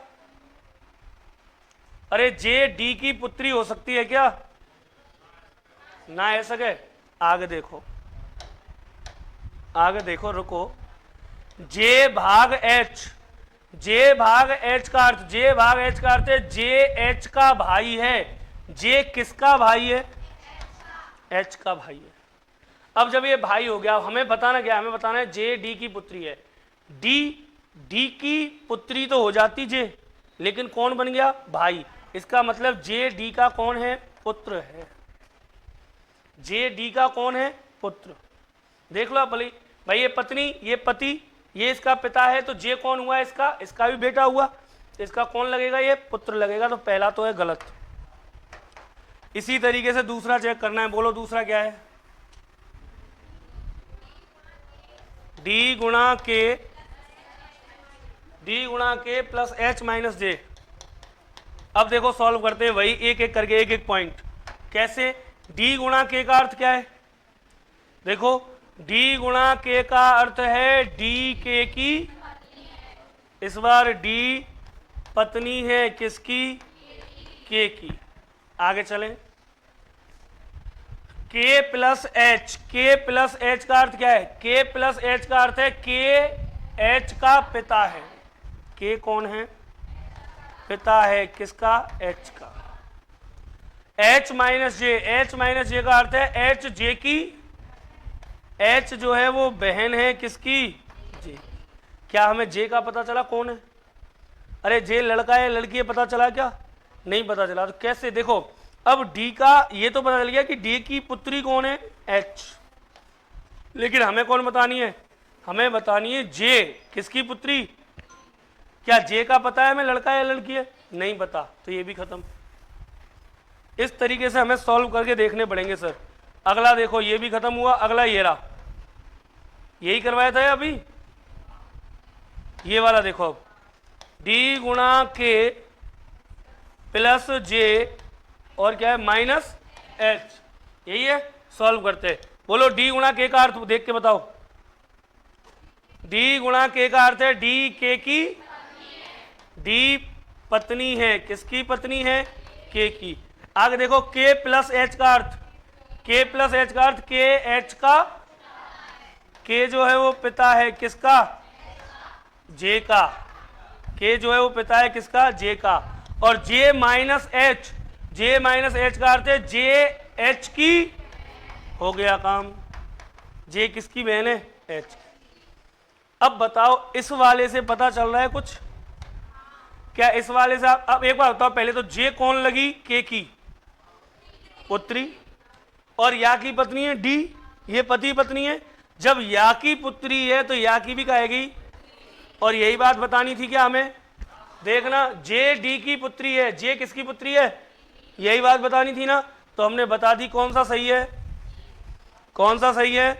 अरे जे डी की पुत्री हो सकती है क्या? ना है सके। आगे देखो, आगे देखो, रुको। जे भाग एच, जे भाग एच का अर्थ, जे भाग एच का अर्थ है जे एच का भाई है। जे किसका भाई है? एच का भाई है। अब जब ये भाई हो गया, हमें बताना क्या? हमें बताना है जे डी की पुत्री है। डी डी की पुत्री तो हो जाती जे, लेकिन कौन बन गया? भाई। इसका मतलब जे डी का कौन है? पुत्र है। जे डी का कौन है? पुत्र। देख लो भले भाई, ये पत्नी, ये पति, ये इसका पिता है, तो जे कौन हुआ? इसका, इसका भी बेटा हुआ। इसका कौन लगेगा? ये पुत्र लगेगा। तो पहला तो है गलत। इसी तरीके से दूसरा चेक करना है। बोलो दूसरा क्या है? डी गुणा के, डी गुणा के प्लस एच माइनस जे। अब देखो सॉल्व करते हैं वही, एक एक करके, एक एक पॉइंट। कैसे? डी गुणा के का अर्थ क्या है? देखो, डी गुणा के का अर्थ है डी के की, इस बार डी पत्नी है किसकी? के की। आगे चलें। के प्लस एच, के प्लस एच का अर्थ क्या है? के प्लस एच का अर्थ है के एच का पिता है। के कौन है? पिता है किसका? एच का। एच माइनस जे, एच माइनस जे का अर्थ है एच जे की, एच जो है वो बहन है किसकी? जे। क्या हमें जे का पता चला कौन है? अरे जे लड़का है लड़की है पता चला क्या? नहीं पता चला। तो कैसे? देखो, अब डी का ये तो पता चल गया कि डी की पुत्री कौन है? एच। लेकिन हमें कौन बतानी है? हमें बतानी है जे किसकी पुत्री। क्या जे का पता है हमें लड़का है या लड़की है? नहीं पता, तो ये भी खत्म। इस तरीके से हमें सॉल्व करके देखने पड़ेंगे सर। अगला देखो, ये भी खत्म हुआ। अगला ये रहा, यही करवाया था अभी, ये वाला देखो। अब डी गुणा के प्लस जे और क्या है? Minus H. यही है, सॉल्व करते हैं। बोलो डी गुणा के का अर्थ देख के बताओ। डी गुणा के का अर्थ है डी के की, डी पत्नी है किसकी? पत्नी है के की। आगे देखो, के प्लस एच का अर्थ, के प्लस एच का अर्थ के एच का, के जो है वो पिता है किसका? जे का। के जो है वो पिता है किसका? जे का। और जे माइनस एच, जे माइनस एच का अर्थ है जे एच की, हो गया काम। जे किसकी बहन है? एच। अब बताओ, इस वाले से पता चल रहा है कुछ? क्या इस वाले से अब एक बार बताओ पहले तो, जे कौन लगी? के की पुत्री, और या की पत्नी है डी, ये पति पत्नी है। जब या की पुत्री है तो या की भी कहेगी, और यही बात बतानी थी क्या हमें? देखना, जे डी की पुत्री है, जे किसकी पुत्री है? यही बात बतानी थी ना, तो हमने बता दी। कौन सा सही है? कौन सा सही है?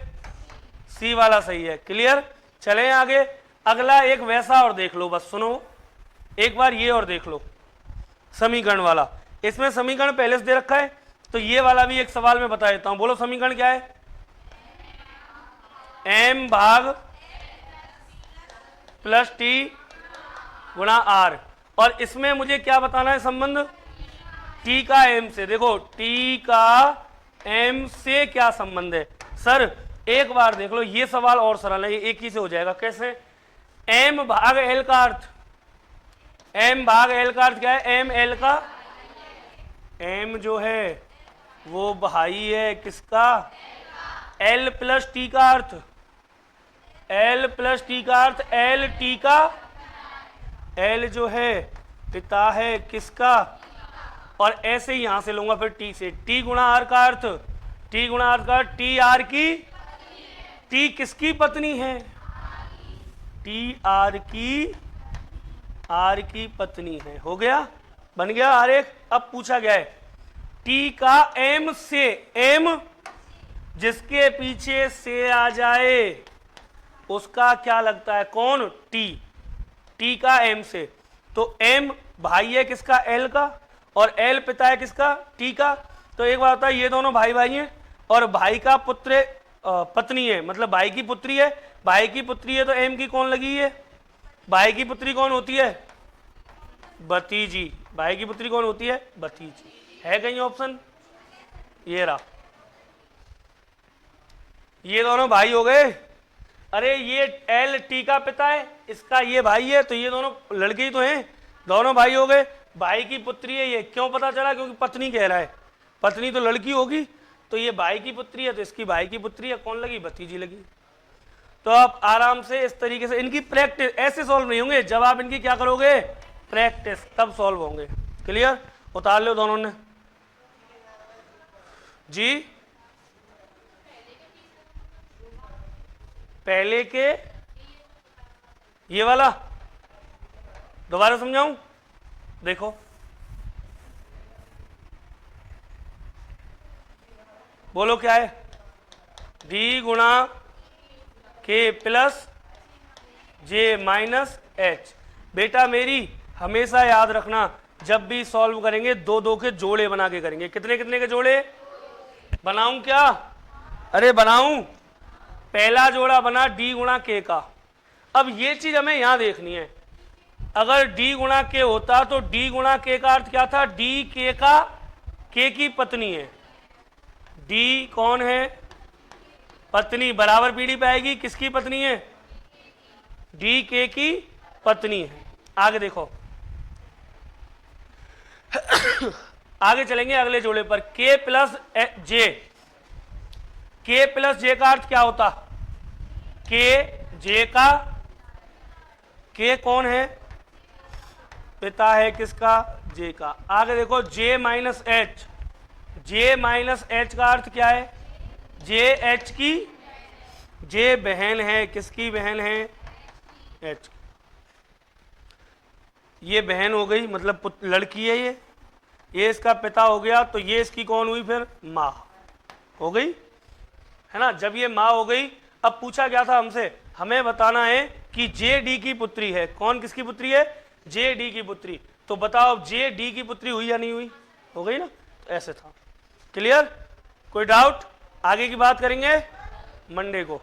सी वाला सही है। क्लियर? चलें आगे। अगला एक वैसा और देख लो, बस सुनो एक बार ये और देख लो, समीकरण वाला। इसमें समीकरण पहले से दे रखा है, तो ये वाला भी एक सवाल में बता देता हूं। बोलो समीकरण क्या है? एम भाग प्लस टी गुणा आर। और इसमें मुझे क्या बताना है संबंध? टी का एम से। देखो, टी का एम से क्या संबंध है? सर एक बार देख लो, ये सवाल और सरल है, ये एक ही से हो जाएगा। कैसे? एम भाग एल का अर्थ, एम भाग एल का अर्थ क्या है? एम एल का, एम जो है वो भाई है किसका? एल प्लस टी का अर्थ, एल प्लस टी का अर्थ एल टी का, एल जो है पिता है किसका? और ऐसे ही यहां से लूंगा फिर टी से। टी गुणा आर का अर्थ, टी गुणा आर का टी आर की, टी किसकी पत्नी है? टी आर की आर की पत्नी है। हो गया, बन गया आरेख। अब पूछा गया है टी का एम से, एम जिसके पीछे से आ जाए उसका क्या लगता है, कौन, टी, टी का एम से। तो एम भाई है किसका, एल का, और एल पिता है किसका, टी का। तो एक बात होता है ये दोनों भाई भाई हैं और भाई का पुत्र पत्नी है, मतलब भाई की पुत्री है, भाई की पुत्री है तो एम की कौन लगी है, भाई की पुत्री कौन होती है, भतीजी। भाई की पुत्री कौन होती है, भतीजी। है कहीं ऑप्शन, ये रहा, ये दोनों भाई हो गए। अरे ये एल टी का पिता है, इसका ये भाई है, तो ये दोनों लड़के ही तो हैं, दोनों भाई हो गए। भाई की पुत्री है, ये क्यों पता चला, क्योंकि पत्नी कह रहा है, पत्नी तो लड़की होगी, तो ये भाई की पुत्री है तो इसकी भाई की पुत्री है, कौन लगी, भतीजी लगी। तो आप आराम से इस तरीके से इनकी प्रैक्टिस, ऐसे सॉल्व नहीं होंगे, जब आप इनकी क्या करोगे, प्रैक्टिस, तब सॉल्व होंगे। क्लियर, उतार लो दोनों ने जी। पहले के ये वाला दोबारा समझाऊं, देखो बोलो क्या है, डी गुणा के प्लस जे माइनस एच। बेटा मेरी हमेशा याद रखना, जब भी सॉल्व करेंगे दो दो के जोड़े बना के करेंगे। कितने कितने के जोड़े बनाऊं क्या, अरे बनाऊं। पहला जोड़ा बना डी गुणा के का। अब ये चीज हमें यहां देखनी है, अगर डी गुणा के होता तो डी गुणा के का अर्थ क्या था, डी के का, के की पत्नी है, डी कौन है, पत्नी, बराबर पीढ़ी पे आएगी, किसकी पत्नी है, डी के की पत्नी है। आगे देखो आगे चलेंगे अगले जोड़े पर, के प्लस जे। के प्लस जे का अर्थ क्या होता, के जे का, के कौन है, पिता है किसका, जे का। आगे देखो जे माइनस एच, जे माइनस एच का अर्थ क्या है, जे एच की, जे बहन है, किसकी बहन है, एच। ये बहन हो गई, मतलब लड़की है ये इसका पिता हो गया, तो ये इसकी कौन हुई, फिर माँ हो गई, है ना। जब ये माँ हो गई, अब पूछा गया था हमसे, हमें बताना है कि जे डी की पुत्री है। कौन किसकी पुत्री है, जे डी की पुत्री। तो बताओ जे डी की पुत्री हुई या नहीं हुई, हो गई ना। तो ऐसे था। क्लियर, कोई डाउट, आगे की बात करेंगे मंडे को।